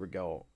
we go.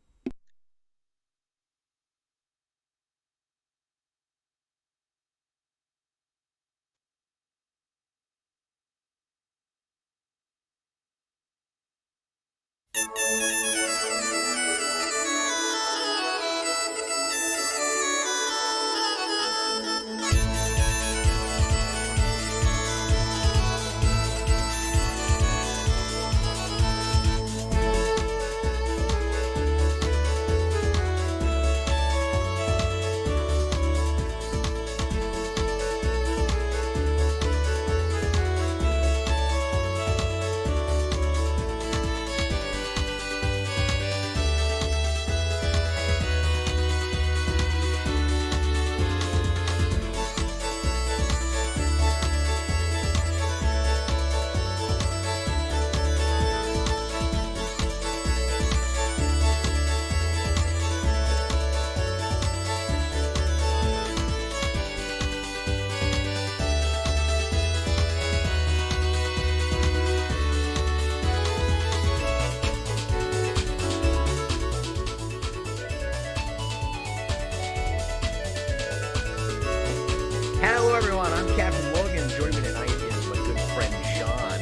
Hello, everyone. I'm Captain Logan. Joining me tonight is my good friend John.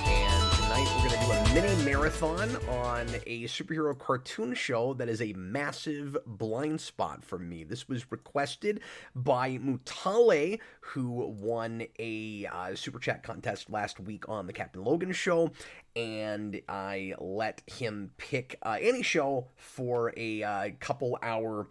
And tonight we're going to do a mini marathon on a superhero cartoon show that is a massive blind spot for me. This was requested by Mutale, who won a super chat contest last week on the Captain Logan show. And I let him pick any show for a couple hour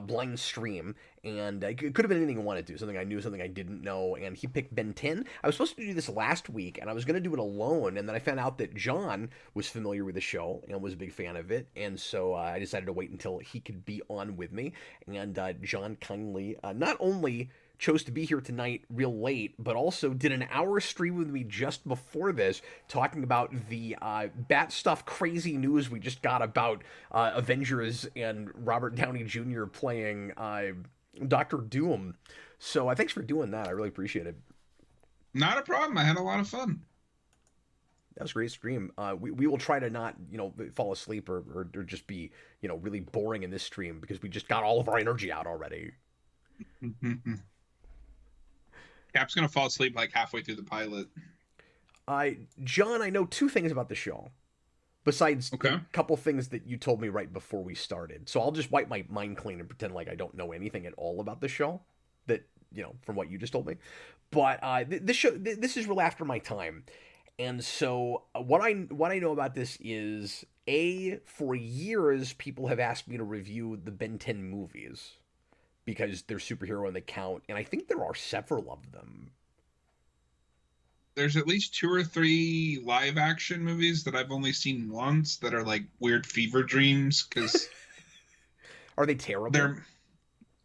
blind stream, and it could have been anything I wanted to, something I knew, something I didn't know, and he picked Ben 10. I was supposed to do this last week, and I was going to do it alone, and then I found out that John was familiar with the show and was a big fan of it, and so I decided to wait until he could be on with me, and John kindly not only chose to be here tonight real late, but also did an hour stream with me just before this, talking about the bat stuff crazy news we just got about Avengers and Robert Downey Jr. playing Doctor Doom. So thanks for doing that. I really appreciate it. Not a problem. I had a lot of fun. That was a great stream. We will try to not, fall asleep or just be, really boring in this stream because we just got all of our energy out already. Cap's gonna fall asleep like halfway through the pilot. John, I know two things about the show, besides Okay. a couple things that you told me right before we started. So I'll just wipe my mind clean and pretend like I don't know anything at all about the show. That from what you just told me. But this is real after my time, and so what I know about this is for years people have asked me to review the Ben 10 movies because they're superhero and they count, and I think there are several of them. There's at least 2 or 3 live action movies that I've only seen once that are like weird fever dreams because Are they terrible? they're.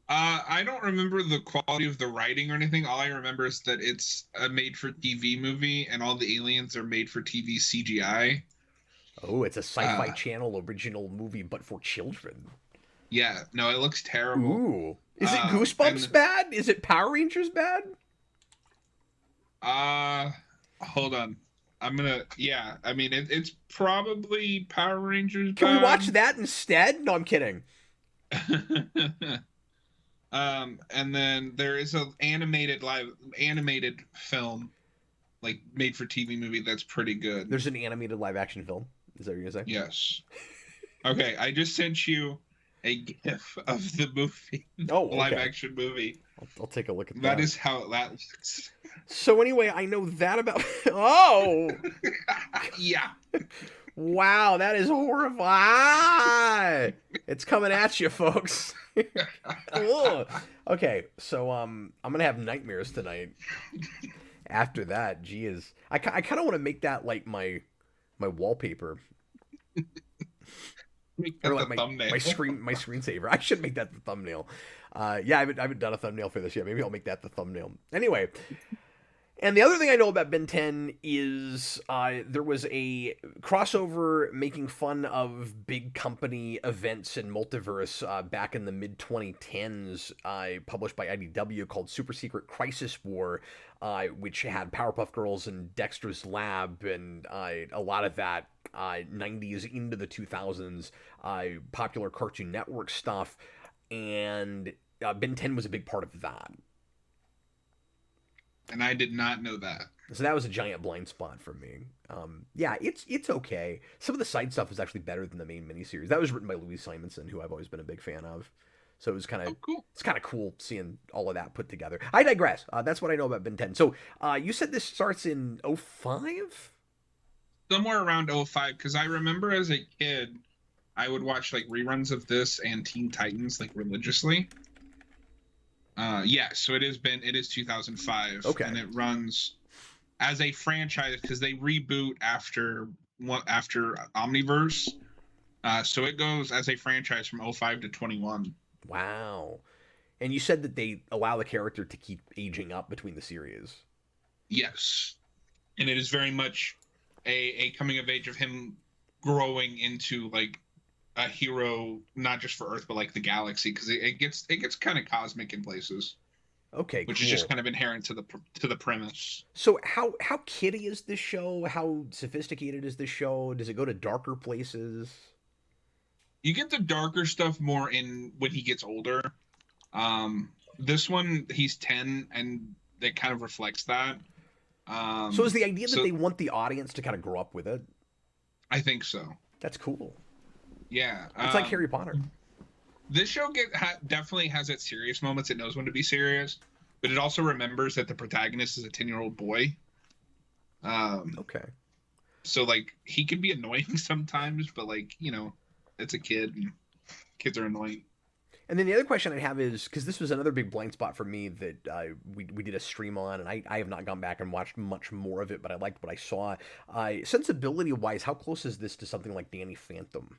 I don't remember the quality of the writing or anything. All I remember is that it's a made-for-TV movie, and all the aliens are made-for-TV CGI. Oh, it's a Sci-Fi Channel original movie, but for children. Yeah, no, it looks terrible. Ooh. Is it Goosebumps bad? Is it Power Rangers bad? Hold on. Yeah, I mean, it's probably Power Rangers Can we bad. watch that instead? No, I'm kidding. And then there is a animated film, like made for TV movie that's pretty good. There's an animated live action film. Is that what you're gonna say? Yes. Okay, I just sent you a GIF of the movie. Oh, okay. Live action movie. I'll take a look at that. That is how that looks. So anyway, I know that about. Oh. Yeah. Wow, that is horrible. Ah! It's coming at you, folks. Ugh. Okay, so I'm gonna have nightmares tonight. After that, geez, I kind of want to make that like my wallpaper. Make that Or like the my thumbnail. my screensaver. I should make that the thumbnail. Yeah, I haven't done a thumbnail for this yet. Maybe I'll make that the thumbnail. Anyway, and the other thing I know about Ben 10 is there was a crossover making fun of big company events and multiverse back in the mid 2010s, published by IDW, called Super Secret Crisis War, which had Powerpuff Girls and Dexter's Lab and a lot of that 90s into the 2000s popular Cartoon Network stuff, and Ben 10 was a big part of that. And I did not know that. So that was a giant blind spot for me. Yeah, it's okay. Some of the side stuff is actually better than the main miniseries. That was written by Louise Simonson, who I've always been a big fan of. So it was kind of cool. It's kind of cool seeing all of that put together. I digress. That's what I know about Ben 10. So you said this starts in '05? Somewhere around '05, because I remember as a kid, I would watch like reruns of this and Teen Titans like religiously. Yeah, so it is 2005. Okay. And it runs as a franchise because they reboot after Omniverse. So it goes as a franchise from '05 to 21. Wow. And you said that they allow the character to keep aging up between the series. Yes. And it is very much a coming of age of him growing into like a hero, not just for Earth, but like the galaxy, because it gets kind of cosmic in places. Okay, which cool. is just kind of inherent to the premise. So how kiddie is this show? How sophisticated is this show? Does it go to darker places? You get the darker stuff more in when he gets older. This one he's 10, and it kind of reflects that. So is the idea that they want the audience to kind of grow up with it? I think so. That's cool. Yeah, it's like Harry Potter. This show definitely has its serious moments. It knows when to be serious, but it also remembers that the protagonist is a 10-year-old boy. Okay. So like he can be annoying sometimes, but like, you know, it's a kid and kids are annoying. And then the other question I have is, because this was another big blind spot for me that we did a stream on, and I have not gone back and watched much more of it, but I liked what I saw. Sensibility-wise, how close is this to something like Danny Phantom?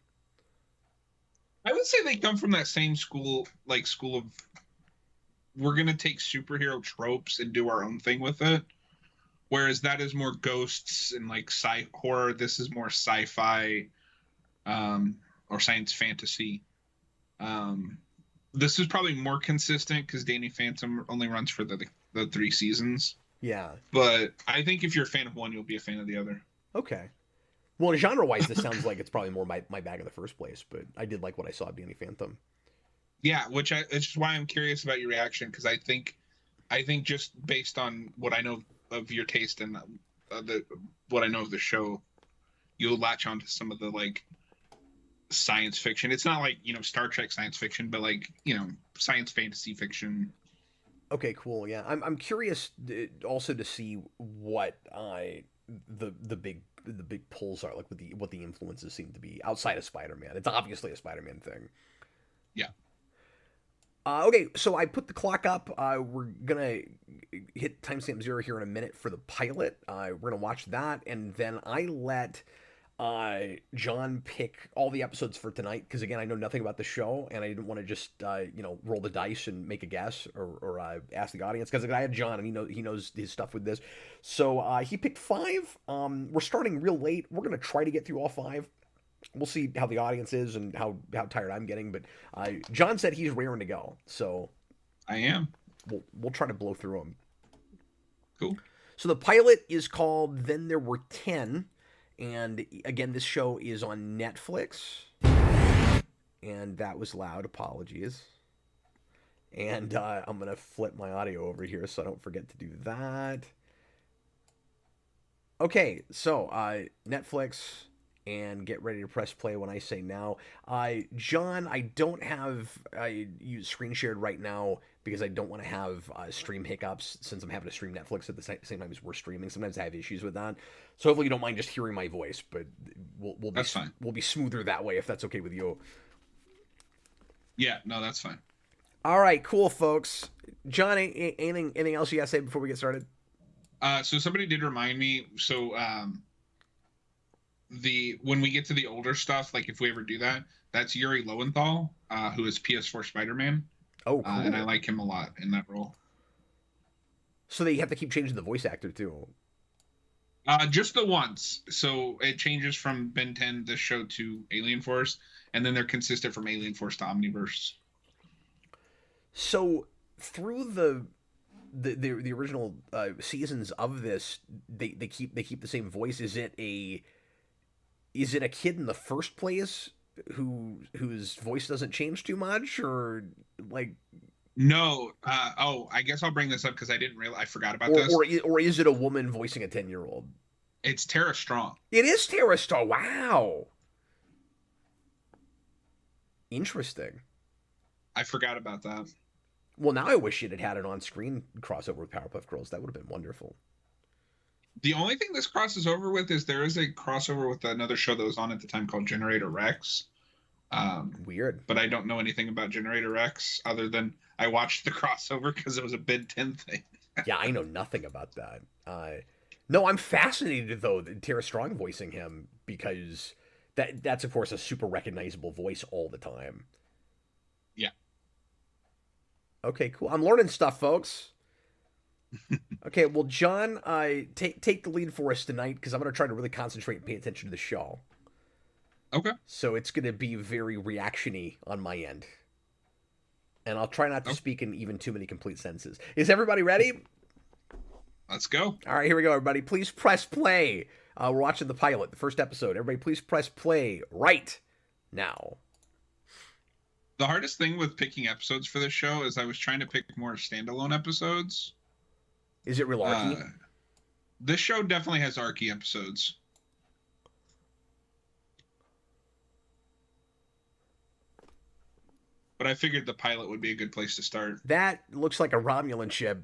I would say they come from that same school of we're going to take superhero tropes and do our own thing with it. Whereas that is more ghosts and like horror. This is more sci-fi or science fantasy. This is probably more consistent because Danny Phantom only runs for the 3 seasons. Yeah. But I think if you're a fan of one, you'll be a fan of the other. Okay. Well, genre-wise, this sounds like it's probably more my bag in the first place, but I did like what I saw of Danny Phantom. Yeah, it's just why I'm curious about your reaction, because I think just based on what I know of your taste and what I know of the show, you'll latch onto some of the like science fiction. It's not like, you know, Star Trek science fiction, but like, you know, science fantasy fiction. Okay, cool. Yeah, I'm curious also to see what the big pulls are, like what the influences seem to be outside of Spider-Man. It's obviously a Spider-Man thing. Yeah. Okay, so I put the clock up. We're gonna hit timestamp 0 here in a minute for the pilot. We're gonna watch that, and then I let John pick all the episodes for tonight, because again, I know nothing about the show, and I didn't want to just roll the dice and make a guess or ask the audience, because I had John and he knows his stuff with this. So he picked 5. We're starting real late. We're gonna try to get through all 5. We'll see how the audience is and how tired I'm getting, but John said he's raring to go, so I am. We'll try to blow through them. Cool. So the pilot is called Then There Were 10. And again, this show is on Netflix. And that was loud. Apologies. And I'm going to flip my audio over here so I don't forget to do that. Okay, so Netflix, and get ready to press play when I say now. John, I don't have you screen shared right now because I don't want to have stream hiccups since I'm having to stream Netflix at the same time as we're streaming. Sometimes I have issues with that. So hopefully you don't mind just hearing my voice, but we'll be fine. We'll be smoother that way if that's okay with you. Yeah, no, that's fine. All right, cool, folks. John, anything else you got to say before we get started? So somebody did remind me. So when we get to the older stuff, like if we ever do that, that's Yuri Lowenthal, who is PS4 Spider-Man. Oh, cool. And I like him a lot in that role. So they have to keep changing the voice actor too. Just the once. So it changes from Ben 10, this show, to Alien Force, and then they're consistent from Alien Force to Omniverse. So through the original seasons of this, they keep the same voice. Is is it a kid in the first place whose voice doesn't change too much, or like? No. I guess I'll bring this up because I didn't realize I forgot about Or this. or is it a woman voicing a 10-year-old? It's Tara Strong. It is Tara Star. Wow. Interesting. I forgot about that. Well, now I wish it had an on-screen crossover with Powerpuff Girls. That would have been wonderful. The only thing this crosses over with is there is a crossover with another show that was on at the time called Generator Rex. Weird. But I don't know anything about Generator Rex other than I watched the crossover because it was a Ben 10 thing. Yeah, I know nothing about that. No, I'm fascinated though that Tara Strong voicing him, because that's of course a super recognizable voice all the time. Yeah. Okay, cool. I'm learning stuff, folks. Okay, well, John, take the lead for us tonight, because I'm going to try to really concentrate and pay attention to the show. Okay. So it's going to be very reaction-y on my end. And I'll try not to speak in even too many complete sentences. Is everybody ready? Let's go. All right, here we go, everybody. Please press play. We're watching the pilot, the first episode. Everybody, please press play right now. The hardest thing with picking episodes for this show is I was trying to pick more standalone episodes. Is it real archy? This show definitely has archy episodes. But I figured the pilot would be a good place to start. That looks like a Romulan ship.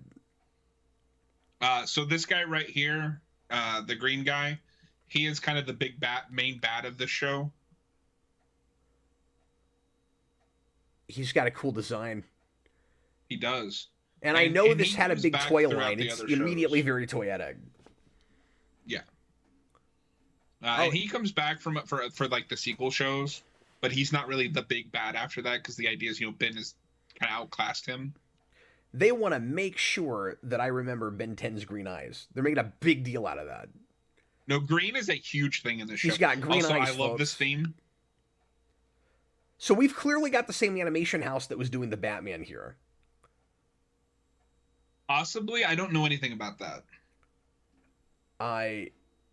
So this guy right here, the green guy, he is kind of the main bad of the show. He's got a cool design. He does. And I know this had a big toy line. It's immediately very toyetic. Yeah. And he comes back for like the sequel shows, but he's not really the big bad after that, because the idea is, Ben has kind of outclassed him. They want to make sure that I remember Ben 10's green eyes. They're making a big deal out of that. No, green is a huge thing in this show. He's got green eyes, I love this theme. So we've clearly got the same animation house that was doing the Batman here. Possibly. I don't know anything about that.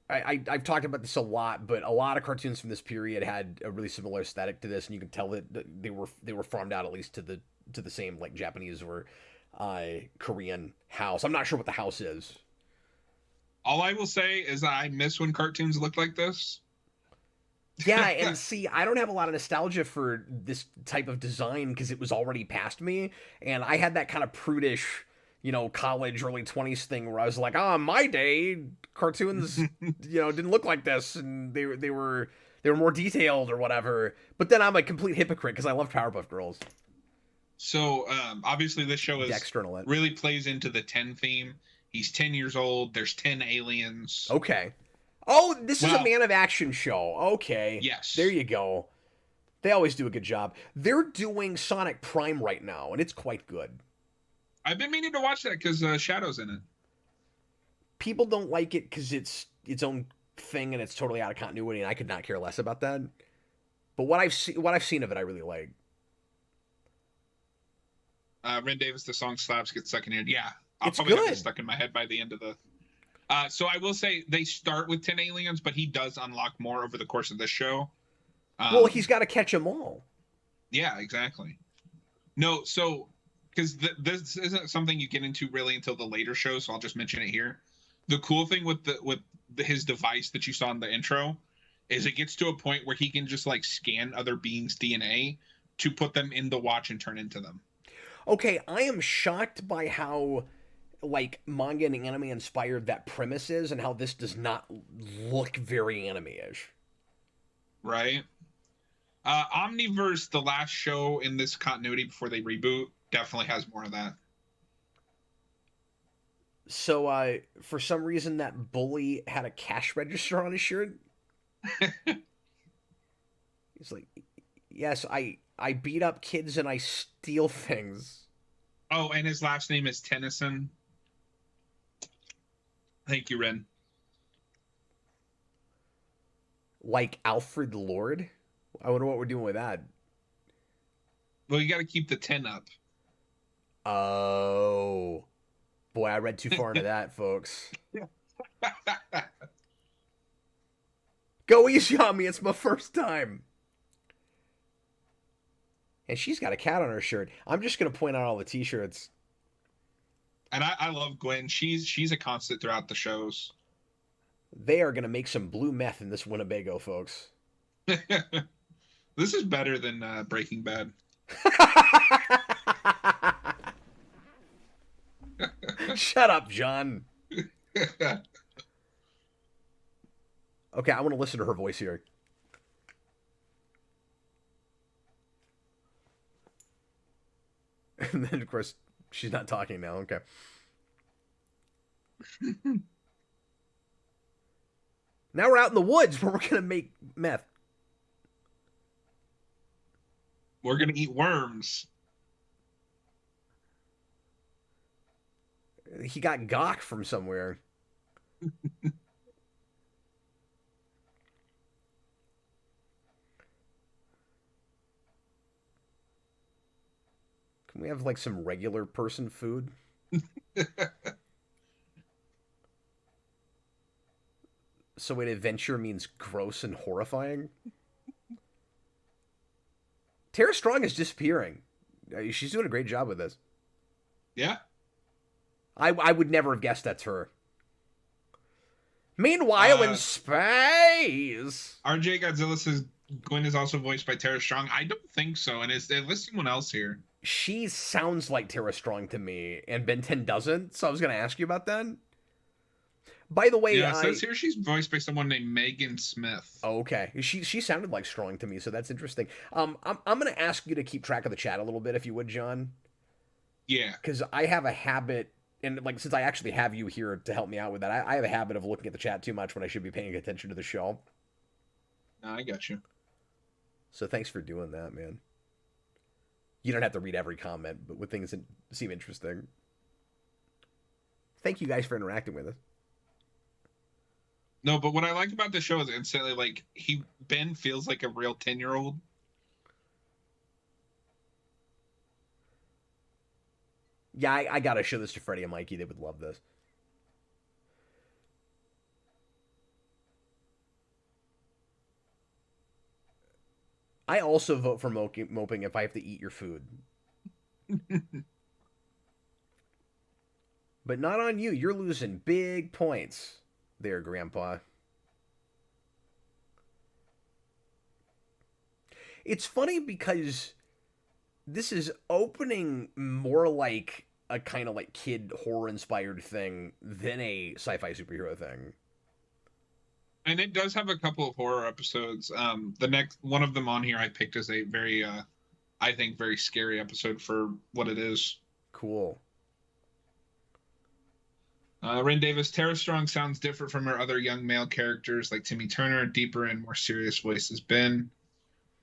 I've talked about this a lot, but a lot of cartoons from this period had a really similar aesthetic to this, and you can tell that they were farmed out at least to the same like Japanese or Korean house. I'm not sure what the house is. All I will say is I miss when cartoons looked like this. Yeah, and see, I don't have a lot of nostalgia for this type of design because it was already past me, and I had that kind of prudish, college early 20s thing where I was like, my day cartoons, didn't look like this, and they were more detailed or whatever. But then I'm a complete hypocrite because I love Powerpuff Girls. So obviously this show really plays into the 10 theme. He's 10 years old. There's 10 aliens. Okay. Oh, this is a Man of Action show. Okay. Yes. There you go. They always do a good job. They're doing Sonic Prime right now, and it's quite good. I've been meaning to watch that because Shadow's in it. People don't like it because it's its own thing and it's totally out of continuity, and I could not care less about that. But what I've seen of it, I really like. Ren Davis, the song slaps, gets stuck in here. Yeah, I'll probably have it stuck in my head by the end of the... so I will say they start with 10 aliens, but he does unlock more over the course of this show. Well, he's got to catch them all. Yeah, exactly. No, so... because this isn't something you get into really until the later show, so I'll just mention it here. The cool thing with his device that you saw in the intro is it gets to a point where he can just like scan other beings' DNA to put them in the watch and turn into them. Okay, I am shocked by how like manga and anime inspired that premise is, and how this does not look very anime-ish. Right. Omniverse, the last show in this continuity before they reboot, definitely has more of that. So, for some reason, that bully had a cash register on his shirt. He's like, yes, I beat up kids and I steal things. Oh, and his last name is Tennyson. Thank you, Ren. Like Alfred Lord? I wonder what we're doing with that. Well, you got to keep the 10 up. Oh. Boy, I read too far into that, folks. Go easy on me. It's my first time. And she's got a cat on her shirt. I'm just going to point out all the t-shirts. And I love Gwen. She's a constant throughout the shows. They are going to make some blue meth in this Winnebago, folks. This is better than Breaking Bad. Shut up, John. Okay, I want to listen to her voice here. And then, of course, she's not talking now. Okay. Now we're out in the woods where we're going to make meth. We're going to eat worms. He got Gawk from somewhere. Can we have, like, some regular person food? So wait, adventure means gross and horrifying? Tara Strong is disappearing. She's doing a great job with this. Yeah. I would never have guessed that's her. Meanwhile, in space... RJ Godzilla says Gwen is also voiced by Tara Strong. I don't think so, and is there someone else here? She sounds like Tara Strong to me, and Ben 10 doesn't, so I was going to ask you about that. By the way, yeah, it says here she's voiced by someone named Megan Smith. Oh, okay. She sounded like Strong to me, so that's interesting. I'm going to ask you to keep track of the chat a little bit, if you would, John. Yeah. Because I have a habit, and like since I actually have you here to help me out with that, I have a habit of looking at the chat too much when I should be paying attention to the show. No, I got you. So thanks for doing that, man. You don't have to read every comment, but with things that seem interesting. Thank you guys for interacting with us. No, but what I like about the show is instantly, like, Ben feels like a real 10-year-old. Yeah, I gotta show this to Freddie and Mikey. They would love this. I also vote for moping if I have to eat your food. But not on you. You're losing big points there, Grandpa. It's funny because this is opening more like a kind of like kid horror inspired thing than a sci-fi superhero thing. And it does have a couple of horror episodes. The next one of them on here I picked as a very, I think, very scary episode for what it is. Cool. Ren Davis, Tara Strong sounds different from her other young male characters like Timmy Turner, deeper and more serious voice has been.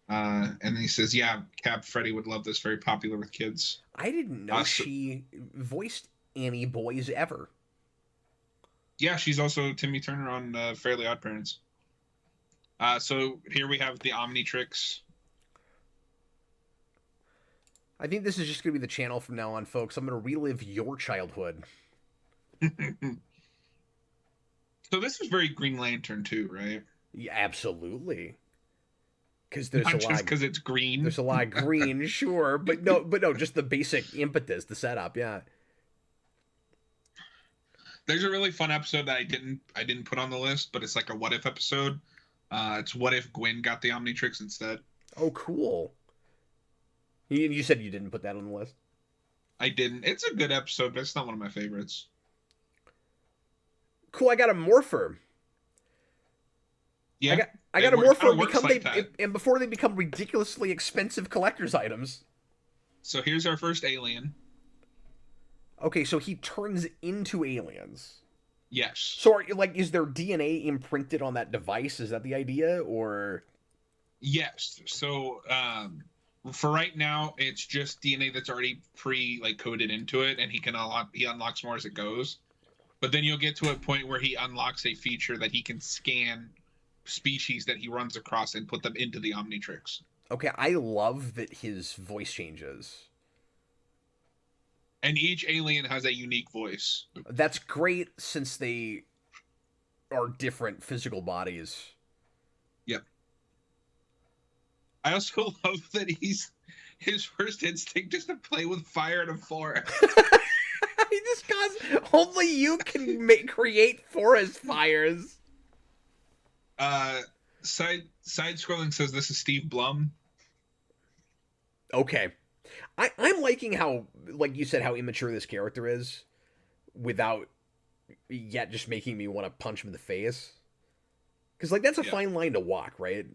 And then he says, yeah, Cap Freddy would love this, very popular with kids. I didn't know she voiced any boys ever. Yeah, she's also Timmy Turner on Fairly Odd Parents. So here we have the Omnitrix. I think this is just going to be the channel from now on, folks. I'm going to relive your childhood. So this is very Green Lantern too, right? Yeah, absolutely. Because there's Not a just lot. Because it's green. There's a lot of green, sure, but no, just the basic impetus, the setup, yeah. There's a really fun episode that I didn't put on the list, but it's like a what if episode. It's what if Gwen got the Omnitrix instead. Oh, cool. You said you didn't put that on the list? I didn't. It's a good episode, but it's not one of my favorites. Cool, I got a morpher. Yeah, I got a morpher and before they become ridiculously expensive collector's items. So here's our first alien. Okay, so he turns into aliens. Yes. So, is there DNA imprinted on that device? Is that the idea, or? Yes. So, for right now, it's just DNA that's already coded into it, and he unlocks more as it goes. But then you'll get to a point where he unlocks a feature that he can scan species that he runs across and put them into the Omnitrix. Okay, I love that his voice changes. And each alien has a unique voice. That's great since they are different physical bodies. I also love that his first instinct is to play with fire in a forest. He just goes, only you can create forest fires. Side scrolling says this is Steve Blum. Okay. I'm liking how, like you said, how immature this character is without yet just making me want to punch him in the face. Because, like, that's a fine line to walk, right?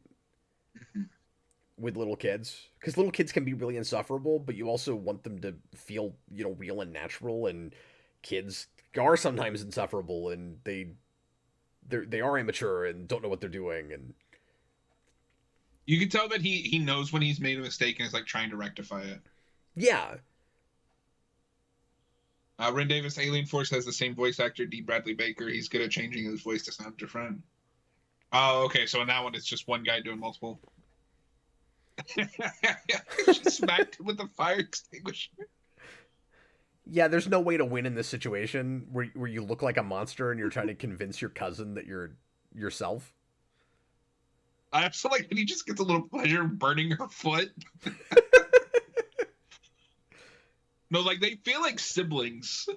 With little kids. Because little kids can be really insufferable, but you also want them to feel, you know, real and natural, and kids are sometimes insufferable, and they are immature and don't know what they're doing, and you can tell that he knows when he's made a mistake and is like trying to rectify it. Yeah. Ren Davis, Alien Force has the same voice actor, D. Bradley Baker. He's good at changing his voice to sound different. Oh, okay. So in that one, it's just one guy doing multiple. She smacked him with a fire extinguisher. Yeah, there's no way to win in this situation where you look like a monster and you're trying to convince your cousin that you're yourself. I also like that he just gets a little pleasure burning her foot. No, like they feel like siblings.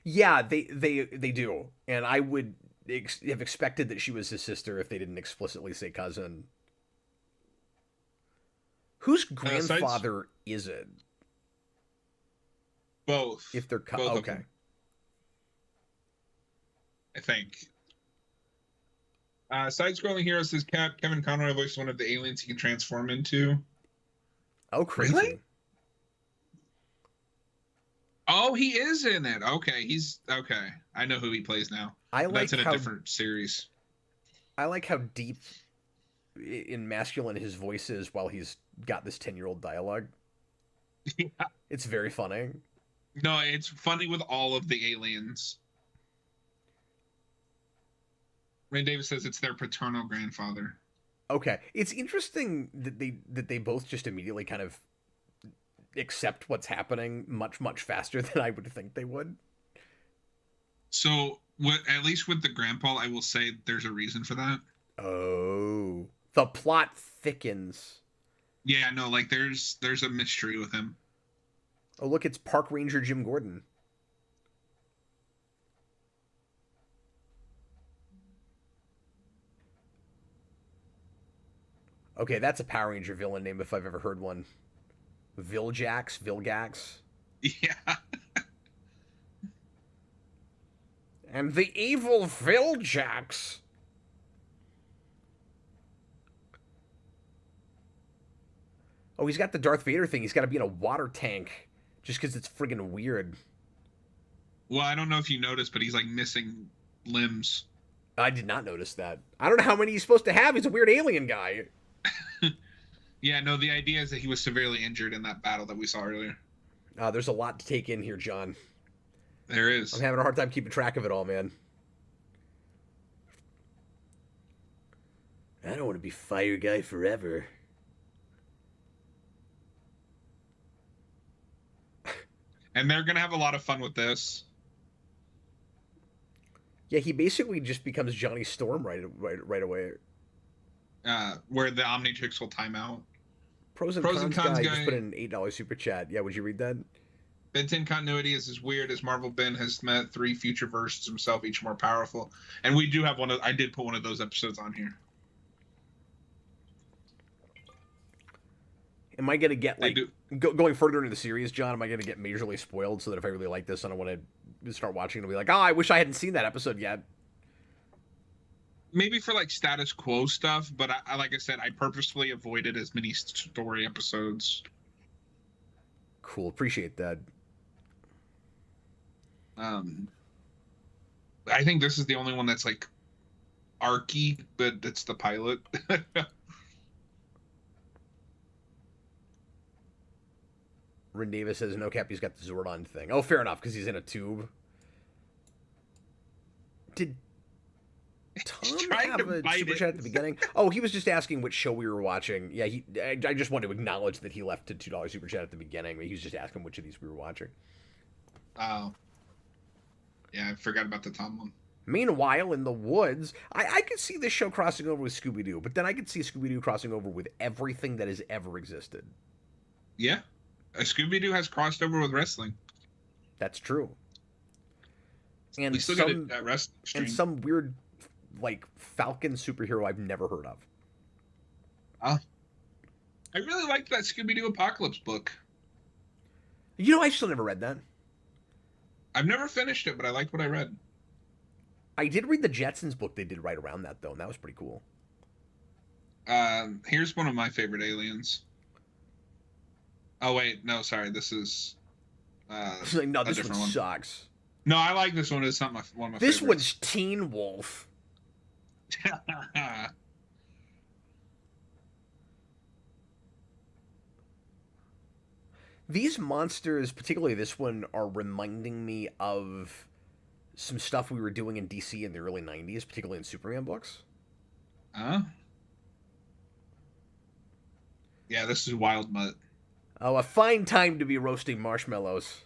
Yeah, they do, and I would have expected that she was his sister if they didn't explicitly say cousin. Whose grandfather is it? Both. If they're both okay, I think. Side-scrolling hero says Kevin Conroy voiced one of the aliens he can transform into. Oh, crazy! Really? Oh, he is in it. Okay, he's okay. I know who he plays now. That's in a different series. I like how deep in masculine his voice is while he's got this 10-year-old dialogue. Yeah. It's very funny. No, it's funny with all of the aliens. Ray Davis says it's their paternal grandfather. Okay, it's interesting that they both just immediately kind of accept what's happening much faster than I would think they would. So, at least with the grandpa, I will say there's a reason for that. Oh, the plot thickens. Yeah, no, like there's a mystery with him. Oh, look, it's Park Ranger Jim Gordon. Okay, that's a Power Ranger villain name if I've ever heard one. Vilgax. Yeah. And the evil Vilgax. Oh, he's got the Darth Vader thing. He's got to be in a water tank just because it's friggin' weird. Well, I don't know if you noticed, but he's like missing limbs. I did not notice that. I don't know how many he's supposed to have. He's a weird alien guy. Yeah, no, the idea is that he was severely injured in that battle that we saw earlier. There's a lot to take in here, John. There is. I'm having a hard time keeping track of it all, man. I don't want to be fire guy forever. And they're going to have a lot of fun with this. Yeah, he basically just becomes Johnny Storm right away. Where the Omnitrix will time out. Pros and cons guy just put in an $8 super chat. Yeah, would you read that? Ben 10 continuity is as weird as Marvel Ben has met 3 future versions of himself, each more powerful. And we do have I did put one of those episodes on here. Am I going to get, like, going further into the series, John, am I going to get majorly spoiled so that if I really like this and I want to start watching it, I'll be like, oh, I wish I hadn't seen that episode yet? Maybe for, like, status quo stuff, but I like I said, I purposefully avoided as many story episodes. Cool, appreciate that. I think this is the only one that's, like, archy, but it's the pilot. Ren Davis says, no cap, he's got the Zordon thing. Oh, fair enough, because he's in a tube. Did Tom have a super chat at the beginning? Oh, he was just asking which show we were watching. Yeah, I just wanted to acknowledge that he left a $2 super chat at the beginning. He was just asking which of these we were watching. Oh. Yeah, I forgot about the Tom one. Meanwhile, in the woods, I could see this show crossing over with Scooby-Doo, but then I could see Scooby-Doo crossing over with everything that has ever existed. Yeah. Scooby-Doo has crossed over with wrestling. That's true. And we still some, get a wrestling stream. and some weird, like, Falcon superhero I've never heard of. I really liked that Scooby-Doo Apocalypse book. You know, I still never read that. I've never finished it, but I liked what I read. I did read the Jetsons book they did right around that, though, and that was pretty cool. Here's one of my favorite aliens. Oh, wait. No, sorry. This is... Like, no, this one sucks. No, I like this one. It's not one of my favorites. This one's Teen Wolf. These monsters, particularly this one, are reminding me of some stuff we were doing in DC in the early 90s, particularly in Superman books. Yeah, this is Wild Mutt. Oh, a fine time to be roasting marshmallows.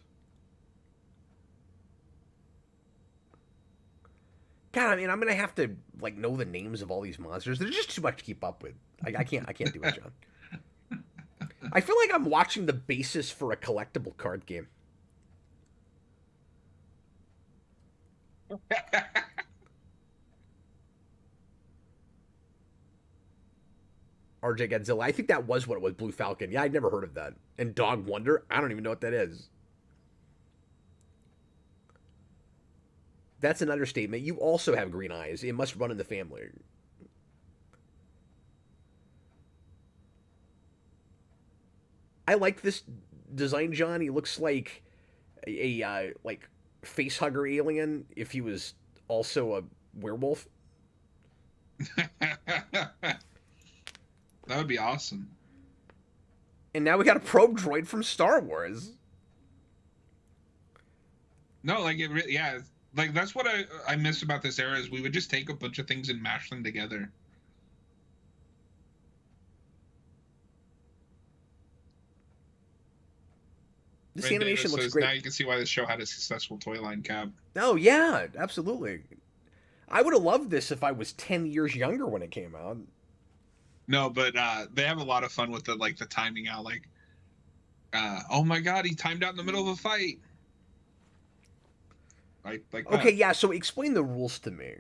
God, I mean, I'm gonna have to like know the names of all these monsters. They're just too much to keep up with. I can't do it, John. I feel like I'm watching the basis for a collectible card game. RJ Godzilla. I think that was what it was, Blue Falcon. Yeah, I'd never heard of that. And Dog Wonder? I don't even know what that is. That's an understatement. You also have green eyes. It must run in the family. I like this design, John. He looks like a like face hugger alien if he was also a werewolf. That would be awesome. And now we got a probe droid from Star Wars. No, like it really, yeah. Like that's what I miss about this era is we would just take a bunch of things and mash them together. This animation looks great. Now you can see why this show had a successful toy line, Cab. Oh yeah, absolutely. I would have loved this if I was 10 years younger when it came out. No, but they have a lot of fun with the timing out. Like, oh my God, he timed out in the middle of a fight. Like that. Okay, yeah. So explain the rules to me.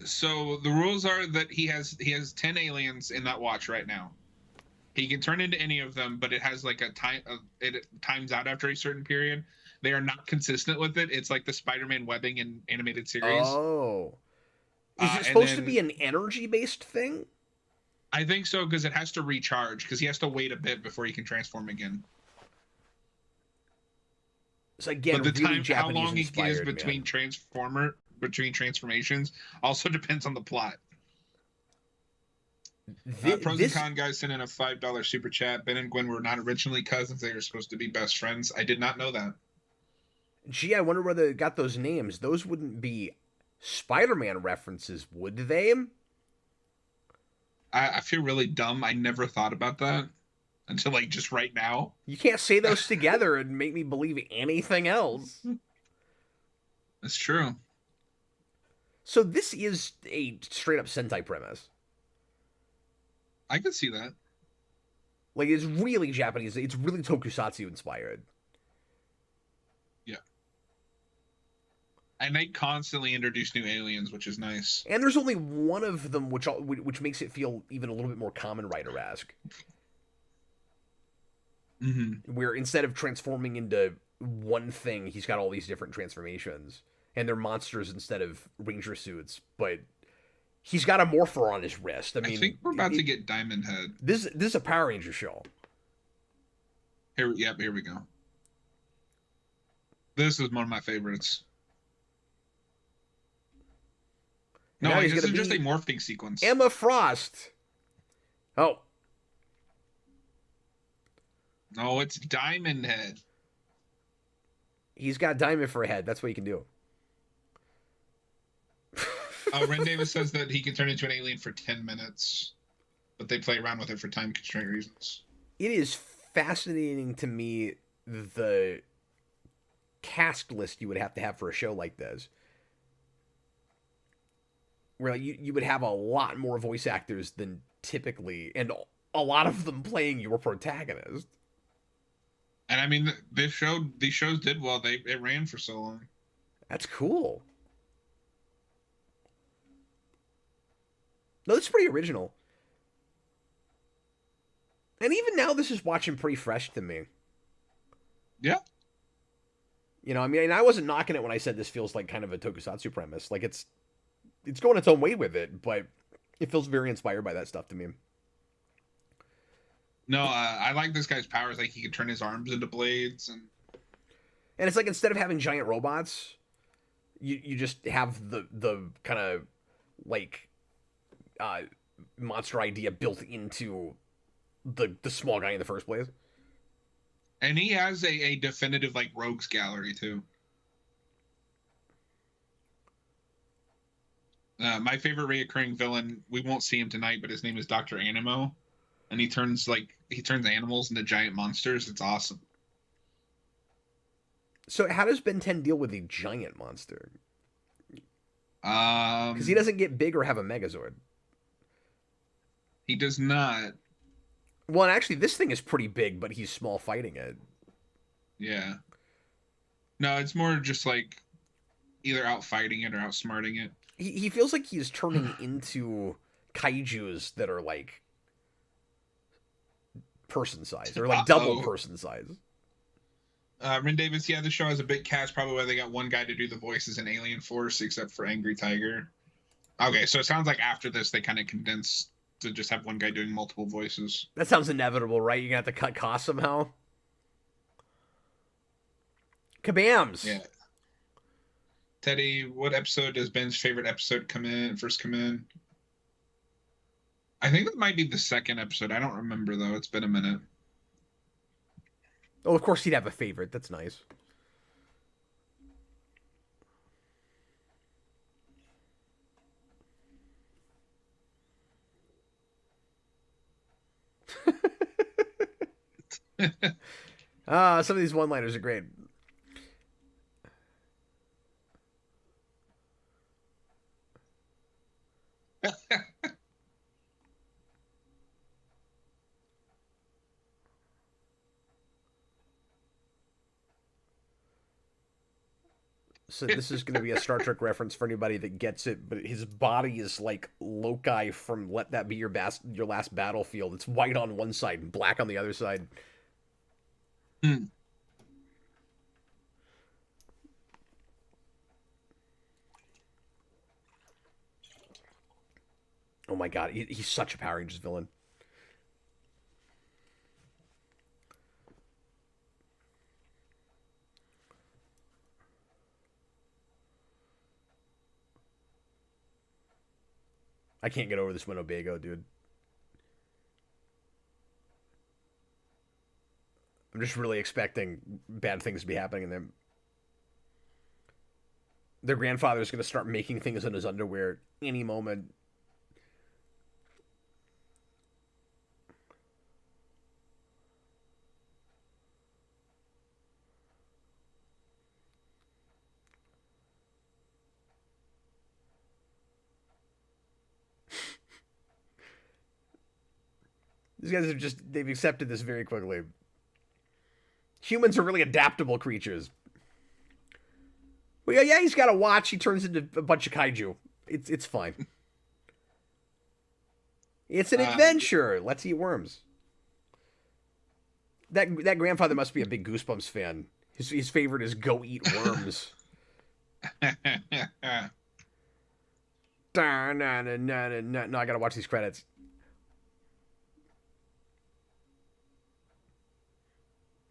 So the rules are that he has 10 aliens in that watch right now. He can turn into any of them, but it has like a time. It times out after a certain period. They are not consistent with it. It's like the Spider-Man webbing in animated series. Oh, is it supposed to be an energy-based thing? I think so because it has to recharge because he has to wait a bit before he can transform again. So again, but the really time, Japanese how long he gives between transformations also depends on the plot. Pros and Con guys sent in a $5 super chat. Ben and Gwen were not originally cousins; they were supposed to be best friends. I did not know that. Gee, I wonder where they got those names. Those wouldn't be Spider-Man references, would they? I feel really dumb. I never thought about that until like just right now. You can't say those together and make me believe anything else. That's true. So this is a straight-up Sentai premise. I could see that. Like, it's really Japanese. It's really Tokusatsu inspired. Yeah. And they constantly introduce new aliens, which is nice. And there's only one of them, which makes it feel even a little bit more Kamen Rider-esque. Mm-hmm. Where instead of transforming into one thing, he's got all these different transformations. And they're monsters instead of ranger suits, but he's got a morpher on his wrist. I mean, I think we're about to get Diamond Head. This is a Power Ranger show. Here we go. This is one of my favorites. No, like, this is just a morphing sequence. Emma Frost. Oh. No, it's Diamond Head. He's got diamond for a head. That's what he can do. Ren Davis says that he can turn into an alien for 10 minutes, but they play around with it for time constraint reasons. It is fascinating to me the cast list you would have to have for a show like this. Where you would have a lot more voice actors than typically, and a lot of them playing your protagonist. And I mean, these shows did well. It ran for so long. That's cool. No, that's pretty original. And even now, this is watching pretty fresh to me. Yeah. You know, I mean, I wasn't knocking it when I said this feels like kind of a tokusatsu premise. Like, it's going its own way with it, but it feels very inspired by that stuff to me. No, I like this guy's powers. Like, he can turn his arms into blades, and it's like, instead of having giant robots, you just have the kind of like monster idea built into the small guy in the first place. And he has a definitive like rogues gallery too. My favorite reoccurring villain, we won't see him tonight, but his name is Dr. Animo, and he turns animals into giant monsters. It's awesome. So how does Ben 10 deal with a giant monster? Because he doesn't get big or have a Megazord. He does not. Well, and actually, this thing is pretty big, but he's small fighting it. Yeah. No, it's more just like either out fighting it or outsmarting it. He feels like he's turning into kaijus that are like person size, or like double person size. Rin Davis, yeah, the show has a big cast, probably why they got one guy to do the voices in Alien Force, except for Angry Tiger. Okay, so it sounds like after this, they kind of condensed to just have one guy doing multiple voices. That sounds inevitable, right? You're going to have to cut costs somehow. Kabams! Yeah. Teddy, what episode does Ben's favorite episode first come in? I think it might be the second episode. I don't remember, though. It's been a minute. Oh, of course he'd have a favorite. That's nice. Some of these one-liners are great. So this is going to be a Star Trek reference for anybody that gets it, but his body is like Loki from Let That Be Your Last Battlefield. It's white on one side and black on the other side. Hmm. Oh my god, he's such a Power Rangers villain. I can't get over this Winnebago, dude. I'm just really expecting bad things to be happening, and then their grandfather's going to start making things in his underwear any moment. These guys have they've accepted this very quickly. Humans are really adaptable creatures. Well, yeah, he's got a watch. He turns into a bunch of kaiju. It's fine. It's an adventure. Let's eat worms. That grandfather must be a big Goosebumps fan. His favorite is Go Eat Worms. No, I gotta watch these credits.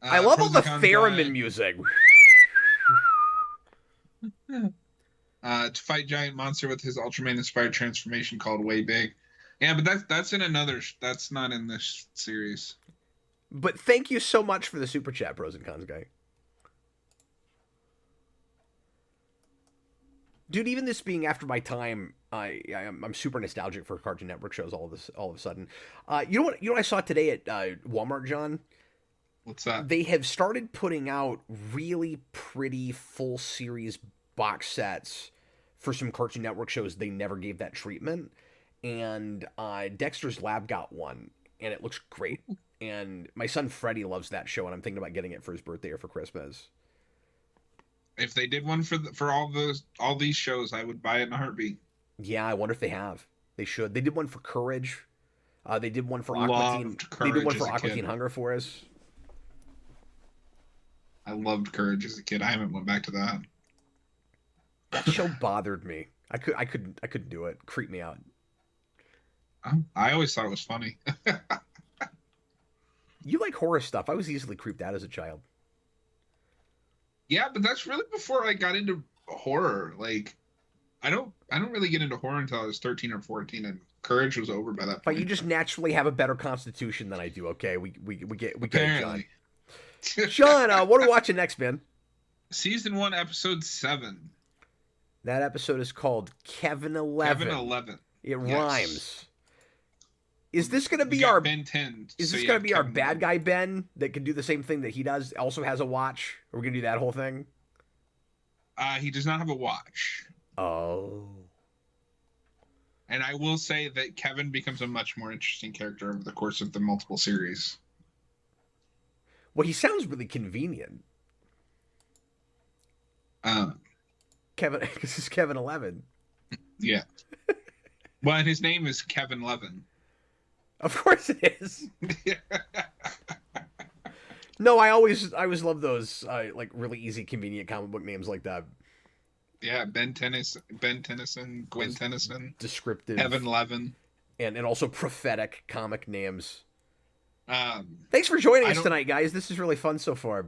I love all the theremin music. To fight giant monster with his Ultraman-inspired transformation called Way Big. Yeah, but that's in another. That's not in this series. But thank you so much for the super chat, pros and cons guy. Dude, even this being after my time, I'm super nostalgic for Cartoon Network shows. All of a sudden, you know what I saw today at Walmart, John? What's that? They have started putting out really pretty full series box sets for some Cartoon Network shows they never gave that treatment. And Dexter's Lab got one, and it looks great. And my son Freddie loves that show, and I'm thinking about getting it for his birthday or for Christmas. If they did one for all these shows, I would buy it in a heartbeat. Yeah, I wonder if they have. They should. They did one for Courage. They did one for Aqua Teen. Loved They did one Courage for as a Aqua kid. Teen Hunger Force. I loved Courage as a kid. I haven't went back to that. That show bothered me. I couldn't do it. Creeped me out. I always thought it was funny. You like horror stuff. I was easily creeped out as a child. Yeah, but that's really before I got into horror. Like, I don't really get into horror until I was 13 or 14, and Courage was over by that point. But you just naturally have a better constitution than I do. Okay, we get it, John. Sean, what are we watching next, man? Season 1, episode 7. That episode is called Kevin 11. Kevin 11. It Yes. rhymes. Is this going to be You got our Ben 10? Is so this you going have to be our Kevin bad 11. guy Ben that can do the same thing that he does? Also has a watch. Are we going to do that whole thing? He does not have a watch. Oh. And I will say that Kevin becomes a much more interesting character over the course of the multiple series. Well, he sounds really convenient. Kevin, this is Kevin 11. Yeah. Well, and his name is Kevin Levin. Of course it is. No, I always love those like really easy, convenient comic book names like that. Yeah, Ben Tennyson, Gwen Tennyson, Descriptive, Kevin Levin, and also prophetic comic names. Um, Thanks for joining us tonight, guys. This is really fun so far.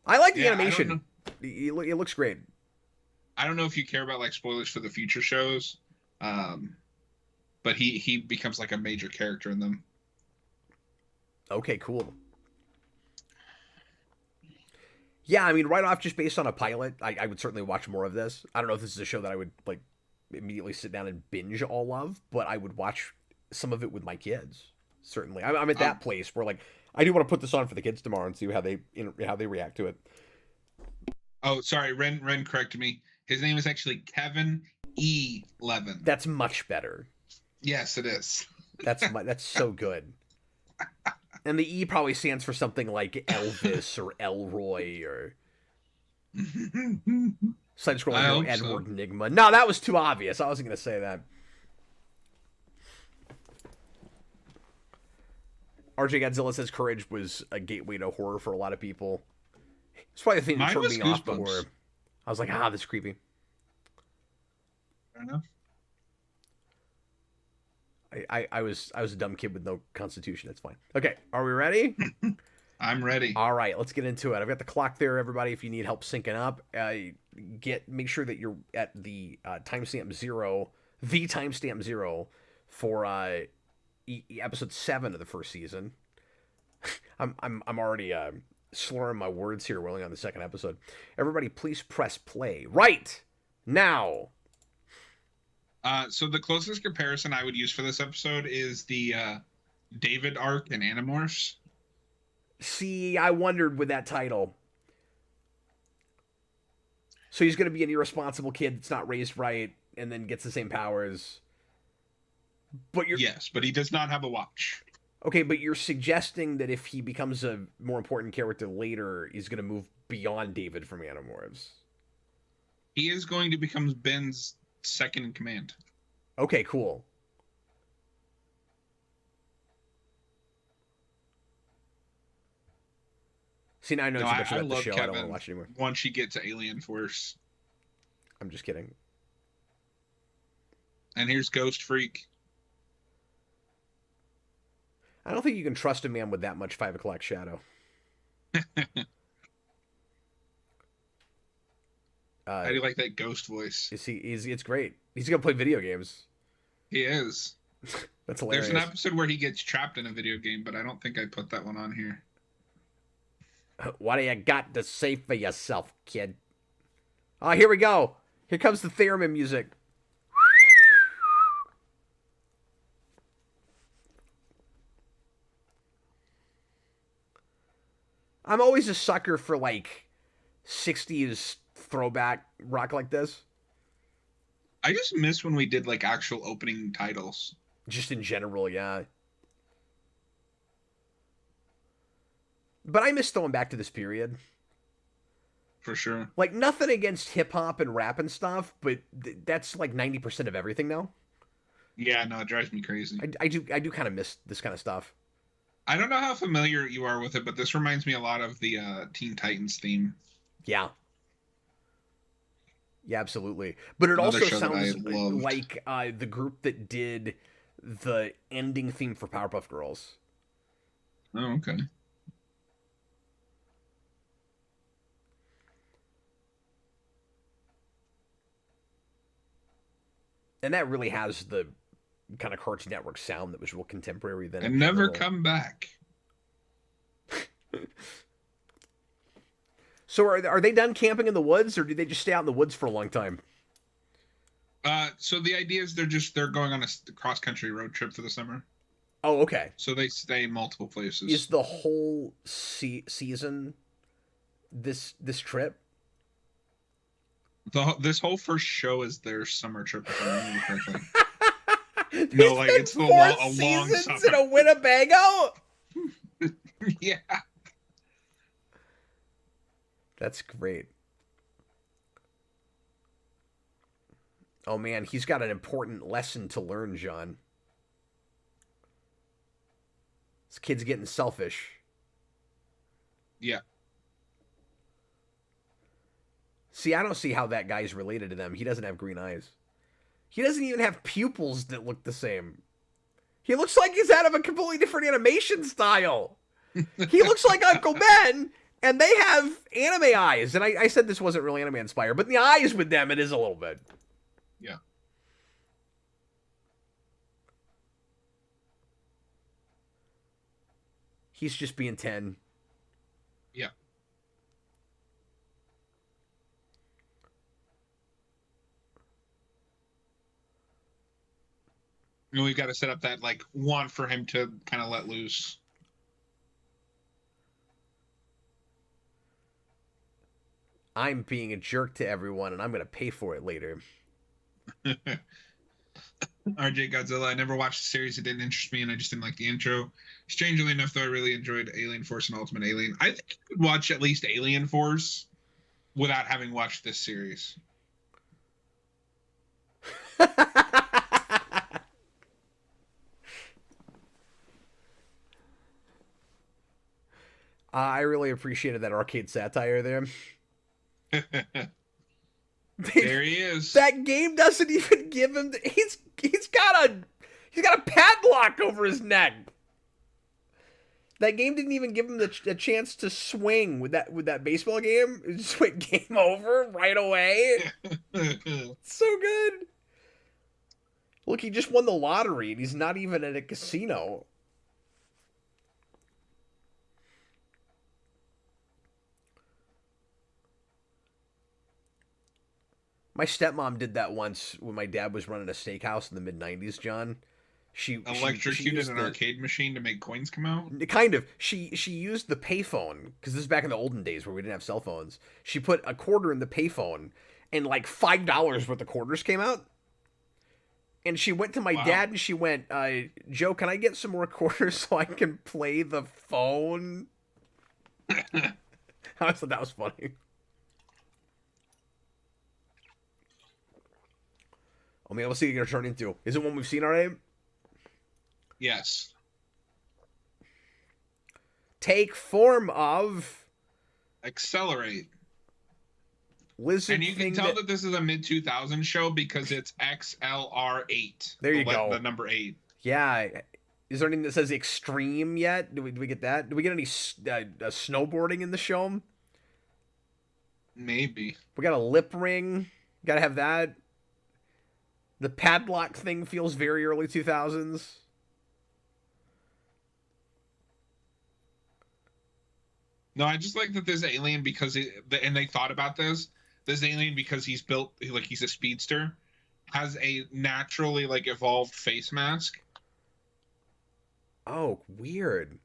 I like the animation. It looks great. I don't know if you care about like spoilers for the future shows, but he becomes like a major character in them. Okay, cool. Yeah, I mean, right off, just based on a pilot, I would certainly watch more of this. I don't know if this is a show that I would like immediately sit down and binge all of, but I would watch some of it with my kids. Certainly, I'm at that place where like I do want to put this on for the kids tomorrow and see how they react to it. Oh, sorry, Ren corrected me. His name is actually Kevin E. Levin. That's much better. Yes, it is. That's so good. And the E probably stands for something like Elvis or Elroy or side-scrolling Edward Nygma. No, that was too obvious. I wasn't going to say that. RJ Godzilla says Courage was a gateway to horror for a lot of people. It's probably the thing that turned me off before. I was like, this is creepy. Fair enough. I was a dumb kid with no constitution. It's fine. Okay, are we ready? I'm ready. All right, let's get into it. I've got the clock there, everybody. If you need help syncing up, make sure that you're at the timestamp 0 for episode 7 of the first season. I'm already slurring my words here. We're only on the second episode. Everybody, please press play right now. So the closest comparison I would use for this episode is the David arc in Animorphs. See, I wondered with that title. So he's going to be an irresponsible kid that's not raised right and then gets the same powers. But Yes, but he does not have a watch. Okay, but you're suggesting that if he becomes a more important character later, he's going to move beyond David from Animorphs. He is going to become Ben's second in command. Okay, cool. See, now I know too much about the show. Kevin I don't want to watch it anymore. Once you get to Alien Force. I'm just kidding. And here's Ghost Freak. I don't think you can trust a man with that much 5 o'clock shadow. How do you like that ghost voice? It's great. He's gonna play video games. He is. That's hilarious. There's an episode where he gets trapped in a video game, but I don't think I put that one on here. What do you got to say for yourself, kid? Oh, here we go. Here comes the theremin music. I'm always a sucker for like 60s throwback rock like this. I just miss when we did like actual opening titles. Just in general, yeah. But I miss going back to this period. For sure. Like, nothing against hip hop and rap and stuff, but that's like 90% of everything now. Yeah, no, it drives me crazy. I do kind of miss this kind of stuff. I don't know how familiar you are with it, but this reminds me a lot of the Teen Titans theme. Yeah. Yeah, absolutely. But it Another also show that I sounds loved. like the group that did the ending theme for Powerpuff Girls. Oh, okay. And that really has the kind of Cartoon Network sound that was real contemporary then. And never come back. So are they done camping in the woods, or do they just stay out in the woods for a long time? So the idea is they're going on a cross country road trip for the summer. Oh, okay. So they stay in multiple places. Is the whole season this trip? This whole first show is their summer trip, if I remember correctly. No, like it's a long summer in a Winnebago. Yeah. That's great. Oh man, he's got an important lesson to learn, John. This kid's getting selfish. Yeah. See, I don't see how that guy's related to them. He doesn't have green eyes. He doesn't even have pupils that look the same. He looks like he's out of a completely different animation style. He looks like Uncle Ben, and they have anime eyes. And I said this wasn't really anime inspired, but the eyes with them, it is a little bit. Yeah. He's just being 10. Yeah. And we've got to set up that like want for him to kind of let loose. I'm being a jerk to everyone, and I'm going to pay for it later. RJ Godzilla. I never watched the series. It didn't interest me, and I just didn't like the intro. Strangely enough, though, I really enjoyed Alien Force and Ultimate Alien. I think you could watch at least Alien Force without having watched this series. I really appreciated that arcade satire there. There he is. That game doesn't even give him. He's got a padlock over his neck. That game didn't even give him a chance to swing with that baseball game. It just went game over right away. So good. Look, he just won the lottery, and he's not even at a casino. My stepmom did that once when my dad was running a steakhouse in the mid-90s, John. She electrocuted an arcade machine to make coins come out? Kind of. She used the payphone, because this is back in the olden days where we didn't have cell phones. She put a quarter in the payphone, and like $5 worth of quarters came out. And she went to my dad and she went, Joe, can I get some more quarters so I can play the phone? I thought that was funny. Oh man, what's he gonna turn into? Is it one we've seen already? Yes. Take form of Accelerate. Lizard. And you can tell that this is a mid-2000s show because it's XLR8. There you go. The number 8. Yeah. Is there anything that says extreme yet? Do we get that? Do we get any snowboarding in the show? Maybe. We got a lip ring. Got to have that. The padlock thing feels very early 2000s. No, I just like that this alien because and they thought about this. This alien, because he's built like he's a speedster, has a naturally like evolved face mask. Oh, weird.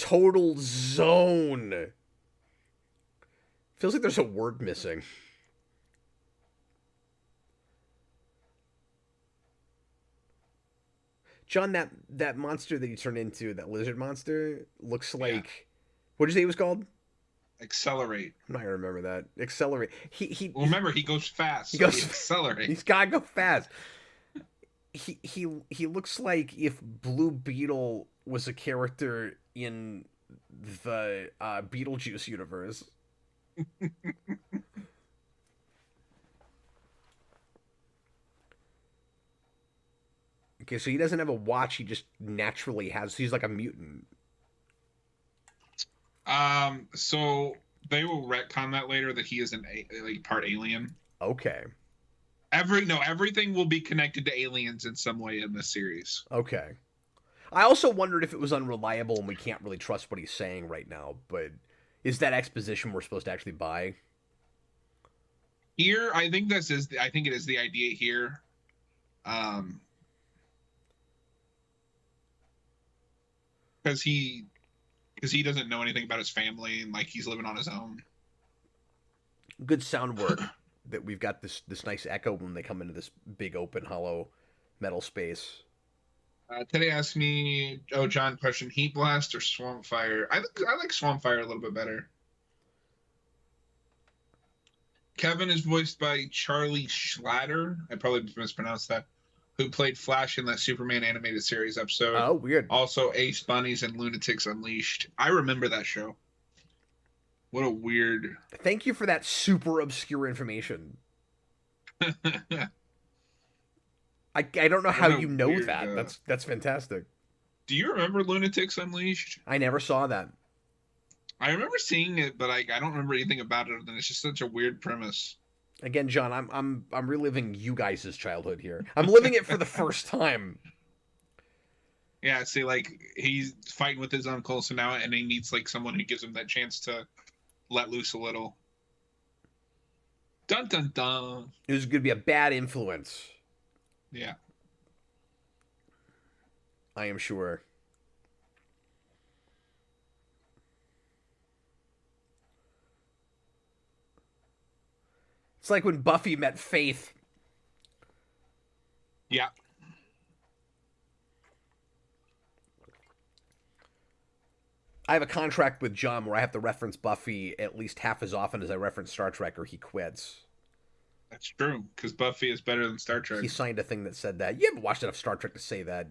Total zone. Feels like there's a word missing. John, that monster that you turned into, that lizard monster, looks like... What did you say it was called? Accelerate. I'm not gonna remember that. Accelerate. Well, remember, he goes fast. He goes accelerate. He's gotta go fast. He looks like if Blue Beetle was a character in the Beetlejuice universe. Okay, so he doesn't have a watch. He just naturally has. He's like a mutant. So they will retcon that later that he is like part alien. Okay. Everything will be connected to aliens in some way in this series. Okay. I also wondered if it was unreliable and we can't really trust what he's saying right now, but is that exposition we're supposed to actually buy? Here, I think it is the idea here. Because he doesn't know anything about his family and like he's living on his own. Good sound work that we've got this nice echo when they come into this big open hollow metal space. Teddy asked me, John, question: Heat Blast or Swamp Fire? I like Swamp Fire a little bit better. Kevin is voiced by Charlie Schlatter. I probably mispronounced that. Who played Flash in that Superman animated series episode. Oh, weird. Also, Ace Bunnies and Lunatics Unleashed. I remember that show. What a weird... Thank you for that super obscure information. I don't know how you know that. That's fantastic. Do you remember Lunatics Unleashed? I never saw that. I remember seeing it, but I don't remember anything about it. And it's just such a weird premise. Again, John, I'm reliving you guys' childhood here. I'm living it for the first time. Yeah, see, like he's fighting with his uncle, so now and he needs like someone who gives him that chance to let loose a little. Dun dun dun. It was going to be a bad influence. Yeah. I am sure. It's like when Buffy met Faith. Yeah. I have a contract with John where I have to reference Buffy at least half as often as I reference Star Trek or he quits. That's true, because Buffy is better than Star Trek. He signed a thing that said that. You haven't watched enough Star Trek to say that.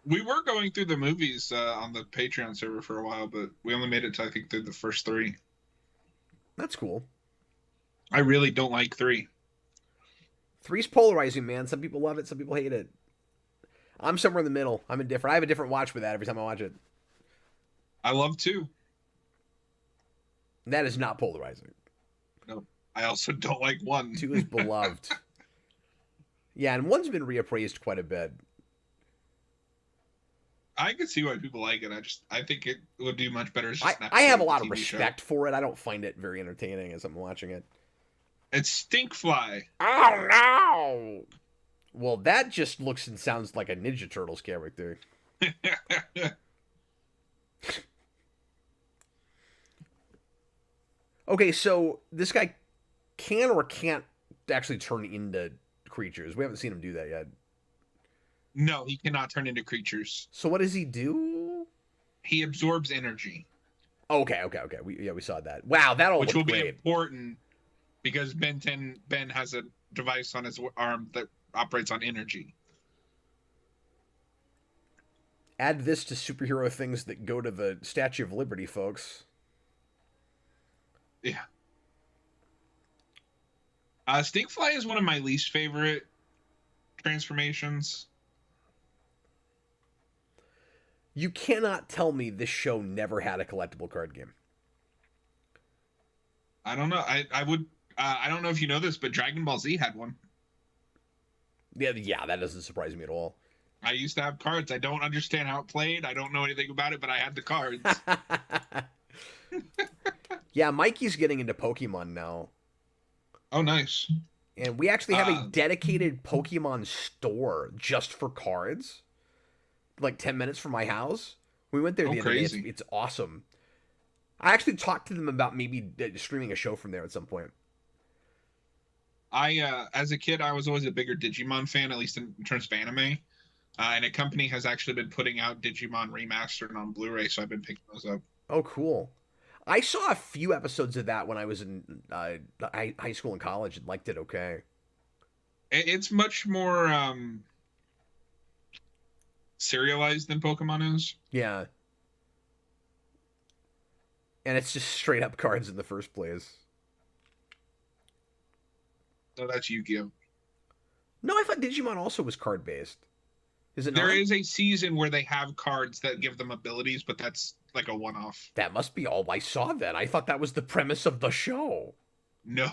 We were going through the movies on the Patreon server for a while, but we only made it to, I think, through the first 3. That's cool. I really don't like 3. 3's polarizing, man. Some people love it, some people hate it. I'm somewhere in the middle. I'm indifferent. I have a different watch with that every time I watch it. I love 2. That is not polarizing. No, I also don't like 1. 2 is beloved. Yeah, and 1's been reappraised quite a bit. I can see why people like it. I think it would do much better as just an I have a episode lot of of a TV respect show. for it. I don't find it very entertaining as I'm watching it. It's Stinkfly. Oh, no! Well, that just looks and sounds like a Ninja Turtles character. Okay, so this guy can or can't actually turn into creatures. We haven't seen him do that yet. No, he cannot turn into creatures. So what does he do? He absorbs energy. Okay. We saw that. Wow, that'll which will look be great. important because Ben has a device on his arm that operates on energy. Add this to superhero things that go to the Statue of Liberty, folks. Yeah. Stinkfly is one of my least favorite transformations. You cannot tell me this show never had a collectible card game. I don't know. I would. I don't know if you know this, but Dragon Ball Z had one. Yeah, that doesn't surprise me at all. I used to have cards. I don't understand how it played. I don't know anything about it, but I had the cards. Yeah, Mikey's getting into Pokemon now. Oh, nice. And we actually have a dedicated Pokemon store just for cards. like 10 minutes from my house. We went there Oh, the other day. crazy. It's awesome. I actually talked to them about maybe streaming a show from there at some point. As a kid, I was always a bigger Digimon fan, at least in terms of anime. And a company has actually been putting out Digimon remastered on Blu-ray, so I've been picking those up. Oh, cool. I saw a few episodes of that when I was in high school and college and liked it okay. It's much more serialized than Pokemon is. Yeah. And it's just straight up cards in the first place. So that's Yu-Gi-Oh. No, I thought Digimon also was card based. Is it There not? is a season where they have cards that give them abilities, but that's like a one-off. That must be all I saw then. I thought that was the premise of the show. No.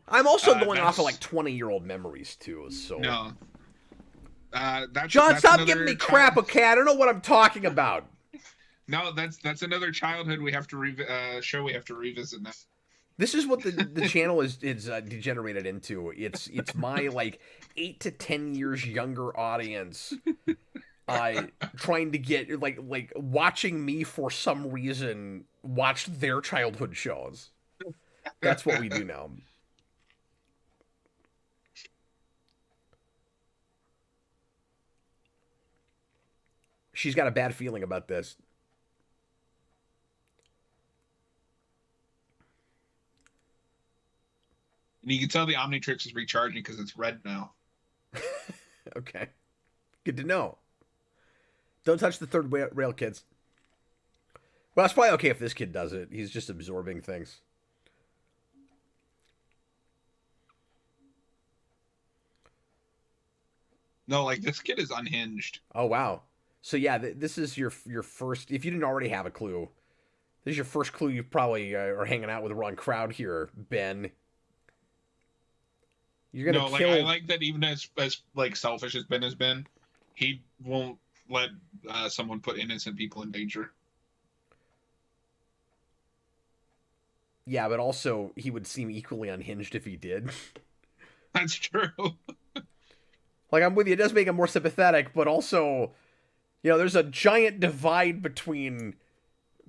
I'm also going off That's of like 20-year-old memories too, so. no. John, That's stop another giving me crap, okay? I don't know what I'm talking about. No, that's another childhood we have to show we have to revisit now. This is what the channel is degenerated into. It's my like 8 to 10 years younger audience trying to get like watching me for some reason watch their childhood shows. That's what we do now. She's got a bad feeling about this. And you can tell the Omnitrix is recharging because it's red now. Okay. Good to know. Don't touch the third rail, kids. Well, it's probably okay if this kid does it. He's just absorbing things. No, like this kid is unhinged. Oh, wow. So, yeah, this is your first... If you didn't already have a clue, this is your first clue you probably are hanging out with the wrong crowd here, Ben. You're gonna kill... I like that even as like selfish as Ben has been, he won't let someone put innocent people in danger. Yeah, but also he would seem equally unhinged if he did. That's true. Like, I'm with you. It does make him more sympathetic, but also, you know, there's a giant divide between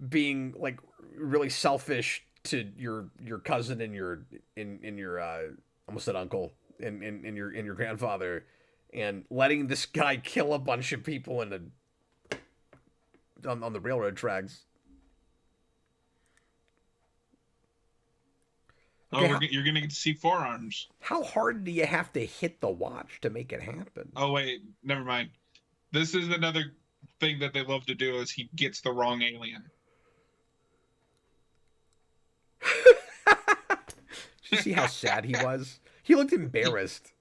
being like really selfish to your cousin and your almost said uncle and your grandfather, and letting this guy kill a bunch of people on the railroad tracks. Okay, You're gonna get to see forearms. How hard do you have to hit the watch to make it happen? Oh wait, never mind. This is another thing that they love to do is he gets the wrong alien. Did you see how sad he was? He looked embarrassed.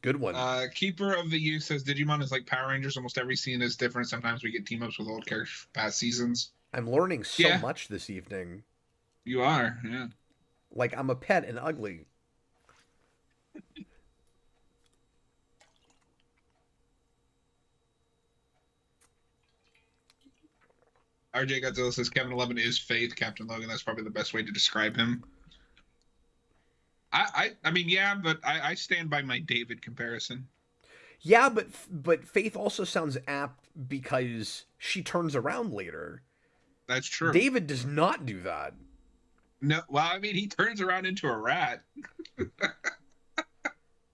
Good one. Keeper of the Youth says Digimon is like Power Rangers. Almost every scene is different. Sometimes we get team ups with old characters from past seasons. I'm learning so much this evening. You are, yeah. Like I'm a pet and ugly. RJ Godzilla says Kevin 11 is Faith, Captain Logan. That's probably the best way to describe him. I mean, yeah, but I stand by my David comparison. Yeah, but Faith also sounds apt because she turns around later. That's true. David does not do that. No, well, I mean, he turns around into a rat.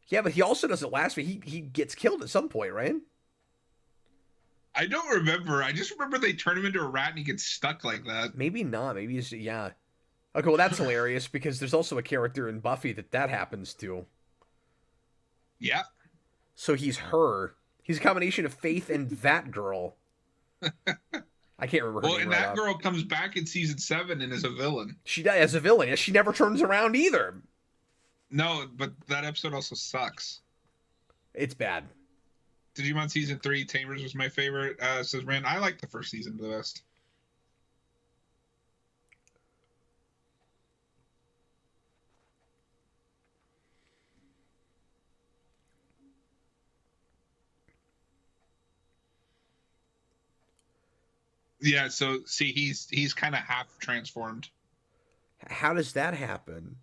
Yeah, but he also doesn't last. He gets killed at some point, right? I don't remember. I just remember they turn him into a rat and he gets stuck like that. Maybe not. Maybe he's yeah. Okay, well that's hilarious because there's also a character in Buffy that happens to. Yeah. So he's her. He's a combination of Faith and that girl. I can't remember her name and right that off. girl comes back in season 7 and is a villain. She does as a villain. She never turns around either. No, but that episode also sucks. It's bad. Digimon season 3, Tamers was my favorite. Says man, I like the first season the best. Yeah, so see, he's kind of half transformed. How does that happen?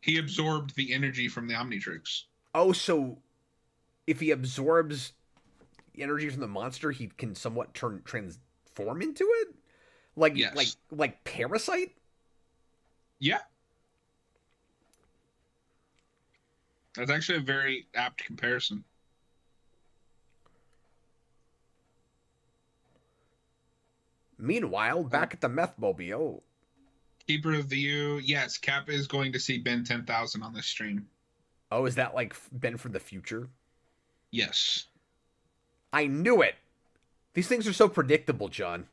He absorbed the energy from the Omnitrix. Oh, so if he absorbs energy from the monster, he can somewhat transform into it? Yes. Like Parasite? Yeah. That's actually a very apt comparison. Meanwhile, back at the Methmobile. Keeper of the U. Yes, Cap is going to see Ben 10,000 on this stream. Oh, is that like Ben from the future? Yes. I knew it. These things are so predictable, John.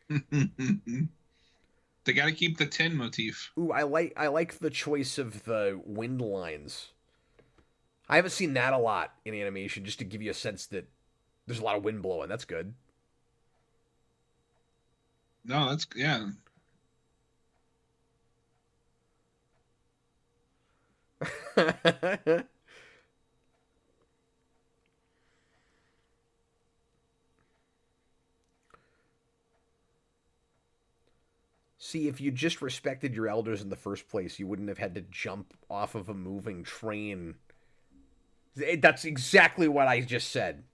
They got to keep the 10 motif. Ooh, I like the choice of the wind lines. I haven't seen that a lot in animation, just to give you a sense that there's a lot of wind blowing. That's good. No, that's yeah. See, if you just respected your elders in the first place, you wouldn't have had to jump off of a moving train. That's exactly what I just said.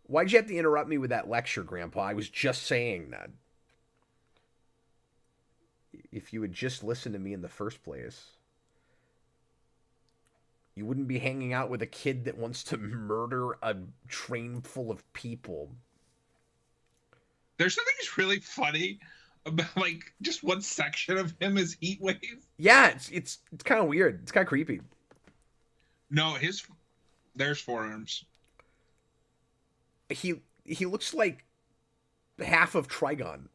Why'd you have to interrupt me with that lecture, Grandpa? I was just saying that. If you had just listened to me in the first place, you wouldn't be hanging out with a kid that wants to murder a train full of people. There's something that's really funny about like just one section of him is Heatwave. Yeah, it's kind of weird. It's kind of creepy. No, there's forearms. He looks like half of Trigon.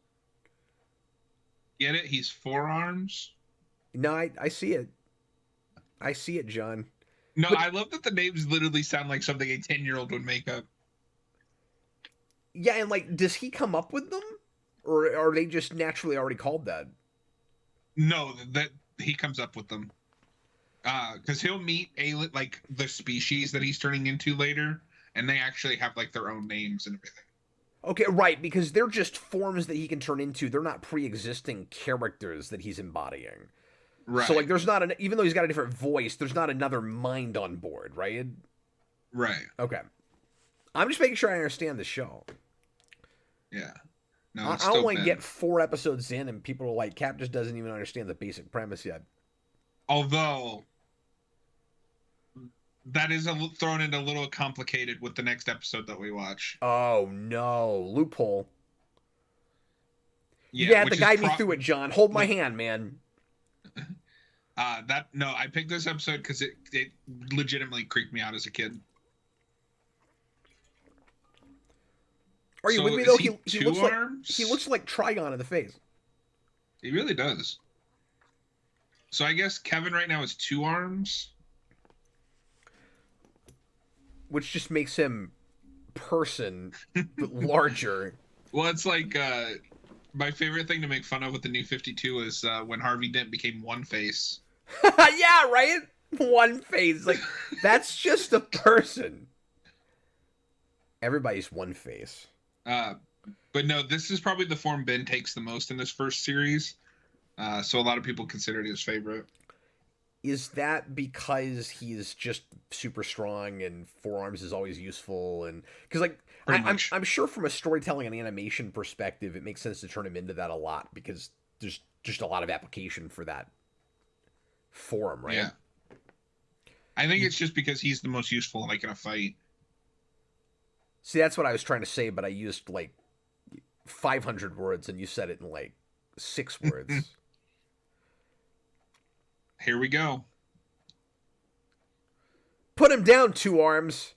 Get it? He's forearms. No, I see it. I see it, John. No, but I love that the names literally sound like something a 10-year-old would make up. Yeah, and like, does he come up with them, or are they just naturally already called that? No, that he comes up with them. Because he'll meet like the species that he's turning into later, and they actually have like their own names and everything. Okay, right, because they're just forms that he can turn into. They're not pre-existing characters that he's embodying. Right. So like, there's not even though he's got a different voice, there's not another mind on board, right? Right. Okay. I'm just making sure I understand the show. Yeah. No, I don't want to get 4 episodes in and people are like, Cap just doesn't even understand the basic premise yet. Although that is thrown in a little complicated with the next episode that we watch. Oh no, loophole. Yeah, the guide me through it, John. Hold my hand, man. I picked this episode because it legitimately creeped me out as a kid. Are you with me though? He looks like Trigon in the face. He really does. So I guess Kevin right now has 2 arms, which just makes him person but larger. Well, it's like my favorite thing to make fun of with the New 52 is when Harvey Dent became One Face. Yeah, right? One Face. Like, that's just a person. Everybody's One Face. But no, this is probably the form Ben takes the most in this first series. So a lot of people consider it his favorite. Is that because he's just super strong and forearms is always useful? And because like I'm sure from a storytelling and animation perspective, it makes sense to turn him into that a lot because there's just a lot of application for that form, right? Yeah. I think it's just because he's the most useful, like in a fight. See, that's what I was trying to say, but I used like 500 words and you said it in like 6 words. Here we go. Put him down, 2 arms.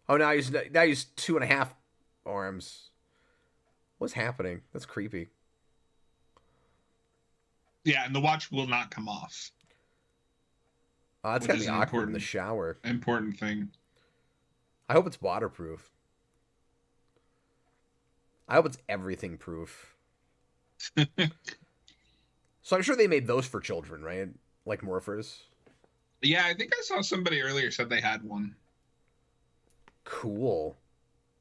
Oh, now he's 2.5 arms. What's happening? That's creepy. Yeah, and the watch will not come off. It's gotta be awkward in the shower. Important thing. I hope it's waterproof. I hope it's everything proof. So I'm sure they made those for children, right? Like morphers. Yeah, I think I saw somebody earlier said they had one. Cool.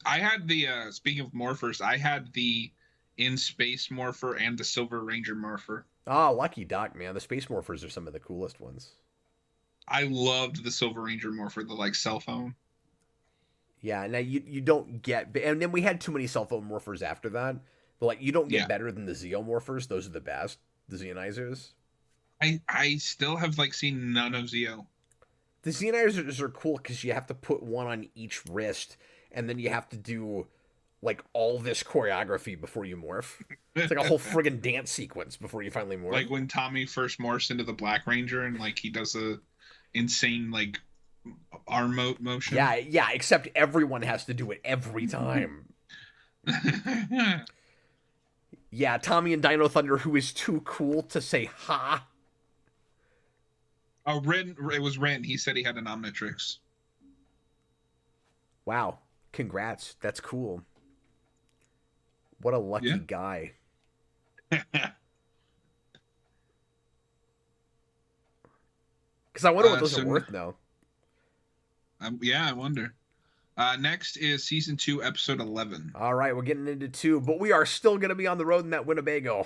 I had the speaking of morphers, I had the in Space Morpher and the Silver Ranger Morpher. Ah, lucky Doc, man. The Space Morphers are some of the coolest ones. I loved the Silver Ranger Morpher, the like cell phone. Yeah, now you don't get, and then we had too many cell phone morphers after that. But like you don't get better than the Zeomorphers. Those are the best. The Zeonizers. I still have like seen none of Zeo. The Zeonizers are cool because you have to put one on each wrist, and then you have to do like all this choreography before you morph. It's like a whole friggin' dance sequence before you finally morph. Like when Tommy first morphs into the Black Ranger and like he does a insane like arm motion. Yeah, except everyone has to do it every time. Yeah, Tommy and Dino Thunder, who is too cool to say ha. Oh, Ren, it was Ren. He said he had an Omnitrix. Wow, congrats. That's cool. What a lucky guy. Because I wonder what those are worth now. Yeah, I wonder. Next is season 2, episode 11. All right, we're getting into 2, but we are still going to be on the road in that Winnebago.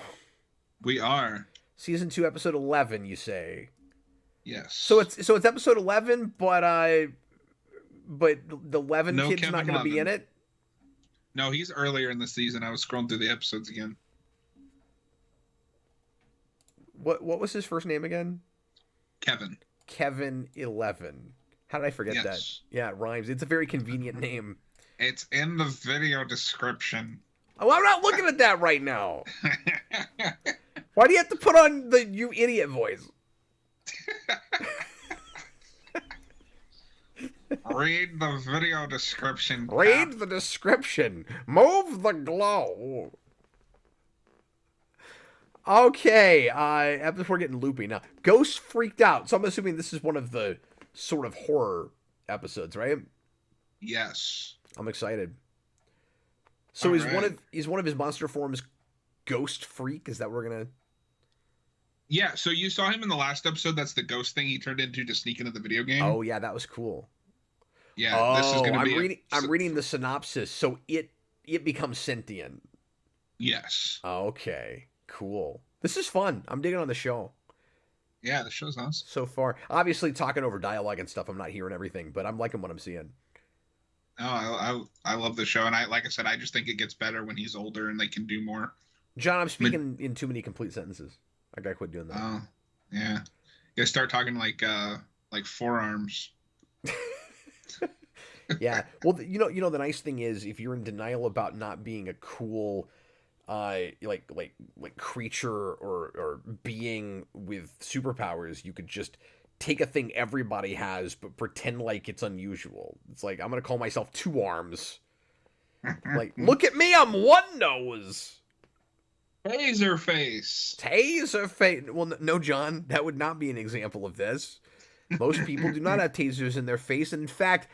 We are. Season 2, episode 11, you say? Yes. So it's episode 11, but the 11 kid's Kevin not going to be in it? No, he's earlier in the season. I was scrolling through the episodes again. What was his first name again? Kevin. Kevin 11. How did I forget that? Yeah, it rhymes. It's a very convenient name. It's in the video description. Oh, I'm not looking at that right now. Why do you have to put on the you idiot voice? Read the video description. Read the description. Move the glow. Okay, we're getting loopy now. Ghostfreaked Out. So I'm assuming this is one of the sort of horror episodes, right? Yes. I'm excited. So is one of his monster forms Ghost Freak? Is that what we're gonna? Yeah. So you saw him in the last episode. That's the ghost thing he turned into to sneak into the video game. Oh yeah, that was cool. Yeah. This is gonna be. I'm reading the synopsis. So it becomes sentient. Yes. Okay. Cool. This is fun. I'm digging on the show. Yeah, the show's nice. So far. Obviously, talking over dialogue and stuff, I'm not hearing everything, but I'm liking what I'm seeing. Oh, I love the show, and like I said, I just think it gets better when he's older and they can do more. John, I'm speaking in too many complete sentences. I gotta quit doing that. Oh, yeah. You gotta start talking like forearms. Yeah. Well, you know, the nice thing is, if you're in denial about not being a cool, like creature or being with superpowers, you could just take a thing everybody has, but pretend like it's unusual. It's like, I'm gonna call myself Two Arms. Like, look at me, I'm One Nose. Taser face. Taser face. Well, no, John, that would not be an example of this. Most people do not have tasers in their face, and in fact,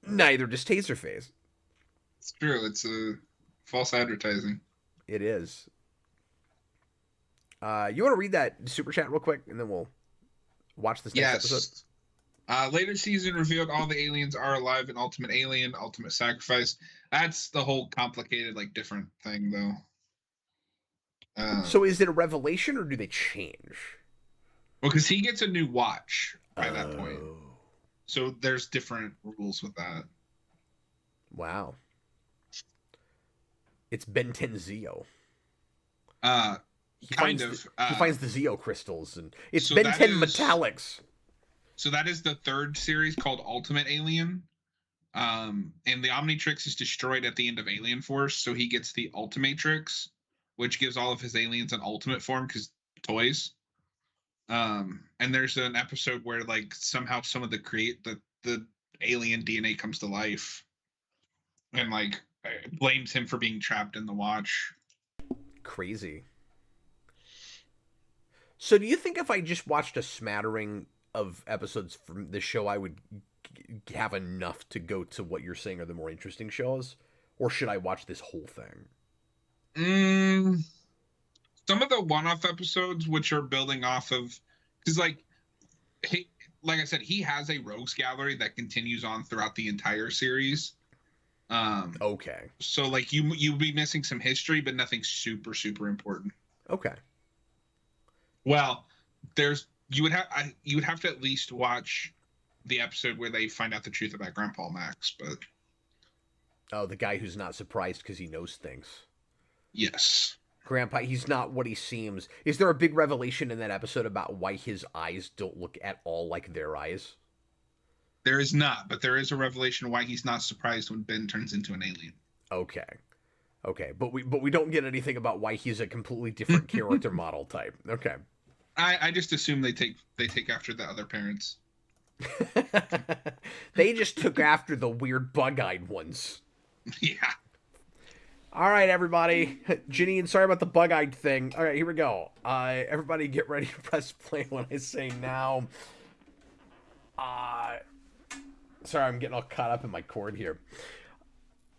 neither does Taserface. It's true. It's a false advertising. It is. You want to read that super chat real quick, and then we'll watch this next episode? Later season revealed all the aliens are alive in Ultimate Alien, Ultimate Sacrifice. That's the whole complicated, like, different thing, though. So is it a revelation, or do they change? Well, because he gets a new watch by that point. So there's different rules with that. Wow. It's Ben 10 Zeo. He finds the Zeo crystals, and it's Ben 10 Metallics. So that is the third series called Ultimate Alien. And the Omnitrix is destroyed at the end of Alien Force, so he gets the Ultimatrix, which gives all of his aliens an ultimate form because toys. And there's an episode where like somehow some of the alien DNA comes to life, and like blames him for being trapped in the watch. Crazy. So do you think if I just watched a smattering of episodes from this show, I would have enough to go to what you're saying are the more interesting shows? Or should I watch this whole thing? Some of the one-off episodes, which are building off of, because like I said, he has a rogues gallery that continues on throughout the entire series. Okay. So like you'd be missing some history, but nothing super important. Okay. Well, there's you would have to at least watch the episode where they find out the truth about Grandpa Max, but Oh, the guy who's not surprised because he knows things. yes. Grandpa, he's not what he seems. Is there a big revelation in that episode about why his eyes don't look at all like their eyes? There is not, but there is a revelation why he's not surprised when Ben turns into an alien. Okay. Okay, but we don't get anything about why he's a completely different character model type. Okay. I just assume they take after the other parents. They just took after the weird bug-eyed ones. Yeah. All right, everybody. Janine, sorry about the bug-eyed thing. All right, here we go. Everybody get ready to press play when I say now. Sorry, I'm getting all caught up in my cord here.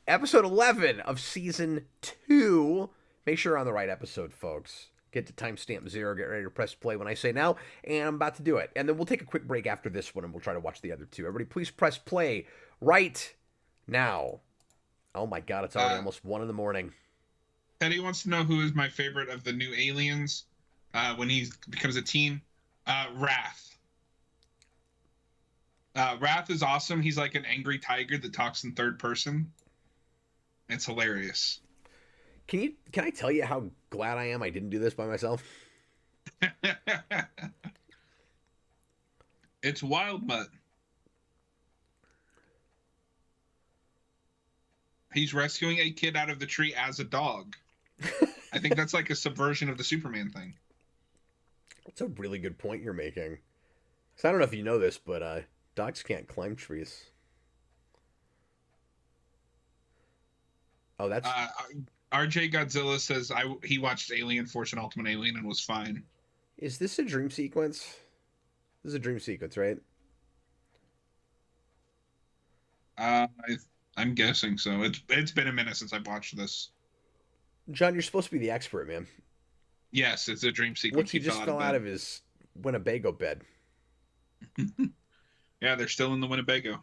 Episode 11 of Season 2. Make sure you're on the right episode, folks. Get to timestamp 0, get ready to press play when I say now, and I'm about to do it. And then we'll take a quick break after this one, and we'll try to watch the other two. Everybody, please press play right now. Oh my god, it's already almost 1 in the morning. Teddy wants to know who is my favorite of the new aliens when he becomes a teen. Wrath. Wrath is awesome. He's like an angry tiger that talks in third person. It's hilarious. Can I tell you how glad I am I didn't do this by myself? It's wild, but he's rescuing a kid out of the tree as a dog. I think that's like a subversion of the Superman thing. That's a really good point you're making. So I don't know if you know this, but dogs can't climb trees. Oh, that's... RJ Godzilla says he watched Alien Force and Ultimate Alien and was fine. Is this a dream sequence? This is a dream sequence, right? I'm guessing so. It's been a minute since I've watched this. John, you're supposed to be the expert, man. Yes, it's a dream sequence. Look, he just fell out of his Winnebago bed. Yeah, they're still in the Winnebago.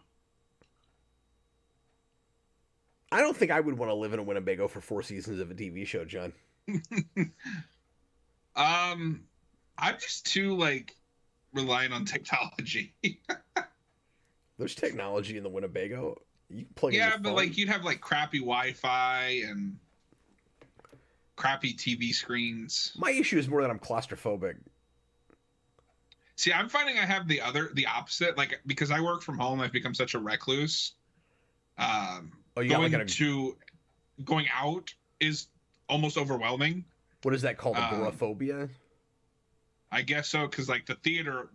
I don't think I would want to live in a Winnebago for 4 seasons of a TV show, John. I'm just too reliant on technology. There's technology in the Winnebago. You can plug in yeah, your but phone. you'd have crappy Wi-Fi and crappy TV screens. My issue is more that I'm claustrophobic. See, I'm finding I have the opposite. Because I work from home, I've become such a recluse. Going out is almost overwhelming. What is that called? Agoraphobia? I guess so, because the theater,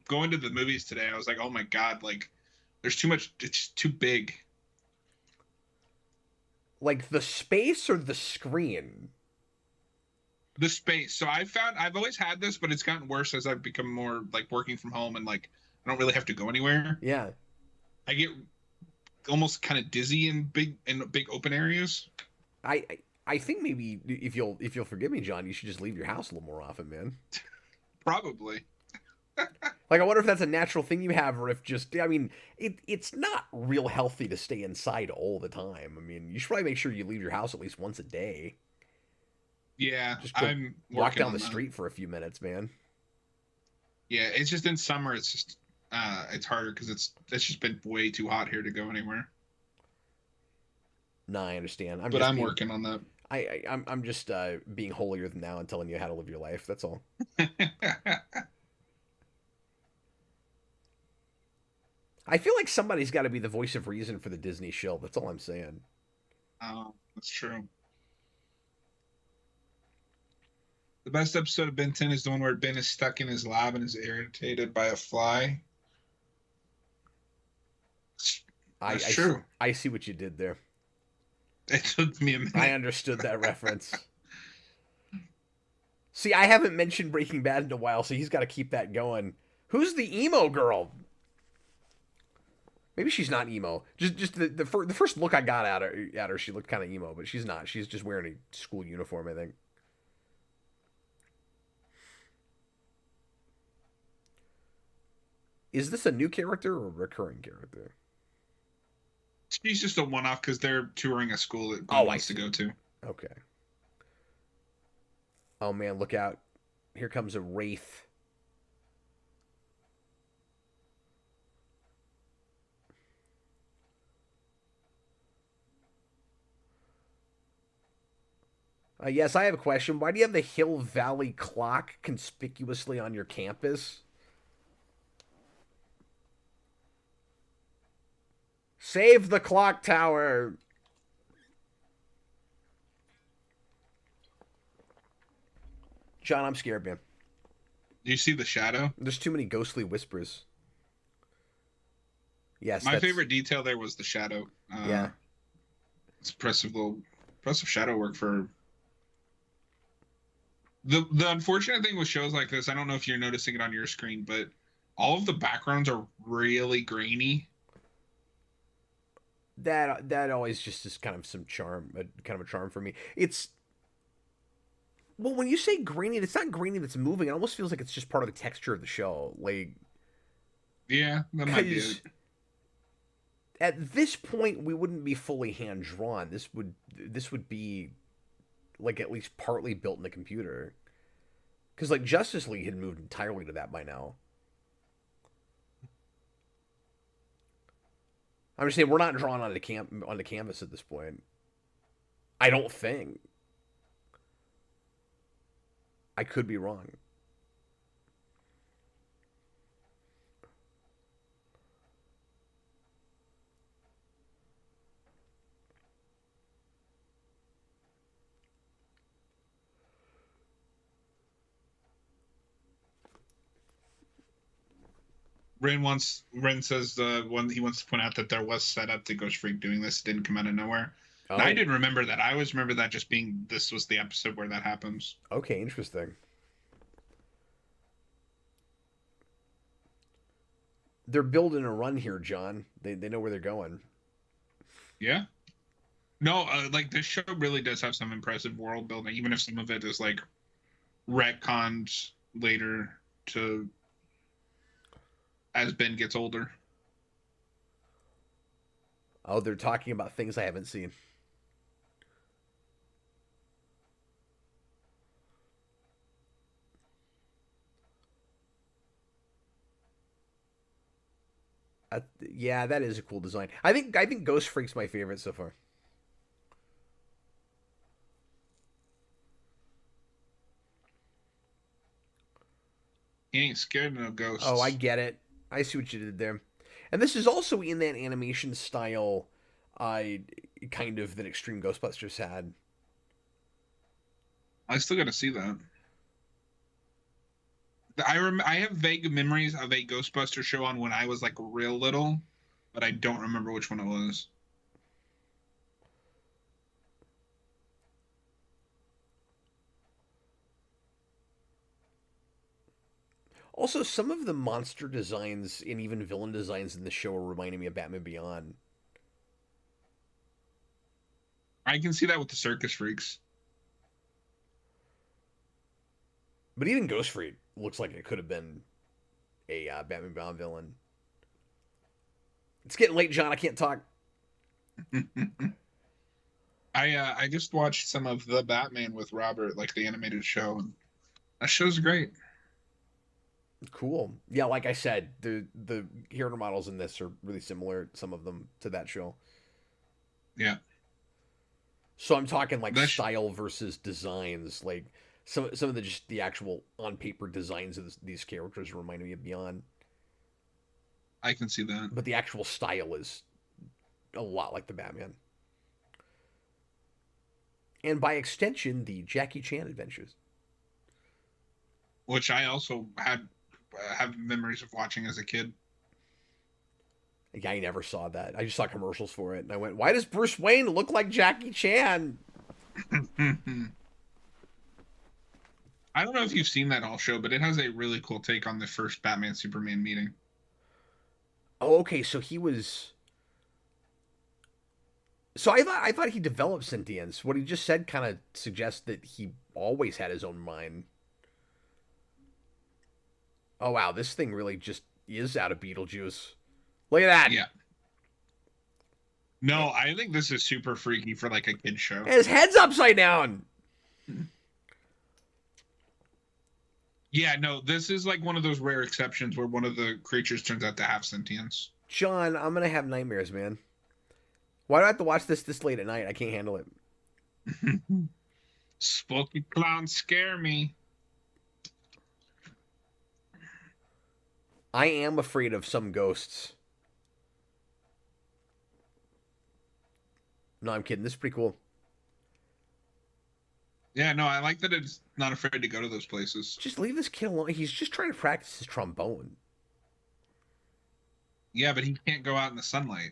going to the movies today, I was like, oh my god, there's too much. It's too big. Like the space or the screen? The space. So I've always had this, but it's gotten worse as I've become more working from home and I don't really have to go anywhere. Yeah. I get almost kind of dizzy in big open areas. I think maybe if you'll forgive me, John, you should just leave your house a little more often, man. Probably. I wonder if that's a natural thing you have, or if it's not real healthy to stay inside all the time. I mean, you should probably make sure you leave your house at least once a day. Yeah, just I'm walk down the street for a few minutes, man. Yeah, it's just in summer. It's just it's harder because it's just been way too hot here to go anywhere. No, I understand. I'm working on that. I'm just being holier than thou and telling you how to live your life. That's all. I feel like somebody's got to be the voice of reason for the Disney show. That's all I'm saying. Oh, that's true. The best episode of Ben 10 is the one where Ben is stuck in his lab and is irritated by a fly. That's true. I see what you did there. It took me a minute. I understood that reference. See, I haven't mentioned Breaking Bad in a while, so he's got to keep that going. Who's the emo girl? Maybe she's not emo. Just the first look I got at her, she looked kind of emo, but she's not. She's just wearing a school uniform, I think. Is this a new character or a recurring character? She's just a one-off because they're touring a school that Oh, Gwen I wants to see. go to. Okay. Oh man, look out! Here comes a wraith. Yes, I have a question. Why do you have the Hill Valley clock conspicuously on your campus? Save the clock tower! John, I'm scared, man. Do you see the shadow? There's too many ghostly whispers. Yes, My that's favorite detail there was the shadow. yeah. It's impressive shadow work for the unfortunate thing with shows like this. I don't know if you're noticing it on your screen, but all of the backgrounds are really grainy. That always just is kind of some charm, kind of a charm for me. It's well, when you say grainy, it's not grainy that's moving. It almost feels like it's just part of the texture of the show, like Yeah, that might be because it. at this point we wouldn't be fully hand drawn. This would be like at least partly built in the computer. Because like Justice League had moved entirely to that by now. I'm just saying we're not drawn on the canvas at this point. I don't think. I could be wrong. Ren says the one he wants to point out that there was set up to Ghost Freak doing this. It didn't come out of nowhere. And I Oh, didn't remember that. I always remember that just being this was the episode where that happens. okay, interesting. They're building a run here, John. They know where they're going. Yeah. No, like this show really does have some impressive world building, even if some of it is like retconned later to as Ben gets older. Oh, they're talking about things I haven't seen. Yeah, that is a cool design. I think Ghost Freak's my favorite so far. He ain't scared of no Oh, I ghosts. get it. I see what you did there. And this is also in that animation style, uh, kind of that Extreme Ghostbusters had. I still got to see that. I have vague memories of a Ghostbuster show on when I was like real little, but I don't remember which one it was. Also, some of the monster designs and even villain designs in the show are reminding me of Batman Beyond. I can see that with the circus freaks. But even Ghost Freak looks like it could have been a Batman Beyond villain. It's getting late, John. I can't talk. I just watched some of the Batman with Robert, like the animated show, and that show's great. Cool. Yeah, like I said, the hero models in this are really similar, some of them, to that show. Yeah, So I'm talking like that's style versus designs. Like some of the just the actual on paper designs of these characters remind me of Beyond, I can see that. but the actual style is a lot like the Batman, and by extension, the Jackie Chan adventures. Which I also had have memories of watching as a kid. Like, I never saw that. I just saw commercials for it, and I went, "Why does Bruce Wayne look like Jackie Chan?" I don't know if you've seen that all show, but it has a really cool take on the first Batman Superman meeting. Oh, okay. So he was. So I thought he developed sentience. What he just said kind of suggests that he always had his own mind. Oh wow, this thing really just is out of Beetlejuice. Look at that. Yeah, No, I think this is super freaky for like a kid show. His head's upside down. Yeah, no, this is like one of those rare exceptions where one of the creatures turns out to have sentience. John, I'm gonna have nightmares, man. Why do I have to watch this late at night? I can't handle it. Spooky clowns scare me. I am afraid of some ghosts. No, I'm kidding. This is pretty cool. Yeah, no, I like that it's not afraid to go to those places. Just leave this kid alone. He's just trying to practice his trombone. Yeah, but he can't go out in the sunlight.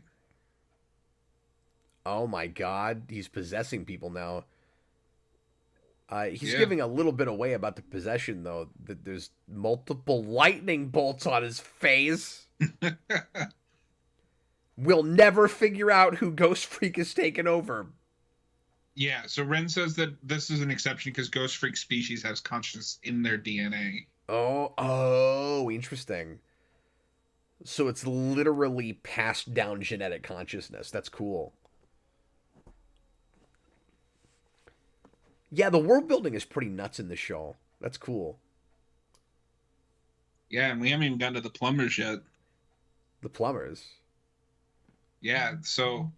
Oh my god, he's possessing people now. He's Yeah. giving a little bit away about the possession, though. That there's multiple lightning bolts on his face. We'll never figure out who Ghost Freak has taken over. Yeah, so Ren says that this is an exception because Ghost Freak species has consciousness in their DNA. Oh, interesting. So it's literally passed down genetic consciousness. That's cool. Yeah, the world building is pretty nuts in this show. That's cool. Yeah, and we haven't even gotten to the plumbers yet. The plumbers. Yeah, so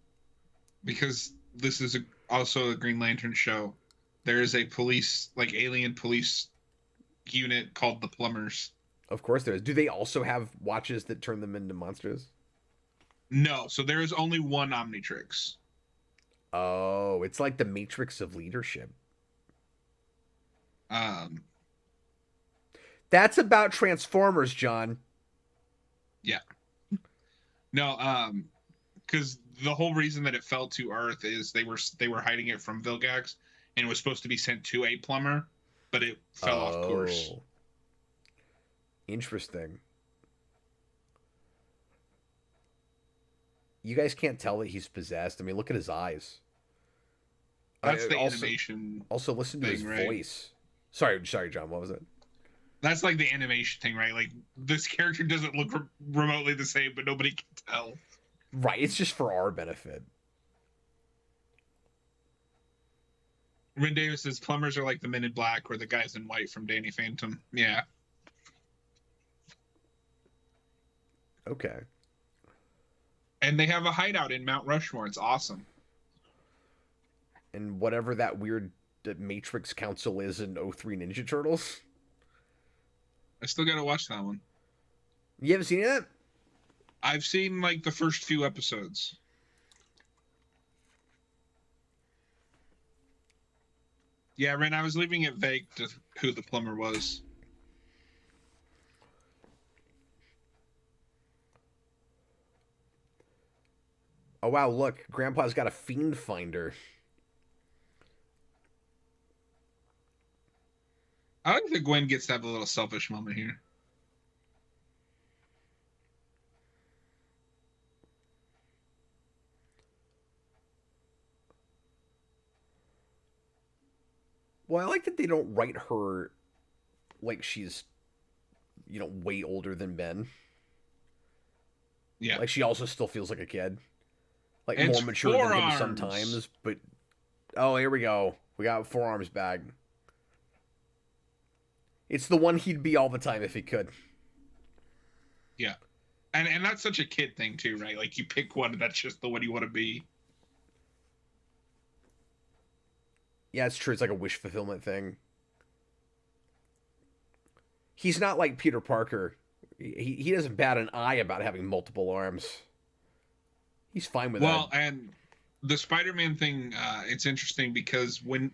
because this is also a Green Lantern show, there is a police, like alien police unit called the Plumbers. Of course there is. Do they also have watches that turn them into monsters? No, so there is only one Omnitrix. Oh, it's like the Matrix of leadership. That's about Transformers, John. Yeah. No, because the whole reason that it fell to Earth is they were hiding it from Vilgax, and it was supposed to be sent to a plumber, but it fell off course. Interesting. You guys can't tell that he's possessed. I mean, look at his eyes. That's the animation. Also, listen to thing, his right? voice. Sorry, John. What was it? That's like the animation thing, right? Like this character doesn't look remotely the same, but nobody can tell. Right, it's just for our benefit. Ren Davis says plumbers are like the Men in Black or the guys in white from Danny Phantom. Yeah. Okay. And they have a hideout in Mount Rushmore. It's awesome. And whatever that weird Matrix Council is in 03 Ninja Turtles. I still gotta watch that one. You haven't seen it? I've seen like the first few episodes. Yeah, Ren, I was leaving it vague to who the plumber was. Oh wow, look, Grandpa's got a fiend finder. I like that Gwen gets to have a little selfish moment here. Well, I like that they don't write her like she's, way older than Ben. Yeah. Like she also still feels like a kid. Like It's more mature than him forearms. sometimes, but oh, here we go. We got forearms back. It's the one he'd be all the time if he could. Yeah. And that's such a kid thing too, right? Like you pick one and that's just the one you want to be. Yeah, it's true. It's like a wish fulfillment thing. He's not like Peter Parker. He doesn't bat an eye about having multiple arms. He's fine with that. Well, and the Spider-Man thing, it's interesting because when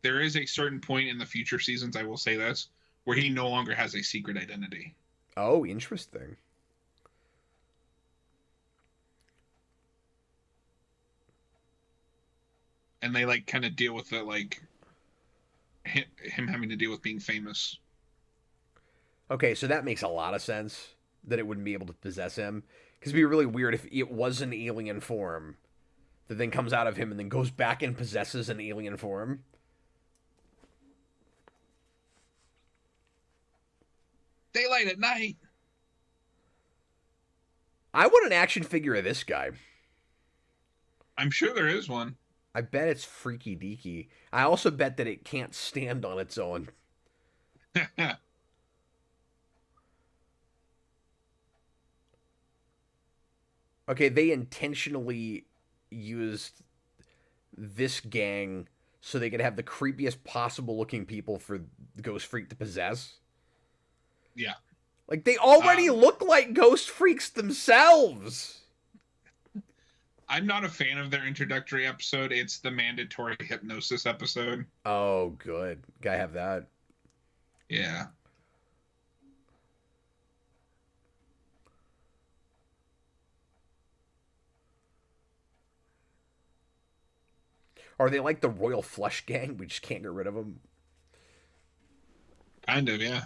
there is a certain point in the future seasons, I will say this, where he no longer has a secret identity. Oh, interesting. And they like kind of deal with it, like him having to deal with being famous. Okay, so that makes a lot of sense that it wouldn't be able to possess him. Because it'd be really weird if it was an alien form that then comes out of him and then goes back and possesses an alien form. Daylight at night. I want an action figure of this guy. I'm sure there is one. I bet it's freaky deaky. I also bet that it can't stand on its own. Okay, they intentionally used this gang so they could have the creepiest possible looking people for Ghost Freak to possess. Yeah. Like, they already look like Ghost Freaks themselves. I'm not a fan of their introductory episode. It's the mandatory hypnosis episode. Oh, good. Gotta have that. Yeah. Are they like the Royal Flush Gang? We just can't get rid of them. Kind of, yeah.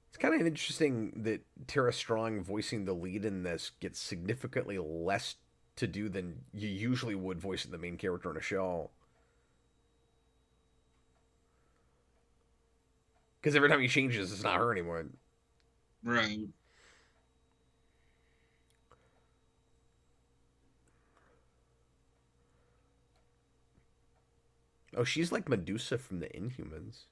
It's kind of interesting that Tara Strong voicing the lead in this gets significantly less to do than you usually would voicing the main character in a show. Because every time he changes, it's not her anymore. Right. Oh, she's like Medusa from the Inhumans.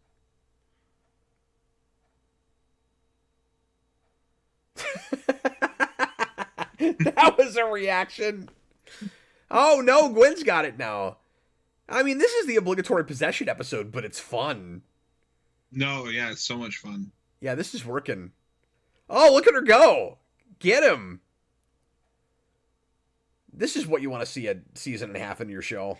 That was a reaction. Oh no, Gwen's got it now. I mean, this is the obligatory possession episode, but it's fun. No, yeah, it's so much fun. Yeah, this is working. Oh, look at her go. Get him. This is what you want to see a season and a half in your show.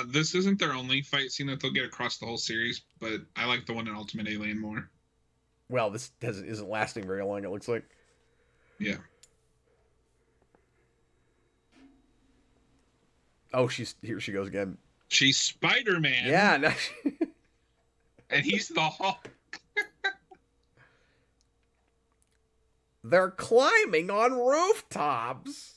This isn't their only fight scene that they'll get across the whole series, but I like the one in Ultimate Alien more. Well, this isn't lasting very long, it looks like. Yeah. Oh, here she goes again. She's Spider-Man. Yeah. No, and he's the Hulk. they're climbing on rooftops.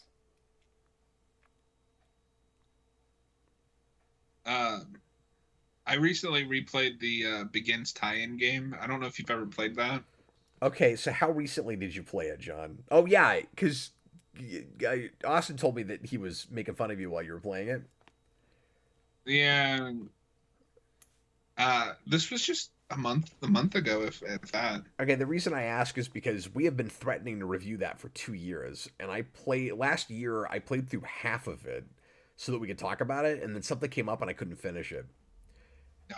I recently replayed the Begins tie-in game. I don't know if you've ever played that. Okay, so how recently did you play it, John? Oh, yeah, because Austin told me that he was making fun of you while you were playing it. Yeah. This was just a month ago, if that. Okay, the reason I ask is because we have been threatening to review that for 2 years, and last year I played through half of it so that we could talk about it, and then something came up and I couldn't finish it.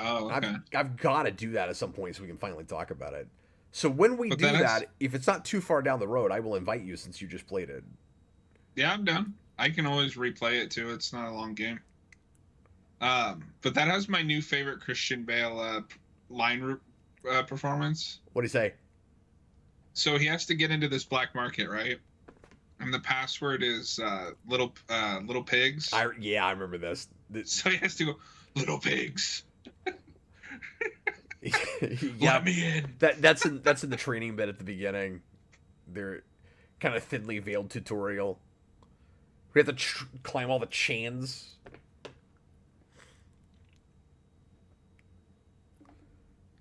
Oh, okay. I've got to do that at some point so we can finally talk about it. So when we do that, if it's not too far down the road, I will invite you since you just played it. Yeah, I'm down. I can always replay it too. It's not a long game. But that has my new favorite Christian Bale line performance. What do you say? So he has to get into this black market, right? And the password is little pigs. I remember this. So he has to go, little pigs. Yeah, let me in. That's in the training bit at the beginning. They're kind of thinly veiled tutorial. We have to climb all the chains.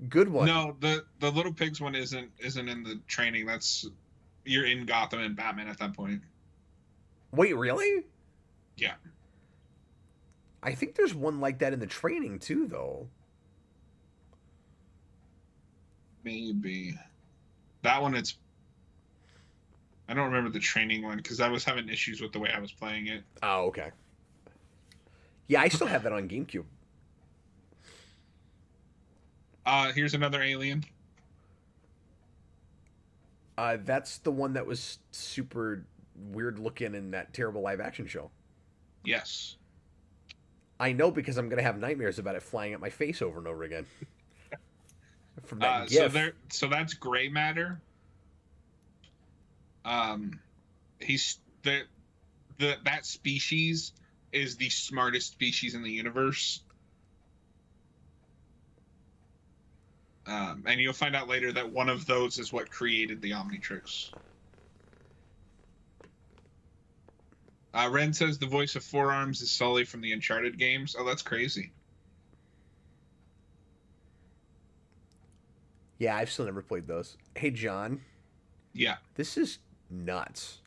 Good one. No, the little pigs one isn't in the training. You're in Gotham and Batman at that point. Wait, really? Yeah. I think there's one like that in the training too, though. Maybe. That one, I don't remember the training one because I was having issues with the way I was playing it. Oh, okay. Yeah, I still have that on GameCube. Here's another alien. That's the one that was super weird looking in that terrible live action show. Yes. I know because I'm gonna have nightmares about it flying at my face over and over again. From that GIF. So that's gray matter. He's that species is the smartest species in the universe. And you'll find out later that one of those is what created the Omnitrix. Ren says the voice of Four Arms is Sully from the Uncharted games. Oh, that's crazy. Yeah, I've still never played those. Hey, John. Yeah. This is nuts.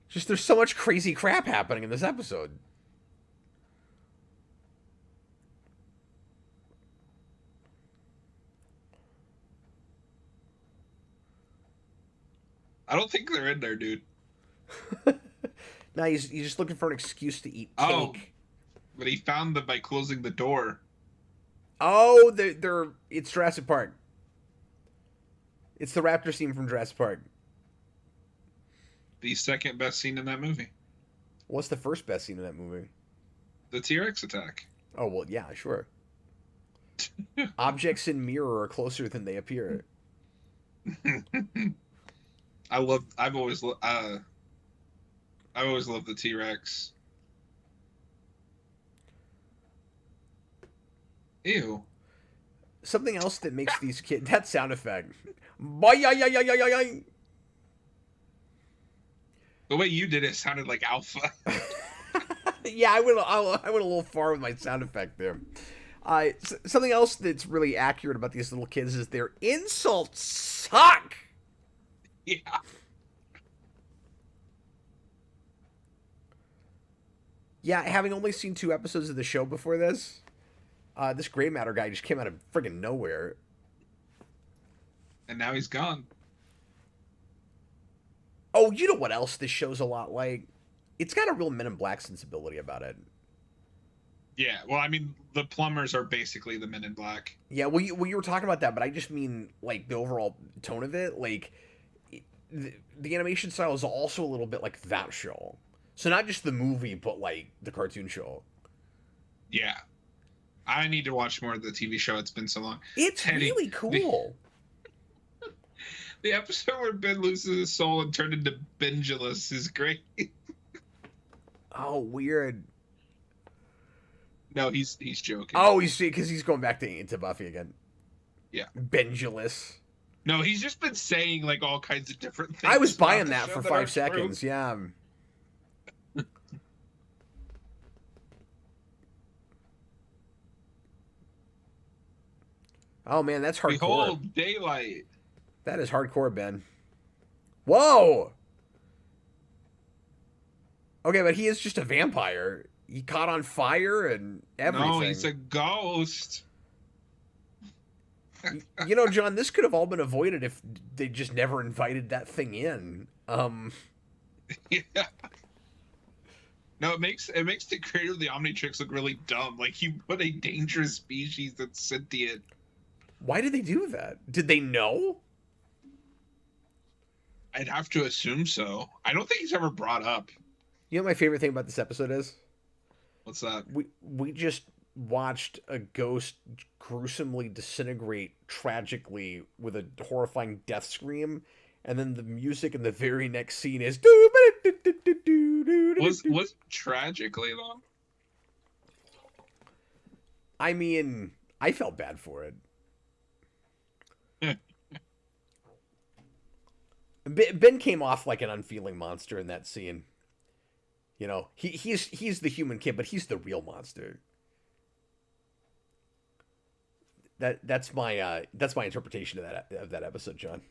Just there's so much crazy crap happening in this episode. I don't think they're in there, dude. Now he's just looking for an excuse to eat cake. Oh, but he found them by closing the door. Oh, they're it's Jurassic Park. It's the raptor scene from Jurassic Park. The second best scene in that movie. What's the first best scene in that movie? The T-Rex attack. Oh, well, yeah, sure. Objects in mirror are closer than they appear. I've always loved the T-Rex. Ew. Something else that makes these kids... That sound effect. The way you did it sounded like Alpha. Yeah, I went a little far with my sound effect there. Something else that's really accurate about these little kids is their insults suck. Yeah. Yeah, having only seen 2 episodes of the show before this, this gray matter guy just came out of friggin' nowhere. And now he's gone. Oh, you know what else this show's a lot like? It's got a real Men in Black sensibility about it. Yeah, well, I mean, the plumbers are basically the Men in Black. Yeah, well, you were talking about that, but I just mean, like, the overall tone of it. Like, the animation style is also a little bit like that show. So not just the movie, but, like, the cartoon show. Yeah. I need to watch more of the TV show. It's been so long. It's really cool. The episode where Ben loses his soul and turned into Benjulus is great. Oh, weird. No, he's joking. Oh, because he's going back into Buffy again. Yeah. Benjulus. No, he's just been saying like all kinds of different things. I was buying that for 5 seconds. True. Yeah. Oh man, that's hardcore. Behold daylight. That is hardcore, Ben. Whoa. Okay, but he is just a vampire. He caught on fire and everything. No, he's a ghost. You know, John, this could have all been avoided if they just never invited that thing in. Yeah. No, it makes the creator of the Omnitrix look really dumb. Like, you put a dangerous species that's sentient. Why did they do that? Did they know? I'd have to assume so. I don't think he's ever brought up. You know what my favorite thing about this episode is? What's that? We just watched a ghost gruesomely disintegrate tragically with a horrifying death scream, and then the music in the very next scene is was tragically though. I mean, I felt bad for it. Ben came off like an unfeeling monster in that scene. You know, he's the human kid, but he's the real monster. That's my interpretation of that episode, John.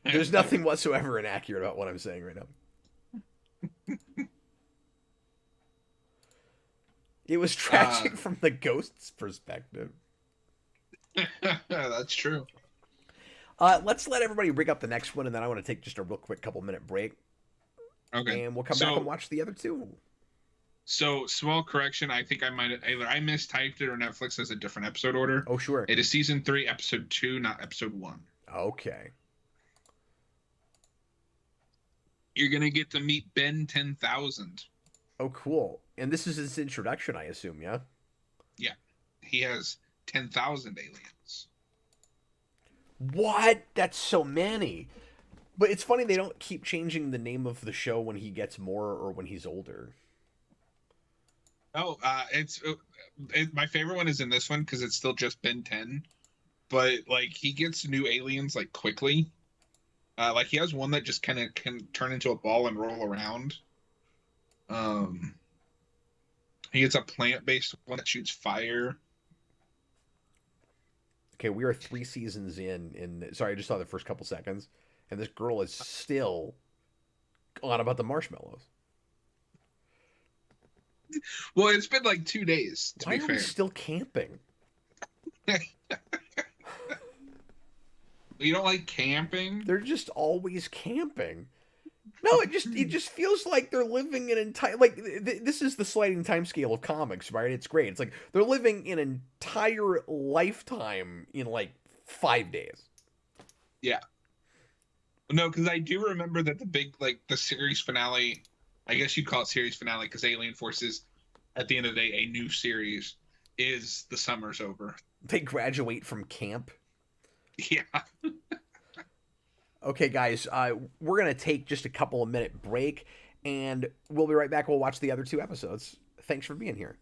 There's nothing whatsoever inaccurate about what I'm saying right now. It was tragic from the ghost's perspective. That's true. Let's let everybody bring up the next one, and then I want to take just a real quick couple-minute break. Okay. And we'll come back and watch the other 2. So, small correction. I think I might have either I mistyped it or Netflix has a different episode order. Oh, sure. It is season 3, episode 2, not episode 1. Okay. You're going to get to meet Ben 10,000. Oh, cool. And this is his introduction, I assume, yeah? Yeah. He has 10,000 aliens. What? That's so many. But it's funny they don't keep changing the name of the show when he gets more or when he's older. Oh, my favorite one is in this one because it's still just Ben 10. But, like, he gets new aliens, like, quickly. Like he has one that just kind of can turn into a ball and roll around. He gets a plant-based one that shoots fire. Okay, we are 3 seasons in. Sorry, I just saw the first couple seconds, and this girl is still on about the marshmallows. Well, it's been like 2 days, to Why be are we fair. still camping? You don't like camping? They're just always camping. No, it just feels like they're living an entire this is the sliding time scale of comics, right? It's great. It's like they're living an entire lifetime in like 5 days. Yeah. No, because I do remember that the big, like, the series finale, I guess you'd call it series finale because Alien Forces, at the end of the day, a new series, is the summer's over. They graduate from camp. Yeah. Okay, guys, we're gonna take just a couple of minute break, and we'll be right back. We'll watch the other 2 episodes. Thanks for being here.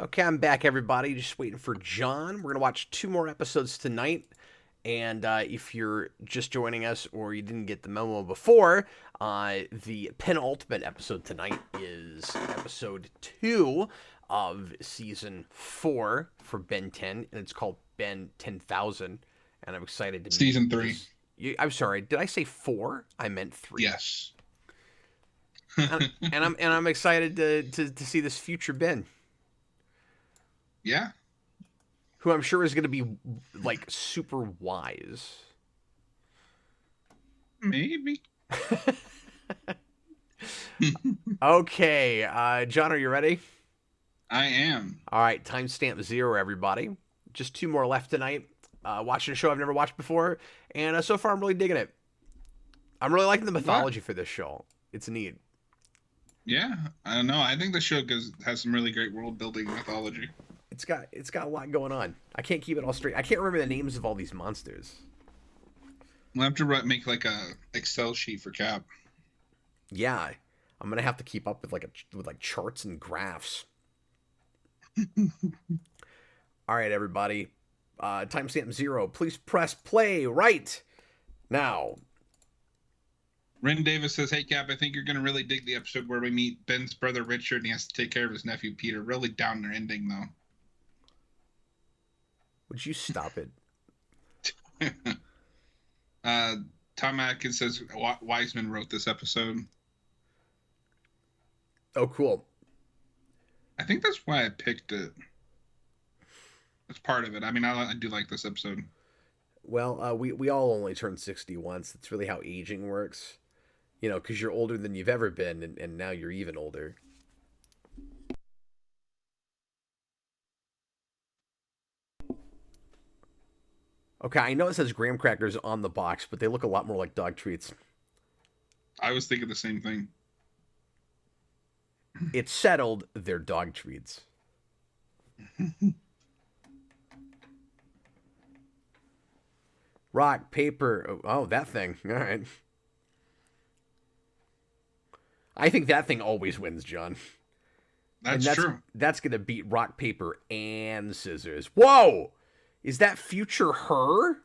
Okay, I'm back, everybody. Just waiting for John. We're going to watch 2 more episodes tonight. And if you're just joining us or you didn't get the memo before, the penultimate episode tonight is episode 2 of season 4 for Ben 10, and it's called Ben 10,000. And I'm excited to season 3. I'm sorry, did I say 4? I meant 3. Yes. and I'm excited to see this future Ben. Yeah. Who I'm sure is going to be like super wise. Maybe. Okay, John, are you ready? I am. All right, timestamp 0, everybody. Just 2 more left tonight. Watching a show I've never watched before, and so far I'm really digging it. I'm really liking the mythology for this show. It's neat. Yeah, I don't know. I think the show has some really great world building mythology. It's got a lot going on. I can't keep it all straight. I can't remember the names of all these monsters. We'll have to make like a Excel sheet for Cap. Yeah, I'm gonna have to keep up with with charts and graphs. All right, everybody. Timestamp 0. Please press play right now. Ren Davis says, "Hey Cap, I think you're gonna really dig the episode where we meet Ben's brother Richard and he has to take care of his nephew Peter. Really downer ending though." Would you stop it? Tom Atkins says Wiseman wrote this episode. Oh, cool. I think that's why I picked it. That's part of it. I mean, I do like this episode. Well, we all only turn 60 once. That's really how aging works. You know, because you're older than you've ever been, and now you're even older. Okay, I know it says graham crackers on the box, but they look a lot more like dog treats. I was thinking the same thing. It's settled, they're dog treats. Rock, paper, oh, that thing. All right. I think that thing always wins, John. That's true. That's going to beat rock, paper, and scissors. Whoa! Is that future her?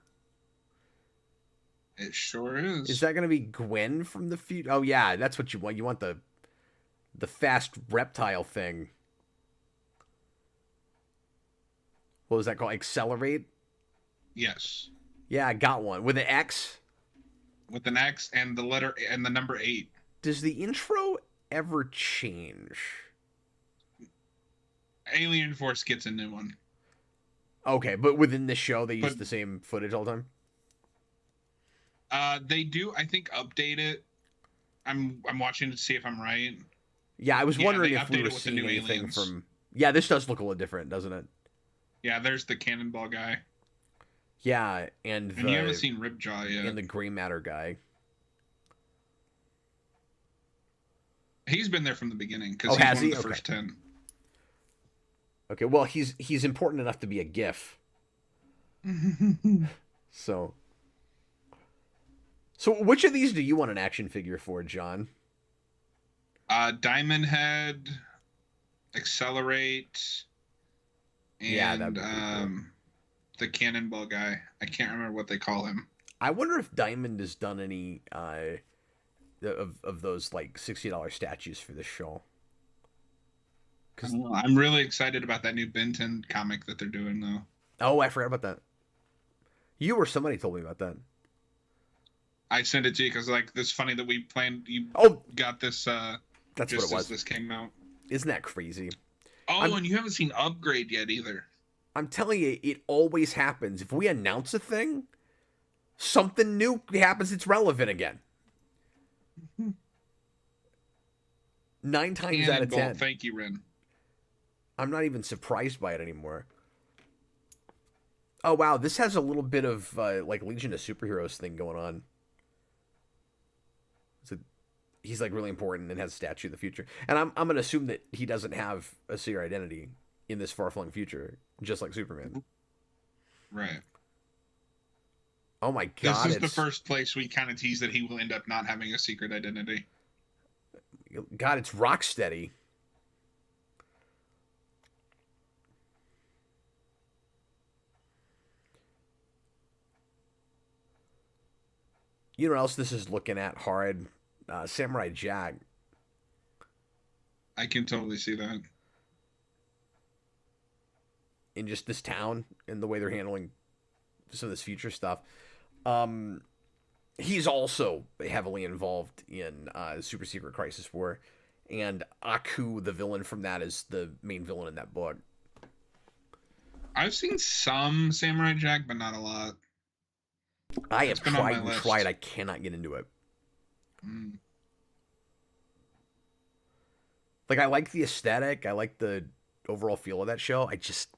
It sure is. Is that going to be Gwen from the future? Oh, yeah, that's what you want. You want the fast reptile thing. What was that called? Accelerate? Yes. Yeah, I got one. With an X? With an X and the letter and the number 8. Does the intro ever change? Alien Force gets a new one. Okay, but within this show, they use the same footage all the time? They do, I think, update it. I'm watching to see if I'm right. Yeah, I was wondering if we were seeing anything aliens. from... Yeah, this does look a little different, doesn't it? Yeah, there's the cannonball guy. Yeah, and you haven't seen Ripjaw yet. And the gray matter guy. He's been there from the beginning because he's one of the first 10. Okay, well, he's important enough to be a GIF. So which of these do you want an action figure for, John? Diamond Head, Accelerate, and the cannonball guy. I can't remember what they call him. I wonder if Diamond has done any of those like $60 statues for this show. I'm really excited about that new Ben 10 comic that they're doing, though. Oh, I forgot about that. You or somebody told me about that. I sent it to you because, like, it's funny that we planned. You got this. That's just what it was. As this came out. Isn't that crazy? And you haven't seen Upgrade yet either. I'm telling you, it always happens. If we announce a thing, something new happens. It's relevant again. 9 times out of 10. Thank you, Ren. I'm not even surprised by it anymore. Oh, wow. This has a little bit of, like, Legion of Superheroes thing going on. He's, like, really important and has a statue in the future. And I'm going to assume that he doesn't have a secret identity in this far-flung future, just like Superman. Right. Oh, my God. This is the first place we kind of tease that he will end up not having a secret identity. God, it's Rocksteady. You know what else this is looking at hard? Samurai Jack. I can totally see that. In just this town and the way they're handling some of this future stuff. Um, he's also heavily involved in Super Secret Crisis War, and Aku, the villain from that, is the main villain in that book. I've seen some Samurai Jack, but not a lot. I have tried and tried. I cannot get into it. Mm. Like, I like the aesthetic. I like the overall feel of that show. I just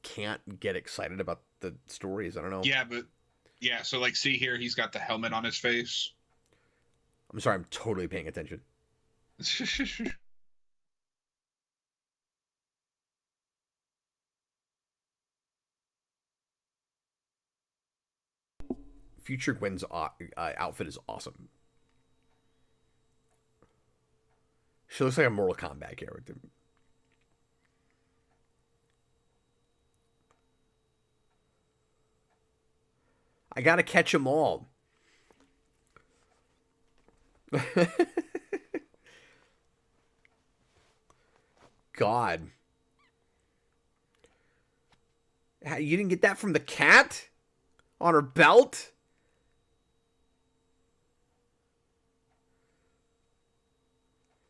can't get excited about the stories. I don't know. Yeah, but yeah. So like, see here, he's got the helmet on his face. I'm sorry. I'm totally paying attention. Future Gwen's outfit is awesome. She looks like a Mortal Kombat character. I gotta catch them all. God. You didn't get that from the cat? On her belt?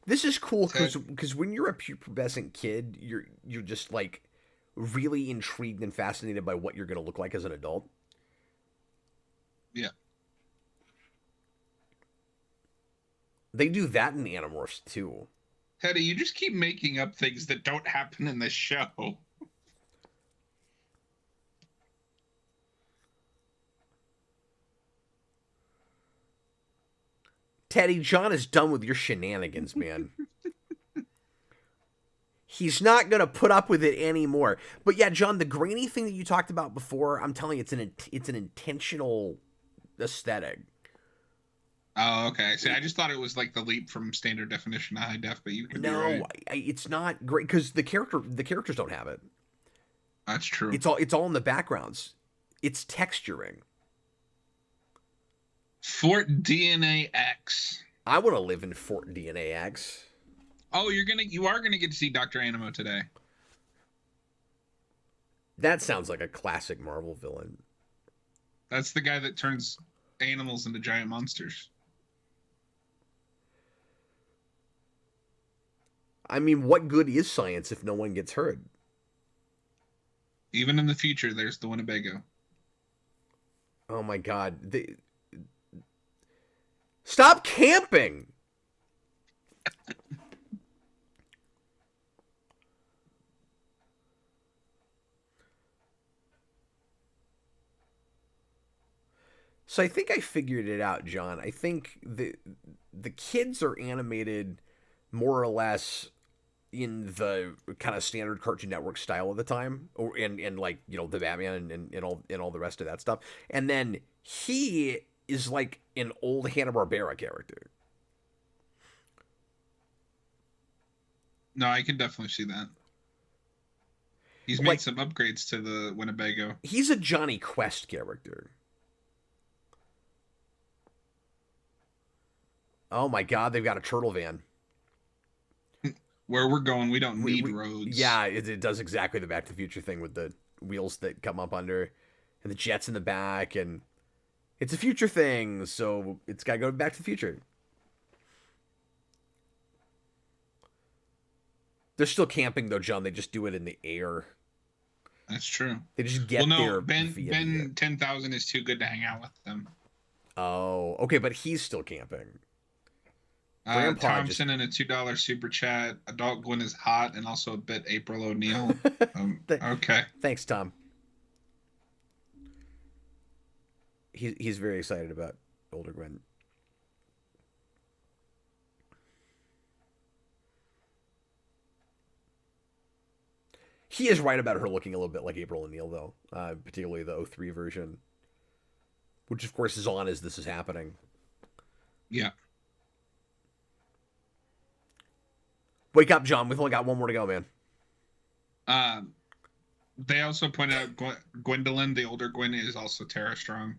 This is cool because when you're a pubescent kid, you're just like really intrigued and fascinated by what you're gonna look like as an adult. Yeah. They do that in Animorphs too. Teddy, you just keep making up things that don't happen in this show. Teddy, John is done with your shenanigans, man. He's not going to put up with it anymore. But yeah, John, the grainy thing that you talked about before, I'm telling you, it's an intentional aesthetic. Oh, okay. See, I just thought it was like the leap from standard definition to high def, but you could be right. It's not great because the characters don't have it. That's true. It's all in the backgrounds. It's texturing. Fort DNA X. I want to live in Fort DNA X. Oh, you are gonna get to see Dr. Animo today. That sounds like a classic Marvel villain. That's the guy that turns animals into giant monsters. I mean, what good is science if no one gets hurt? Even in the future, there's the Winnebago. Oh my God. Stop camping! So I think I figured it out, John. I think the kids are animated more or less in the kind of standard Cartoon Network style of the time, or and like, you know, the Batman and all the rest of that stuff. And then he is like an old Hanna-Barbera character. No, I can definitely see that. He's made some upgrades to the Winnebago. He's a Johnny Quest character. Oh my God, they've got a turtle van. Where we're going, we don't need roads. Yeah, it does exactly the Back to the Future thing with the wheels that come up under and the jets in the back, and it's a future thing, so it's got to go Back to the Future. They're still camping though, John. They just do it in the air. That's true. They just get there. Ben 10,000 is too good to hang out with them. Oh, okay, but he's still camping. Thompson in a $2 super chat. Adult Gwen is hot and also a bit April O'Neil. Okay. Thanks, Tom. He's very excited about older Gwen. He is right about her looking a little bit like April O'Neil, though, particularly the 03 version, which of course is on as this is happening. Yeah. Wake up, John. We've only got one more to go, man. They also pointed out Gwendolyn, the older Gwen, is also Terra Strong.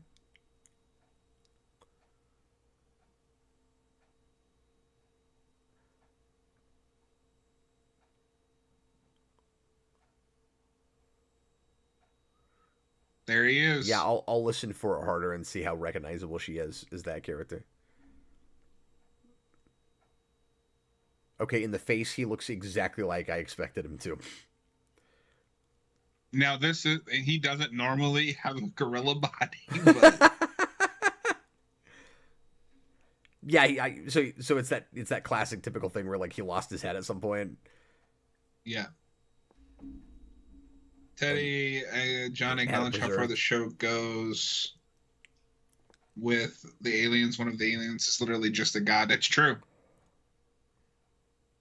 There he is. Yeah, I'll listen for it harder and see how recognizable she is as that character. Okay, in the face, he looks exactly like I expected him to. Now he doesn't normally have a gorilla body, but Yeah, so it's that classic typical thing where like he lost his head at some point. yeah. Teddy, John acknowledged how far the show goes with the aliens. One of the aliens is literally just a god. That's true.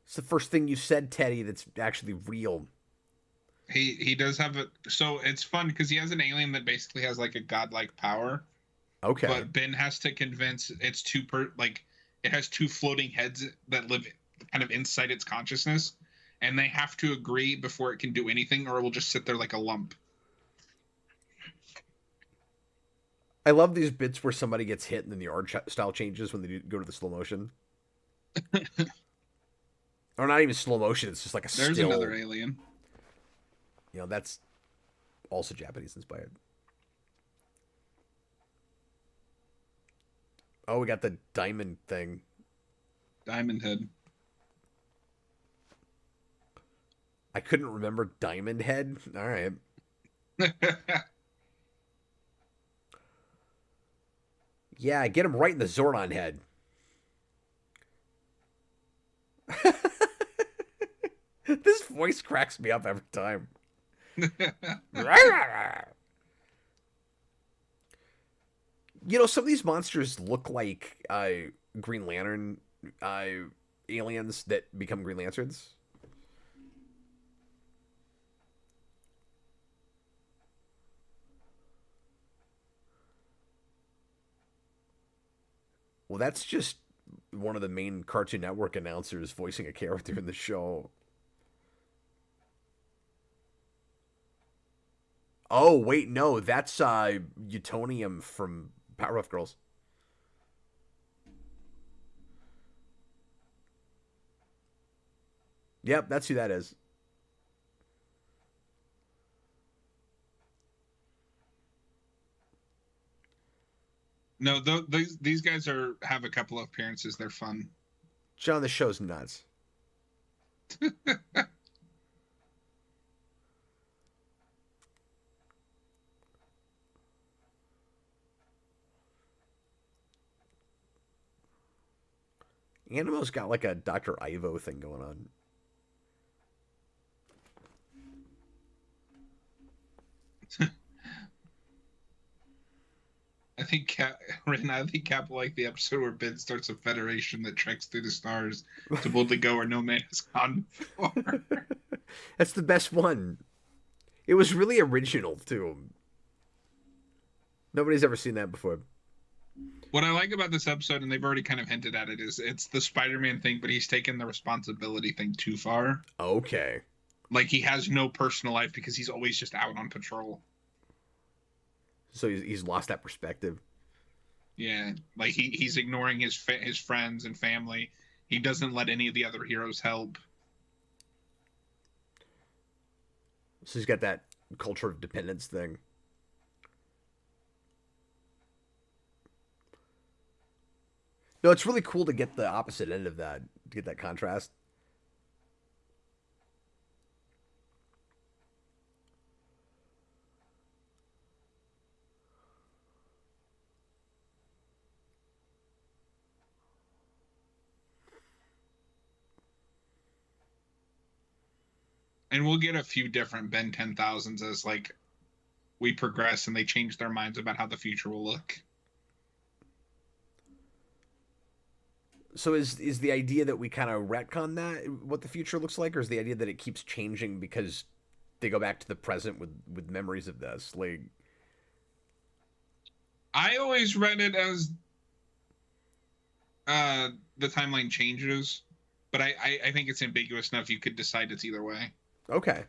It's the first thing you said, Teddy, that's actually real. He does have it. So it's fun because he has an alien that basically has like a godlike power. Okay. But Ben has to convince it's it has two floating heads that live kind of inside its consciousnness, and they have to agree before it can do anything, or it will just sit there like a lump. I love these bits where somebody gets hit and then the art style changes when they go to the slow motion. Or not even slow motion, it's just like a There's still. another alien. You know, that's also Japanese inspired. Oh, we got the diamond thing. Diamond Head. I couldn't remember Diamond Head. All right. Yeah, get him right in the Zordon head. This voice cracks me up every time. You know, some of these monsters look like Green Lantern aliens that become Green Lanterns. Well, that's just one of the main Cartoon Network announcers voicing a character in the show. Oh, wait, no, that's Utonium from Powerpuff Girls. Yep, that's who that is. No, these guys have a couple of appearances. They're fun. John, the show's nuts. Animo's got like a Dr. Ivo thing going on. I think Cap will like the episode where Ben starts a federation that treks through the stars to boldly go where no man has gone before. That's the best one. It was really original too. Nobody's ever seen that before. What I like about this episode, and they've already kind of hinted at it, is it's the Spider-Man thing, but he's taken the responsibility thing too far. Okay. Like he has no personal life because he's always just out on patrol. So he's lost that perspective. Yeah, like he's ignoring his friends and family. He doesn't let any of the other heroes help. So he's got that culture of dependence thing. No, it's really cool to get the opposite end of that, to get that contrast. And we'll get a few different Ben 10,000s as like we progress and they change their minds about how the future will look. So is the idea that we kind of retcon that, what the future looks like, or is the idea that it keeps changing because they go back to the present with memories of this? Like, I always read it as the timeline changes, but I think it's ambiguous enough you could decide it's either way. Okay.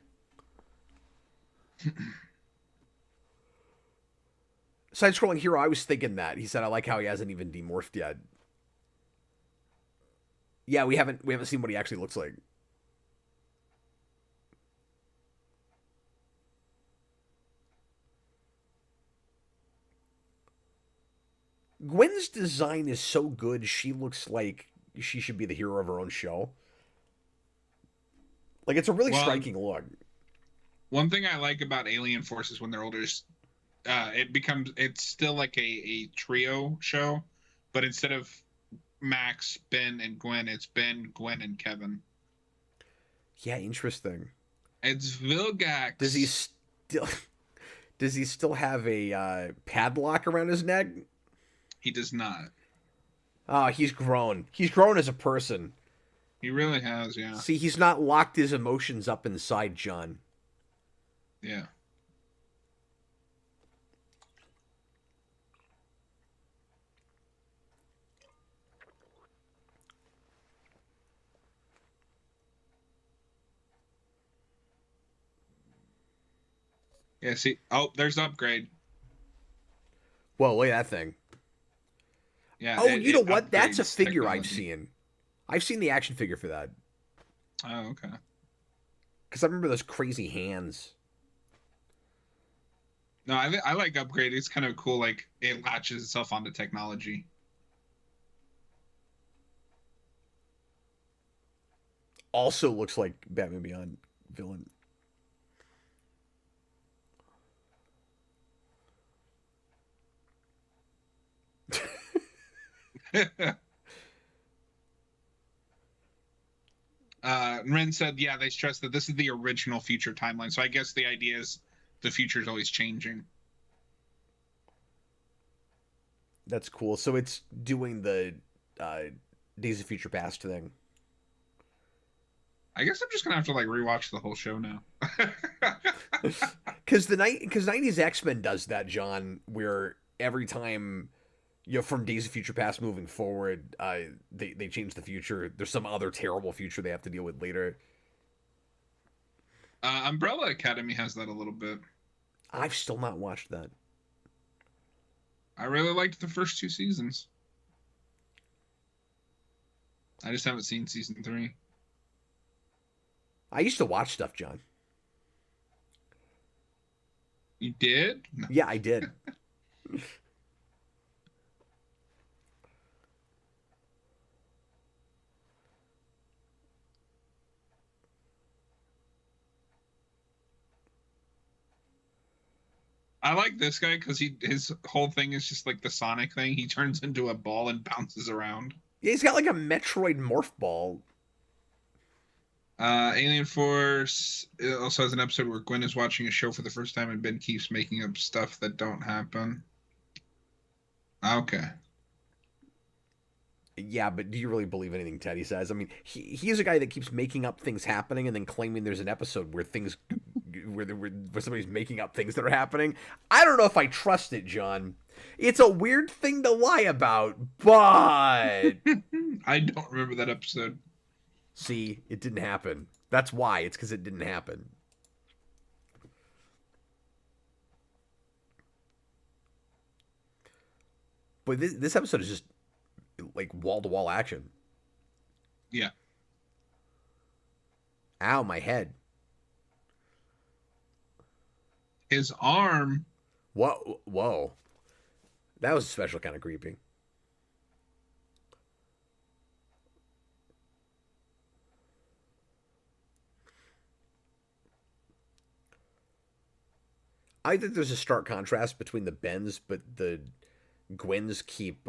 Side-scrolling hero, I was thinking that. He said, I like how he hasn't even demorphed yet. Yeah, we haven't seen what he actually looks like. Gwen's design is so good. She looks like she should be the hero of her own show. Like, it's a really striking look. One thing I like about Alien Forces when they're older is it's still like a trio show, but instead of Max, Ben, and Gwen, it's Ben, Gwen, and Kevin. Yeah, interesting. It's Vilgax. Does he still have a padlock around his neck? He does not. Oh, he's grown. He's grown as a person. He really has, yeah. See, he's not locked his emotions up inside John. Yeah. Yeah, see. Oh, there's upgrade. Whoa, look at that thing. Yeah. Oh, you know what? That's a figure technology. I've seen. I've seen the action figure for that. Oh, okay. Because I remember those crazy hands. No, I like upgrade. It's kind of cool. Like, it latches itself onto technology. Also looks like Batman Beyond villain. Ren said, yeah, they stressed that this is the original future timeline. So I guess the idea is the future is always changing. That's cool. So it's doing the Days of Future Past thing. I guess I'm just gonna have to like rewatch the whole show now. Because 90s X-Men does that, John, where every time, you know, from Days of Future Past moving forward, they change the future. There's some other terrible future they have to deal with later. Umbrella Academy has that a little bit. I've still not watched that. I really liked the first 2 seasons. I just haven't seen season 3. I used to watch stuff, John. You did? No. Yeah, I did. I like this guy because his whole thing is just like the Sonic thing. He turns into a ball and bounces around. Yeah, he's got like a Metroid morph ball. Alien Force also has an episode where Gwen is watching a show for the first time and Ben keeps making up stuff that don't happen. Okay. Yeah, but do you really believe anything Teddy says? I mean, he's a guy that keeps making up things happening and then claiming there's an episode where somebody's making up things that are happening. I don't know if I trust it, John. It's a weird thing to lie about, but I don't remember that episode. See, it didn't happen. That's why. It's because it didn't happen. But this episode is just like wall-to-wall action. Yeah. Ow, my head. His arm. Whoa. That was a special kind of creepy. I think there's a stark contrast between the Bens, but the Gwens keep.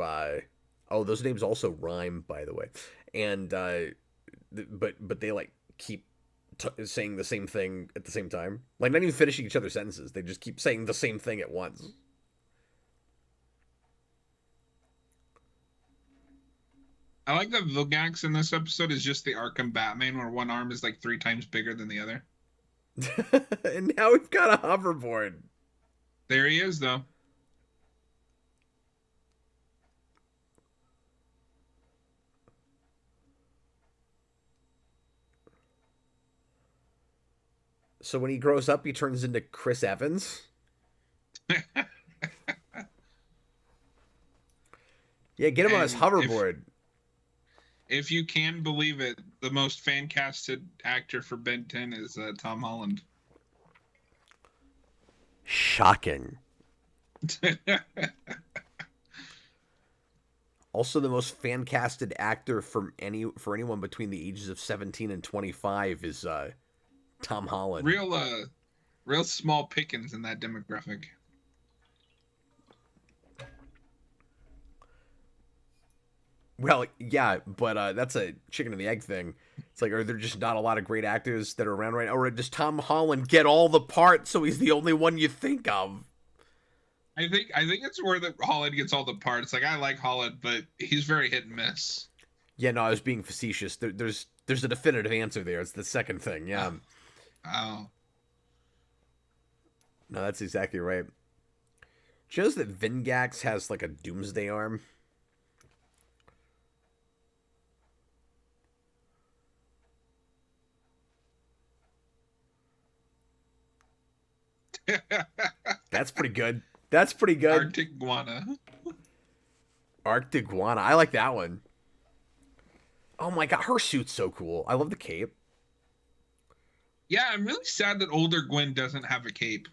Those names also rhyme, by the way, and but they like keep saying the same thing at the same time, like not even finishing each other's sentences. They just keep saying the same thing at once. I like that Vilgax in this episode is just the Arkham Batman, where one arm is like 3 times bigger than the other. And now we've got a hoverboard. There he is, though. So when he grows up, he turns into Chris Evans. Yeah, get him on his hoverboard. If you can believe it, the most fan-casted actor for Ben 10 is Tom Holland. Shocking. Also, the most fan-casted actor for anyone between the ages of 17 and 25 is Tom Holland. Real small pickings in that demographic. Well, yeah, but that's a chicken and the egg thing. It's like, are there just not a lot of great actors that are around right now? Or does Tom Holland get all the parts so he's the only one you think of? I think it's where the Holland gets all the parts. Like, I like Holland, but he's very hit and miss. Yeah, no, I was being facetious. There's a definitive answer there. It's the second thing, yeah. Oh. No, that's exactly right. Do you know that Vingax has like a doomsday arm? That's pretty good. That's pretty good. Arctic Guana. Arctic Guana. I like that one. Oh my god, her suit's so cool. I love the cape. Yeah, I'm really sad that older Gwen doesn't have a cape.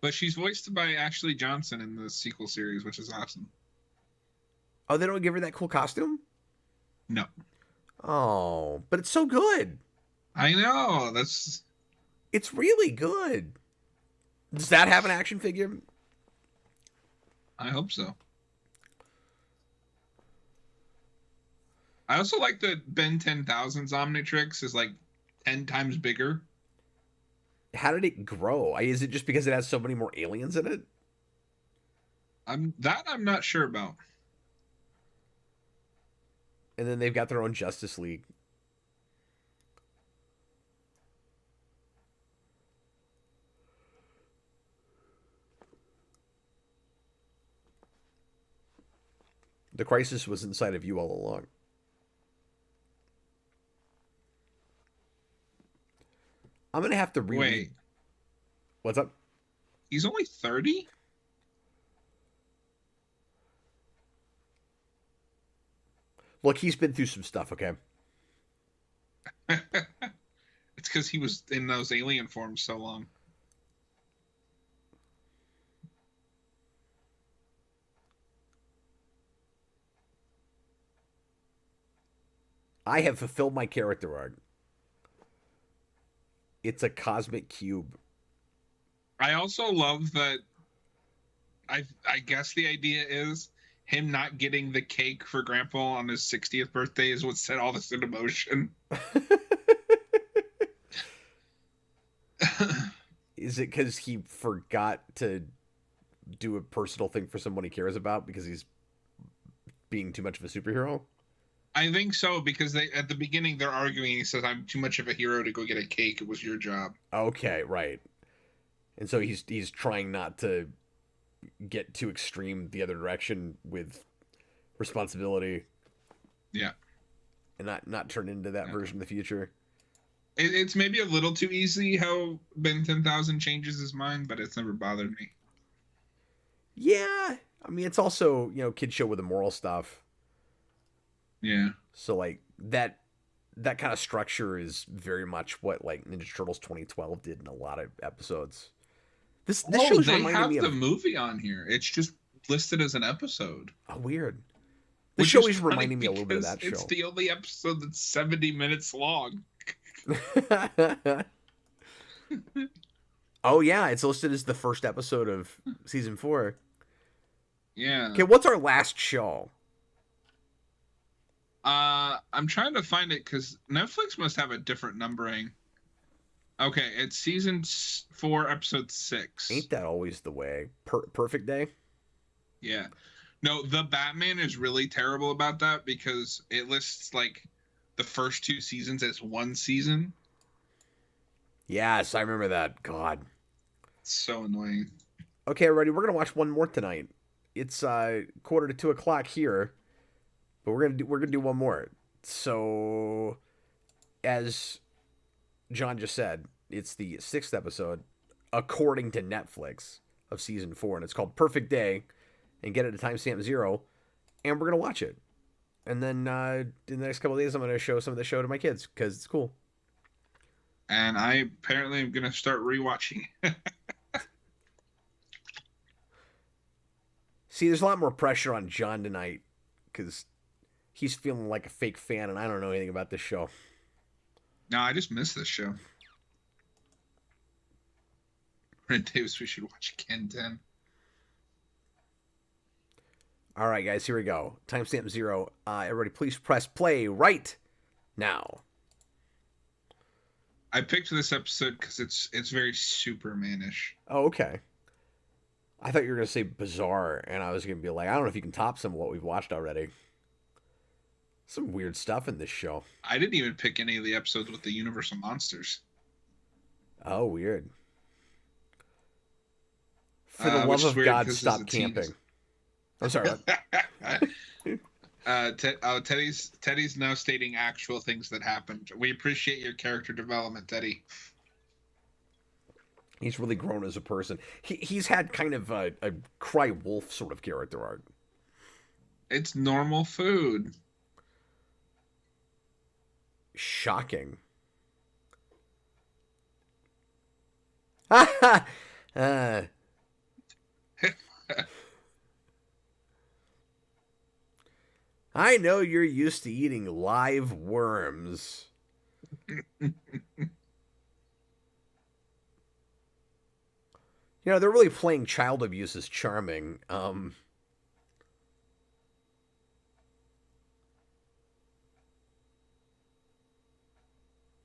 But she's voiced by Ashley Johnson in the sequel series, which is awesome. Oh, they don't give her that cool costume? No. Oh, but it's so good. I know. It's really good. Does that have an action figure? I hope so. I also like that Ben 10,000's Omnitrix is like 10 times bigger. How did it grow? Is it just because it has so many more aliens in it? I'm not sure about. And then they've got their own Justice League. The crisis was inside of you all along. I'm going to have to reread. Wait. What's up? He's only 30? Look, he's been through some stuff, okay? It's because he was in those alien forms so long. I have fulfilled my character arc. It's a cosmic cube. I also love that. I guess the idea is him not getting the cake for Grandpa on his 60th birthday is what set all this into motion. Is it because he forgot to do a personal thing for someone he cares about because he's being too much of a superhero? I think so, because at the beginning they're arguing. He says, "I'm too much of a hero to go get a cake. It was your job." Okay, right. And so he's trying not to get too extreme the other direction with responsibility. Yeah. And not turn into that version in the future. It's maybe a little too easy how Ben 10,000 changes his mind, but it's never bothered me. Yeah. I mean, it's also, kid show with the moral stuff. Yeah. So, like, that kind of structure is very much what, like, Ninja Turtles 2012 did in a lot of episodes. This show's they reminding have me the of... movie on here. It's just listed as an episode. Oh, weird. This show is reminding me a little bit of that show. It's the only episode that's 70 minutes long. Oh, yeah. It's listed as the first episode of season 4. Yeah. Okay, what's our last show? I'm trying to find it because Netflix must have a different numbering. Okay, it's season 4, episode 6. Ain't that always the way? Perfect Day? Yeah. No, The Batman is really terrible about that because it lists, like, the first 2 seasons as one season. Yes, I remember that. God. It's so annoying. Okay, everybody, we're going to watch one more tonight. It's 1:45 here, but we're gonna do one more. So, as John just said, it's the 6th episode, according to Netflix, of season 4, and it's called Perfect Day, and get it at timestamp 0, and we're gonna watch it. And then in the next couple of days, I'm gonna show some of the show to my kids because it's cool. And I apparently am gonna start rewatching. See, there's a lot more pressure on John tonight because he's feeling like a fake fan, and I don't know anything about this show. No, I just missed this show. Red Davis, we should watch Ken 10. All right, guys, here we go. Timestamp 0. Everybody, please press play right now. I picked this episode because it's very Superman-ish. Oh, okay. I thought you were going to say bizarre, and I was going to be like, I don't know if you can top some of what we've watched already. Some weird stuff in this show. I didn't even pick any of the episodes with the Universal Monsters. Oh, weird. For the love of God, stop camping. I'm sorry. Teddy's now stating actual things that happened. We appreciate your character development, Teddy. He's really grown as a person. He's had kind of a cry wolf sort of character arc. It's normal food. Shocking. I know you're used to eating live worms. You know, they're really playing child abuse as charming.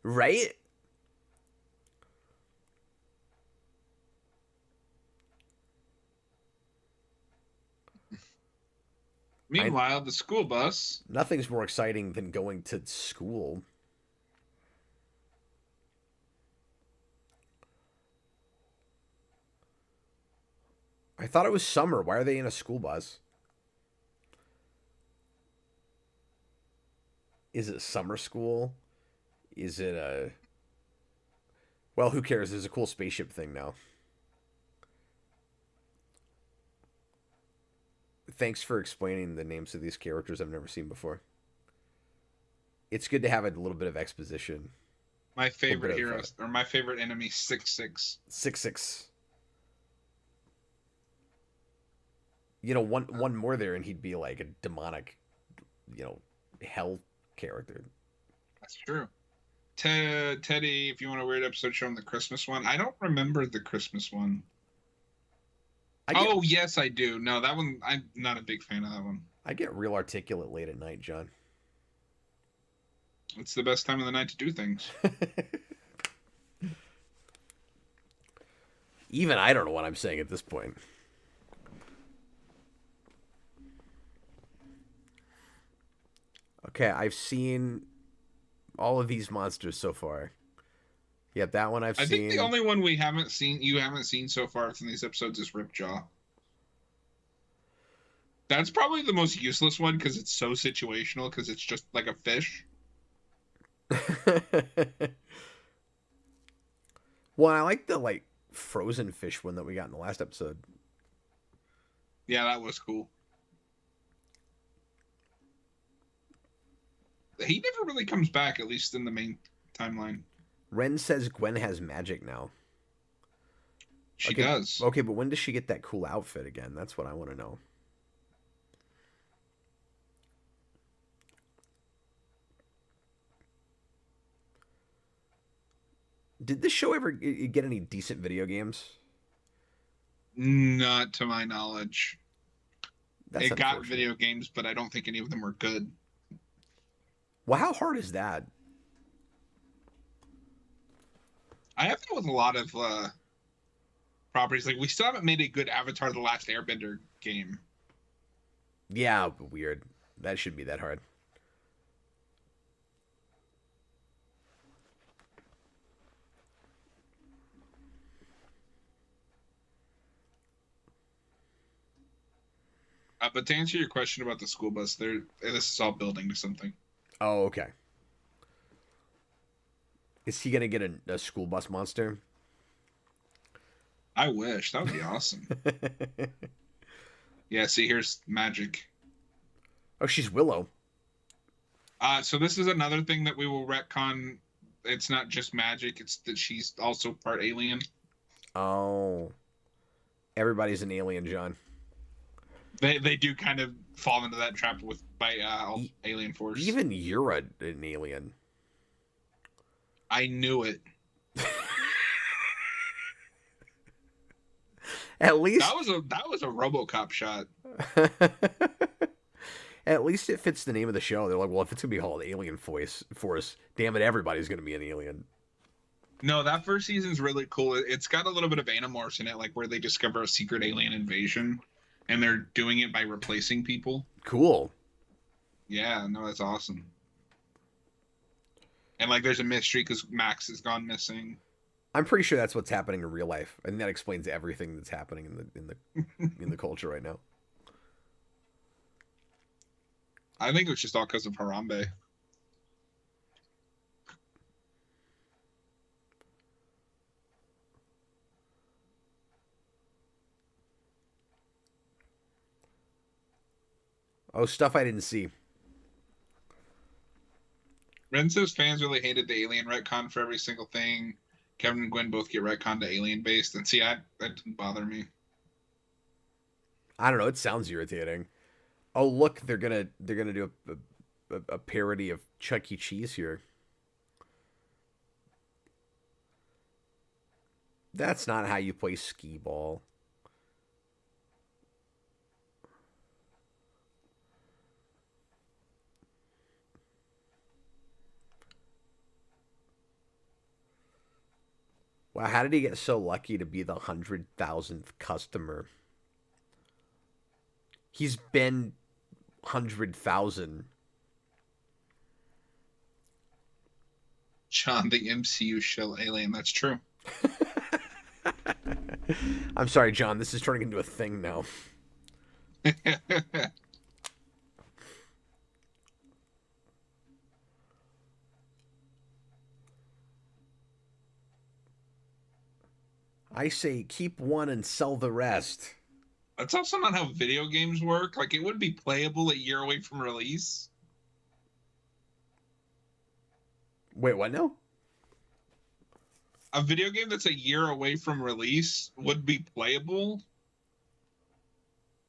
Right? Meanwhile, the school bus. Nothing's more exciting than going to school. I thought it was summer. Why are they in a school bus? Is it summer school? Is it a... Well, who cares? There's a cool spaceship thing now. Thanks for explaining the names of these characters I've never seen before. It's good to have a little bit of exposition. My favorite hero, or my favorite enemy, 6-6. 6-6. You know, one more there and he'd be like a demonic, you know, hell character. That's true. Teddy, if you want a weird episode, show him the Christmas one. I don't remember the Christmas one. Yes, I do. No, that one, I'm not a big fan of that one. I get real articulate late at night, John. It's the best time of the night to do things. Even I don't know what I'm saying at this point. Okay, I've seen all of these monsters so far. Yep, that one I've seen. I think the only one you haven't seen so far from these episodes is Ripjaw. That's probably the most useless one because it's so situational because it's just like a fish. Well, I like the frozen fish one that we got in the last episode. Yeah, that was cool. He never really comes back, at least in the main timeline. Ren says Gwen has magic now. She does. Okay, but when does she get that cool outfit again? That's what I want to know. Did this show ever get any decent video games? Not to my knowledge. It got video games, but I don't think any of them were good. Well, how hard is that? I have that with a lot of properties. Like, we still haven't made a good Avatar: The Last Airbender game. Yeah, weird. That shouldn't be that hard. But to answer your question about the school bus, this is all building to something. Oh, okay. Is he gonna get a school bus monster? I wish. That would be awesome. Yeah, see, here's magic. Oh, she's Willow. So this is another thing that we will retcon. It's not just magic, it's that she's also part alien. Oh. Everybody's an alien, John. They do kind of fall into that trap by Alien Force. Even you're an alien. I knew it. At least that was a RoboCop shot. At least it fits the name of the show. They're like, well, if it's gonna be called Alien Force, damn it, everybody's gonna be an alien. No, that first season's really cool. It's got a little bit of Animorphs in it, like where they discover a secret alien invasion, and they're doing it by replacing people. Cool. Yeah, no, that's awesome. And like, there's a mystery because Max has gone missing. I'm pretty sure that's what's happening in real life, and that explains everything that's happening in the culture right now. I think it was just all because of Harambe. Oh, stuff I didn't see. Renzo's fans really hated the alien retcon for every single thing. Kevin and Gwen both get retcon to alien based, and see, that didn't bother me. I don't know. It sounds irritating. Oh, look, they're gonna do a parody of Chuck E. Cheese here. That's not how you play skee ball. Wow, how did he get so lucky to be the 100,000th customer? He's been 100,000. John, the MCU shell alien. That's true. I'm sorry, John. This is turning into a thing now. I say keep one and sell the rest. That's also not how video games work. Like, it would be playable a year away from release. Wait, what now? A video game that's a year away from release would be playable.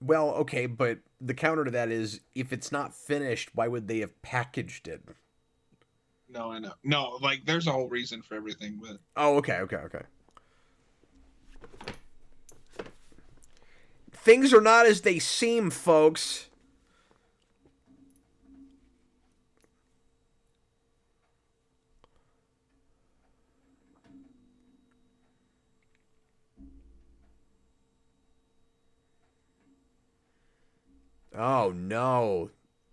Well, okay, but the counter to that is if it's not finished, why would they have packaged it? No, I know. No, like, there's a whole reason for everything, but... Oh, okay. Things are not as they seem, folks. Oh, no.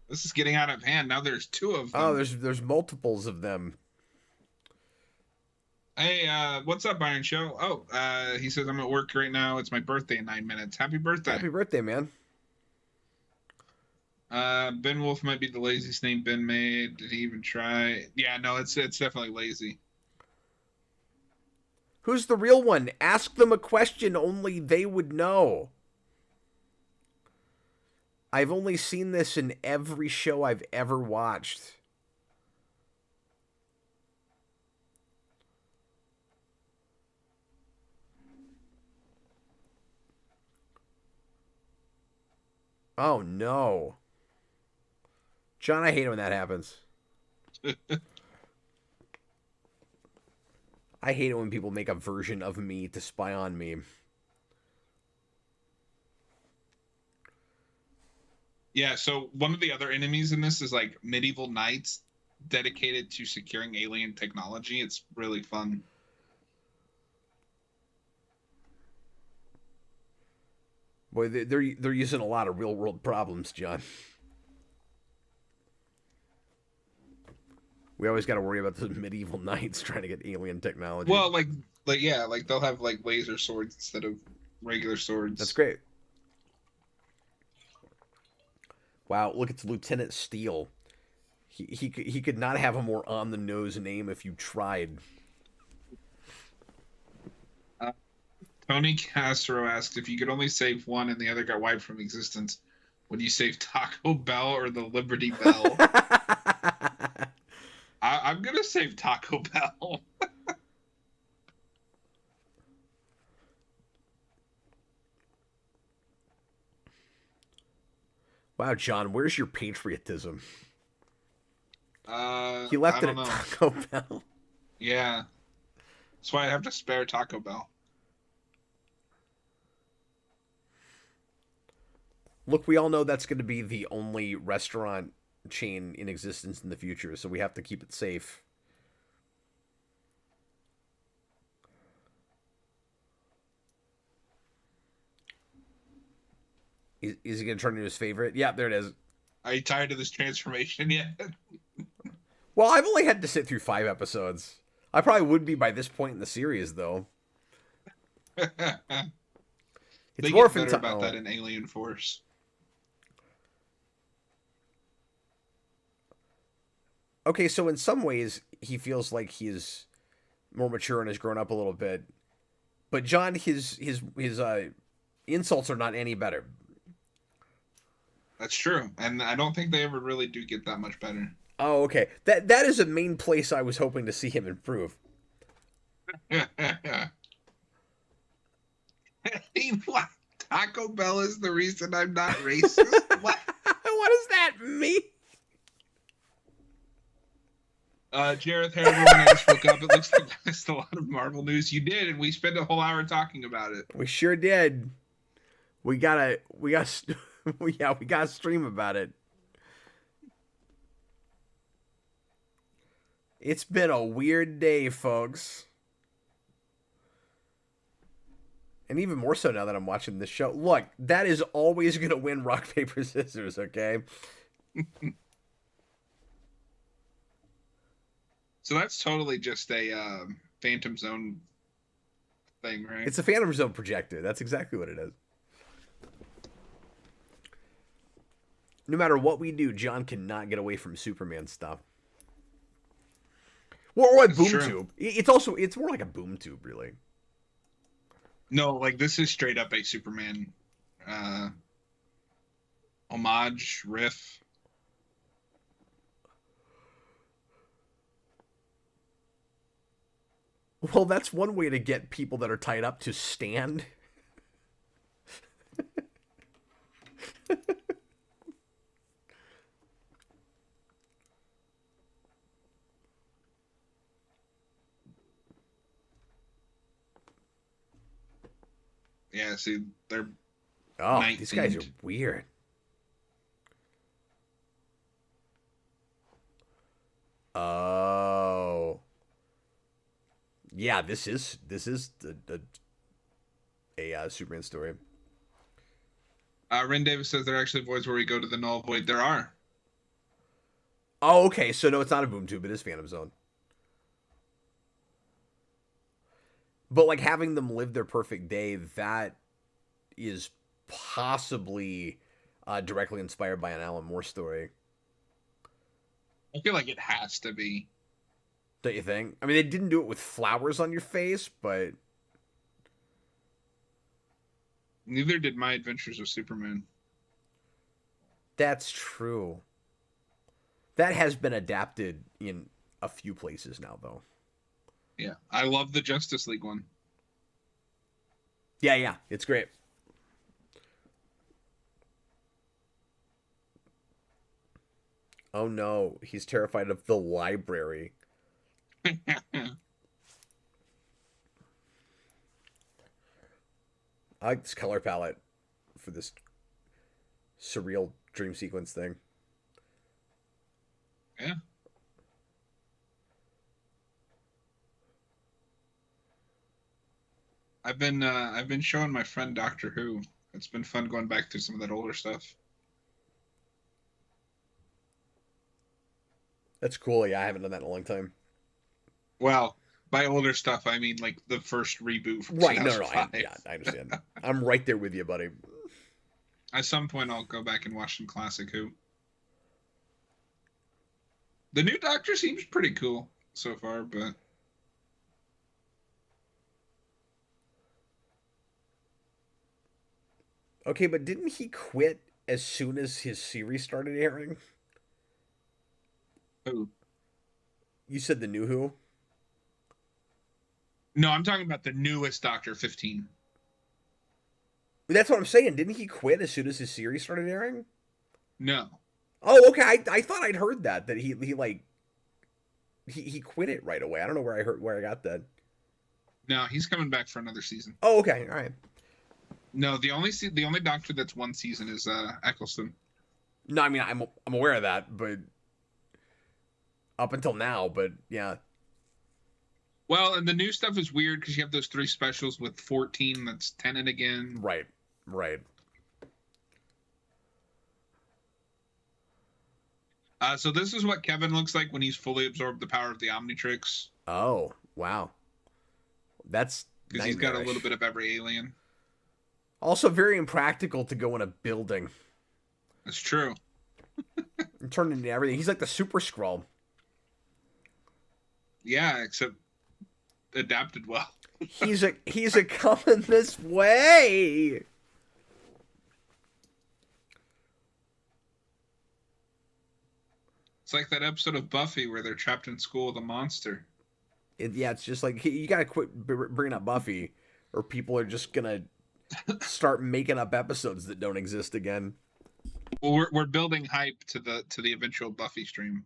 This is getting out of hand. Now there's two of them. Oh, there's multiples of them. Hey, what's up, Iron Show? Oh, he says I'm at work right now. It's my birthday in 9 minutes. Happy birthday. Happy birthday, man. Ben Wolf might be the laziest name Ben made. Did he even try? Yeah, no, it's definitely lazy. Who's the real one? Ask them a question only they would know. I've only seen this in every show I've ever watched. Oh, no. John, I hate it when that happens. I hate it when people make a version of me to spy on me. Yeah, so one of the other enemies in this is like medieval knights dedicated to securing alien technology. It's really fun. Boy, they're using a lot of real world problems, John. We always got to worry about those medieval knights trying to get alien technology. Well, like yeah, like they'll have like laser swords instead of regular swords. That's great. Wow, look, it's Lieutenant Steele. He could not have a more on the nose name if you tried. Tony Castro asked if you could only save one and the other got wiped from existence, would you save Taco Bell or the Liberty Bell? I'm gonna save Taco Bell. Wow, John, where's your patriotism? He I left it don't at know. Taco Bell. Yeah, that's why I have to spare Taco Bell. Look, we all know that's going to be the only restaurant chain in existence in the future, so we have to keep it safe. Is he going to turn into his favorite? Yeah, there it is. Are you tired of this transformation yet? Well, I've only had to sit through 5 episodes. I probably would be by this point in the series, though. It's They more get better fun about that in Alien Force. Okay, so in some ways, he feels like he's more mature and has grown up a little bit. But John, his insults are not any better. That's true, and I don't think they ever really do get that much better. Oh, okay. That is a main place I was hoping to see him improve. What? Taco Bell is the reason I'm not racist? What? What does that mean? Jareth Harriman, when I just woke up, it looks like I missed a lot of Marvel news. You did, and we spent a whole hour talking about it. We sure did. We gotta stream about it. It's been a weird day, folks. And even more so now that I'm watching this show. Look, that is always going to win rock, paper, scissors, okay? So that's totally just a Phantom Zone thing, right? It's a Phantom Zone projector. That's exactly what it is. No matter what we do, John cannot get away from Superman stuff. Or a boom tube. It's more like a boom tube, really. No, like this is straight up a Superman homage riff. Well, that's one way to get people that are tied up to stand. Yeah, see, they're these guys are weird. Oh. Yeah, this is a Superman story. Ren Davis says there are actually voids where we go to the null void. There are. Oh, okay. So no, it's not a boom tube. It is Phantom Zone. But like having them live their perfect day, that is possibly directly inspired by an Alan Moore story. I feel like it has to be. Don't you think? I mean, they didn't do it with flowers on your face, but Neither did My Adventures of Superman. That's true. That has been adapted in a few places now, though. Yeah, I love the Justice League one. Yeah, it's great. Oh no, he's terrified of the library. I like this color palette for this surreal dream sequence thing. Yeah. I've been showing my friend Doctor Who. It's been fun going back through some of that older stuff. That's cool. Yeah, I haven't done that in a long time. Well, by older stuff, I mean like the first reboot from Right, no, 2005. I understand. I'm right there with you, buddy. At some point, I'll go back and watch some classic Who. The new Doctor seems pretty cool so far, but Okay, but didn't he quit as soon as his series started airing? Who? You said the new Who? No, I'm talking about the newest Doctor 15. That's what I'm saying. Didn't he quit as soon as his series started airing? No. Oh, okay. I thought I'd heard that he quit it right away. I don't know where I got that. No, he's coming back for another season. Oh, okay. All right. No, the only Doctor that's one season is Eccleston. No, I mean I'm aware of that, but up until now, but yeah. Well, and the new stuff is weird because you have those 3 specials with 14 that's Tennant again. Right. So this is what Kevin looks like when he's fully absorbed the power of the Omnitrix. Oh, wow. That's because he's got a little bit of every alien. Also very impractical to go in a building. That's true. And turn into everything. He's like the Super Skrull. Yeah, except adapted well. he's a coming this way. It's like that episode of Buffy where they're trapped in school with a monster. It's just like, you gotta quit bringing up Buffy, or people are just gonna start making up episodes that don't exist again. Well, we're building hype to the eventual Buffy stream.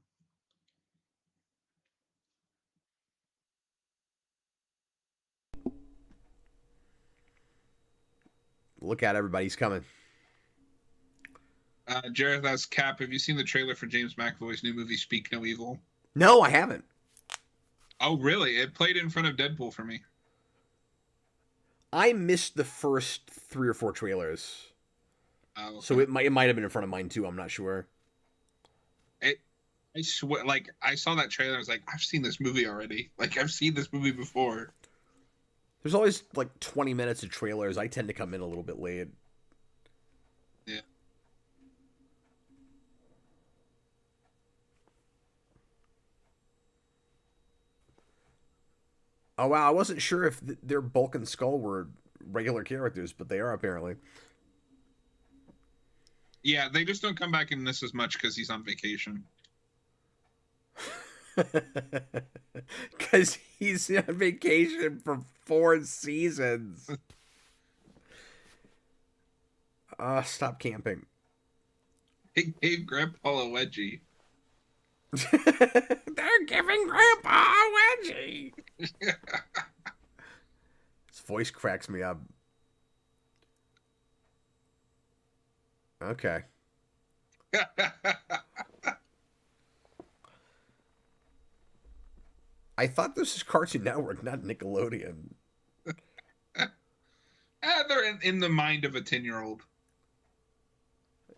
Look at everybody's coming. Jareth asks, Cap, have you seen the trailer for James McAvoy's new movie Speak No Evil? No, I haven't. Oh, really? It played in front of Deadpool for me. I missed the first 3 or 4 trailers. Oh, okay. So it might have been in front of mine too, I'm not sure. I swear, like, I saw that trailer, I was like, I've seen this movie already. Like, I've seen this movie before. There's always like 20 minutes of trailers. I tend to come in a little bit late. Yeah. Oh, wow. I wasn't sure if their Bulk and Skull were regular characters, but they are apparently. Yeah, they just don't come back in this as much because he's on vacation. Because he's on vacation for 4 seasons. Stop camping. He gave Grandpa a wedgie. They're giving Grandpa a wedgie. His voice cracks me up. Okay. I thought this was Cartoon Network, not Nickelodeon. They're in the mind of a 10-year-old.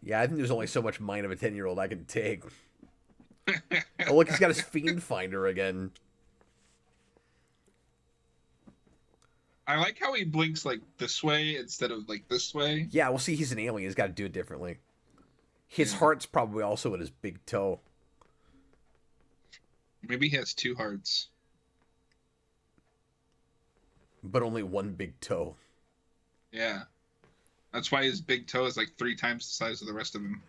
Yeah, I think there's only so much mind of a 10-year-old I can take. Oh, look, he's got his Fiend Finder again. I like how he blinks like this way instead of like this way. Yeah, well, see, he's an alien. He's got to do it differently. His heart's probably also in his big toe. Maybe he has 2 hearts. But only one big toe. Yeah. That's why his big toe is like 3 times the size of the rest of him.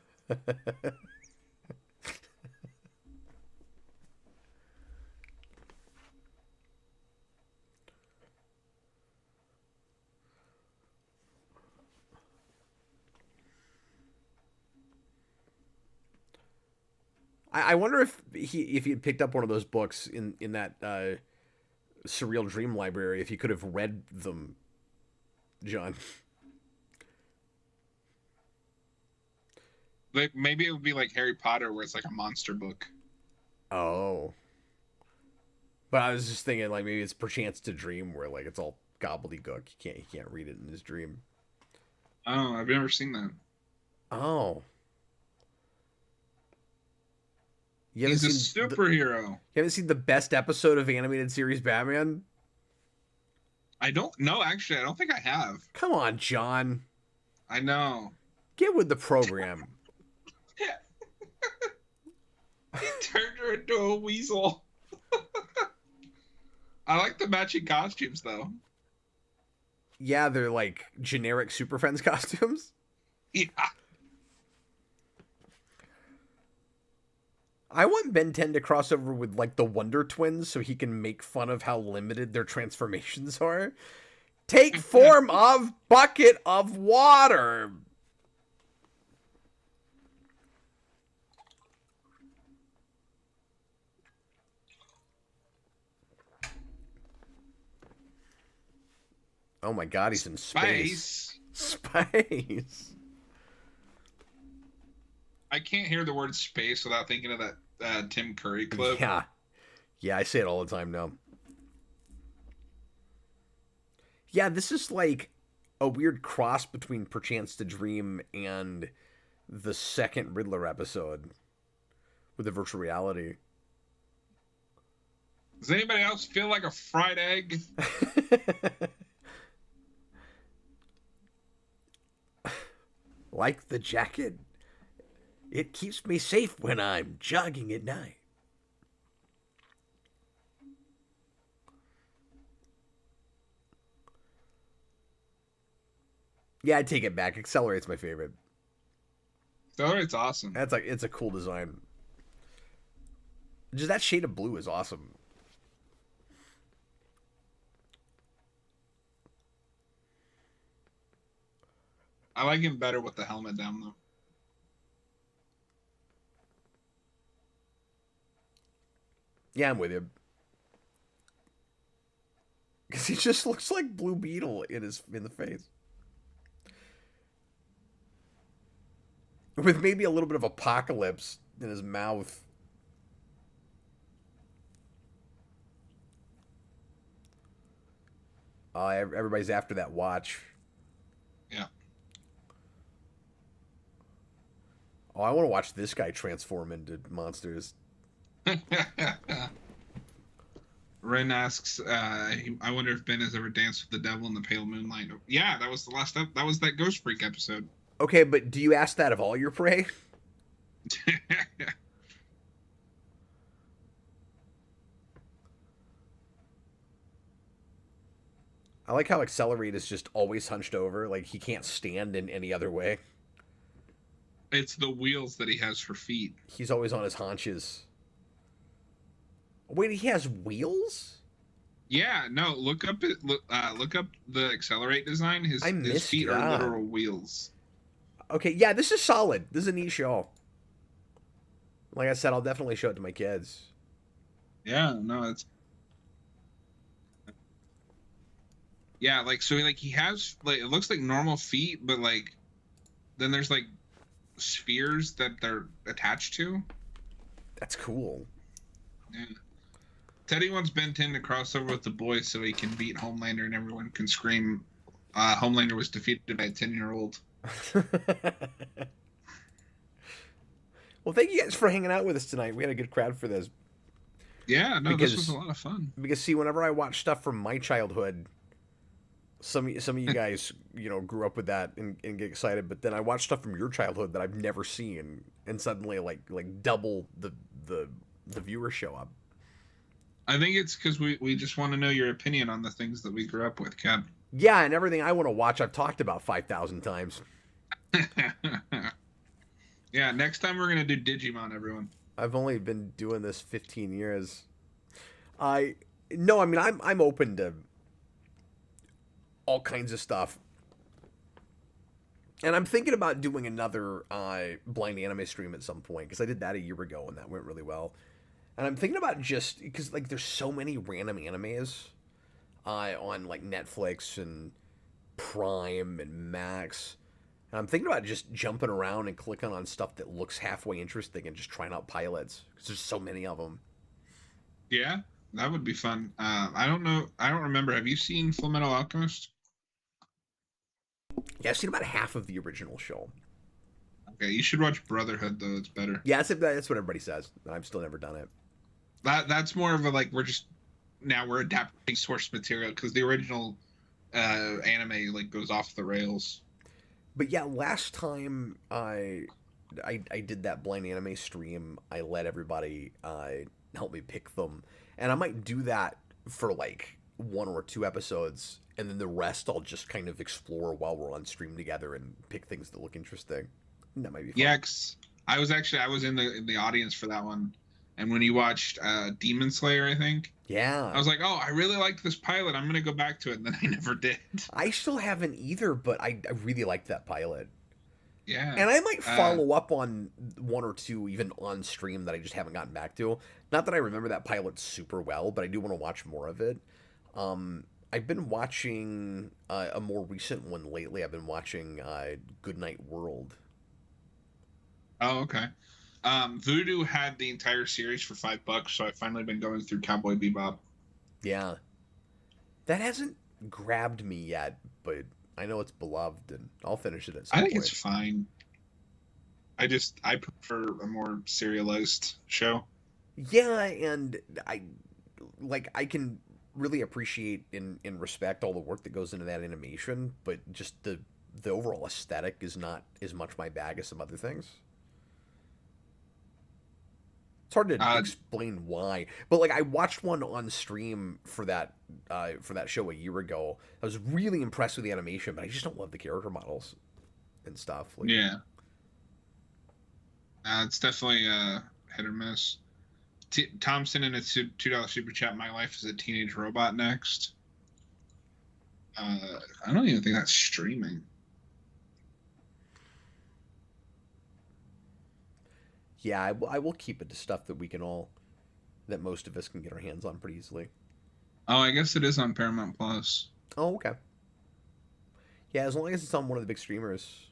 I wonder if he had picked up one of those books in that Surreal Dream Library, if he could have read them, John. Like maybe it would be like Harry Potter, where it's like a monster book. Oh. But I was just thinking, like, maybe it's Perchance to Dream, where like it's all gobbledygook. He can't read it in his dream. Oh, I've never seen that. Oh. He's a superhero. You haven't seen the best episode of animated series Batman? I don't know, actually. I don't think I have. Come on, John. I know. Get with the program. He turned her into a weasel. I like the matching costumes, though. Yeah, they're like generic Super Friends costumes. Yeah. I want Ben 10 to cross over with like the Wonder Twins so he can make fun of how limited their transformations are. Take form of bucket of water. Oh my god, he's in space. Space. I can't hear the word space without thinking of that Tim Curry clip. Yeah. Yeah, I say it all the time now. Yeah, this is like a weird cross between Perchance to Dream and the second Riddler episode with the virtual reality. Does anybody else feel like a fried egg? Like the jacket. It keeps me safe when I'm jogging at night. Yeah, I take it back. Accelerate's my favorite. Accelerate's awesome. That's like it's a cool design. Just that shade of blue is awesome. I like him better with the helmet down though. Yeah, I'm with you. Because he just looks like Blue Beetle in the face. With maybe a little bit of apocalypse in his mouth. Everybody's after that watch. Yeah. Oh, I want to watch this guy transform into monsters. Ren asks, I wonder if Ben has ever danced with the devil in the pale moonlight. Yeah, that was the last that was that Ghost Freak episode. Okay, but do you ask that of all your prey? I like how Accelerate is just always hunched over, like he can't stand in any other way. It's the wheels that he has for feet. He's always on his haunches. Wait, he has wheels? Yeah, no. Look up the Accelerate design. His feet are literal wheels. Okay, yeah, this is solid. This is a neat show. Like I said, I'll definitely show it to my kids. Yeah, no, it's. Yeah, like so, like he has like it looks like normal feet, but like then there's like spheres that they're attached to. That's cool. Yeah. Teddy wants Ben 10 to cross over with the boys so he can beat Homelander and everyone can scream, Homelander was defeated by a 10-year-old. Well, thank you guys for hanging out with us tonight. We had a good crowd for this. Yeah, no, this was a lot of fun. Because, see, whenever I watch stuff from my childhood, some of you guys, grew up with that and get excited, but then I watch stuff from your childhood that I've never seen, and suddenly, like double the viewers show up. I think it's because we just want to know your opinion on the things that we grew up with, Cap. Yeah, and everything I want to watch, I've talked about 5,000 times. Yeah, next time we're going to do Digimon, everyone. I've only been doing this 15 years. I'm open to all kinds of stuff. And I'm thinking about doing another blind anime stream at some point, because I did that a year ago and that went really well. And I'm thinking about just because like there's so many random animes on like Netflix and Prime and Max. And I'm thinking about just jumping around and clicking on stuff that looks halfway interesting and just trying out pilots because there's so many of them. Yeah, that would be fun. I don't know. I don't remember. Have you seen Fullmetal Alchemist? Yeah, I've seen about half of the original show. Okay, you should watch Brotherhood though. It's better. Yeah, that's what everybody says. I've still never done it. That's more of a like we're adapting source material because the original anime like goes off the rails. But yeah, last time I did that blind anime stream, I let everybody help me pick them, and I might do that for like 1 or 2 episodes, and then the rest I'll just kind of explore while we're on stream together and pick things that look interesting. And that might be fun. Yeah, I was in the audience for that one, and when you watched Demon Slayer, I think. Yeah. I was like, oh, I really liked this pilot. I'm gonna go back to it, and then I never did. I still haven't either, but I really liked that pilot. Yeah. And I might follow up on 1 or 2 even on stream that I just haven't gotten back to. Not that I remember that pilot super well, but I do want to watch more of it. I've been watching a more recent one lately. I've been watching Goodnight World. Oh, okay. Voodoo had the entire series for $5, so I've finally been going through Cowboy Bebop. Yeah, that hasn't grabbed me yet, but I know it's beloved, and I'll finish it at I some think it's point. fine. I prefer a more serialized show. Yeah, and I can really appreciate and respect all the work that goes into that animation, but just the overall aesthetic is not as much my bag as some other things. It's hard to Uh, explain why, but like I watched one on stream for that show a year ago. I was really impressed with the animation, but I just don't love the character models and stuff. Like, yeah, it's definitely hit or miss. Thompson in a $2 super chat. My life is a teenage robot. Next, I don't even think that's streaming. yeah, I will keep it to stuff that we can all that most of us can get our hands on pretty easily. Oh, I guess it is on Paramount Plus. Oh, okay. Yeah, as long as it's on one of the big streamers.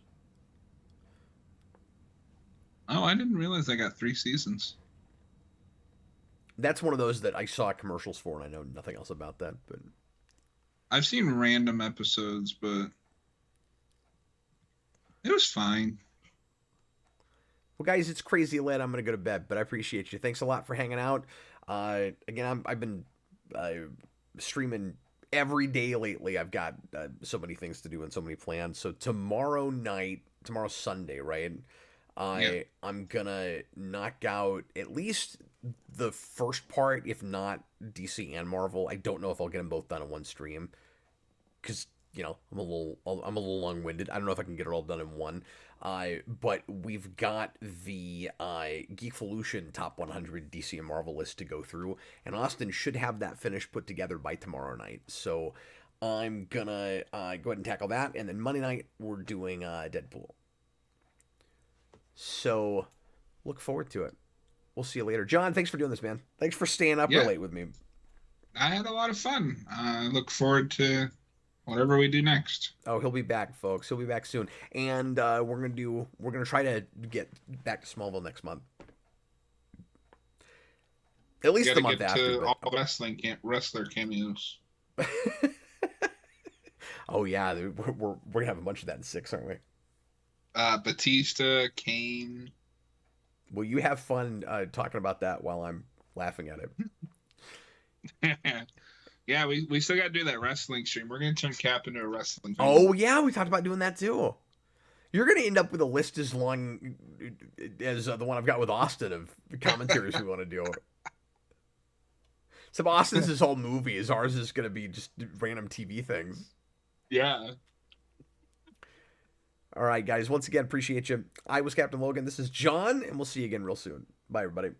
Oh, I didn't realize I got 3 seasons. That's one of those that I saw commercials for, and I know nothing else about that. But I've seen random episodes, but it was fine. well, guys, it's crazy late. I'm gonna go to bed, but I appreciate you. Thanks a lot for hanging out. Again, I've been streaming every day lately. I've got so many things to do and so many plans. So tomorrow's Sunday, right? I'm gonna knock out at least the first part, if not DC and Marvel. I don't know if I'll get them both done in one stream because I'm a little long winded. I don't know if I can get it all done in one. But we've got the Geekvolution Top 100 DC and Marvel list to go through, and Austin should have that finished put together by tomorrow night. So I'm gonna go ahead and tackle that, and then Monday night we're doing Deadpool. So look forward to it. We'll see you later. John, thanks for doing this, man. Thanks for staying up real Yeah, late with me. I had a lot of fun. I look forward to whatever we do next. Oh, he'll be back, folks. He'll be back soon. And we're gonna try to get back to Smallville next month. At least the month Get after. to But all wrestler cameos. oh yeah, we're gonna have a bunch of that in 6, aren't we? Batista, Kane. Well, you have fun talking about that while I'm laughing at it. Yeah, we still got to do that wrestling stream. We're gonna turn Cap into a wrestling fan. Oh yeah, we talked about doing that too. You're gonna end up with a list as long as the one I've got with Austin of commentaries we want to do. So Austin's is all movies. Ours is gonna be just random TV things. Yeah. All right, guys. Once again, appreciate you. I was Captain Logan. This is John, and we'll see you again real soon. Bye, everybody.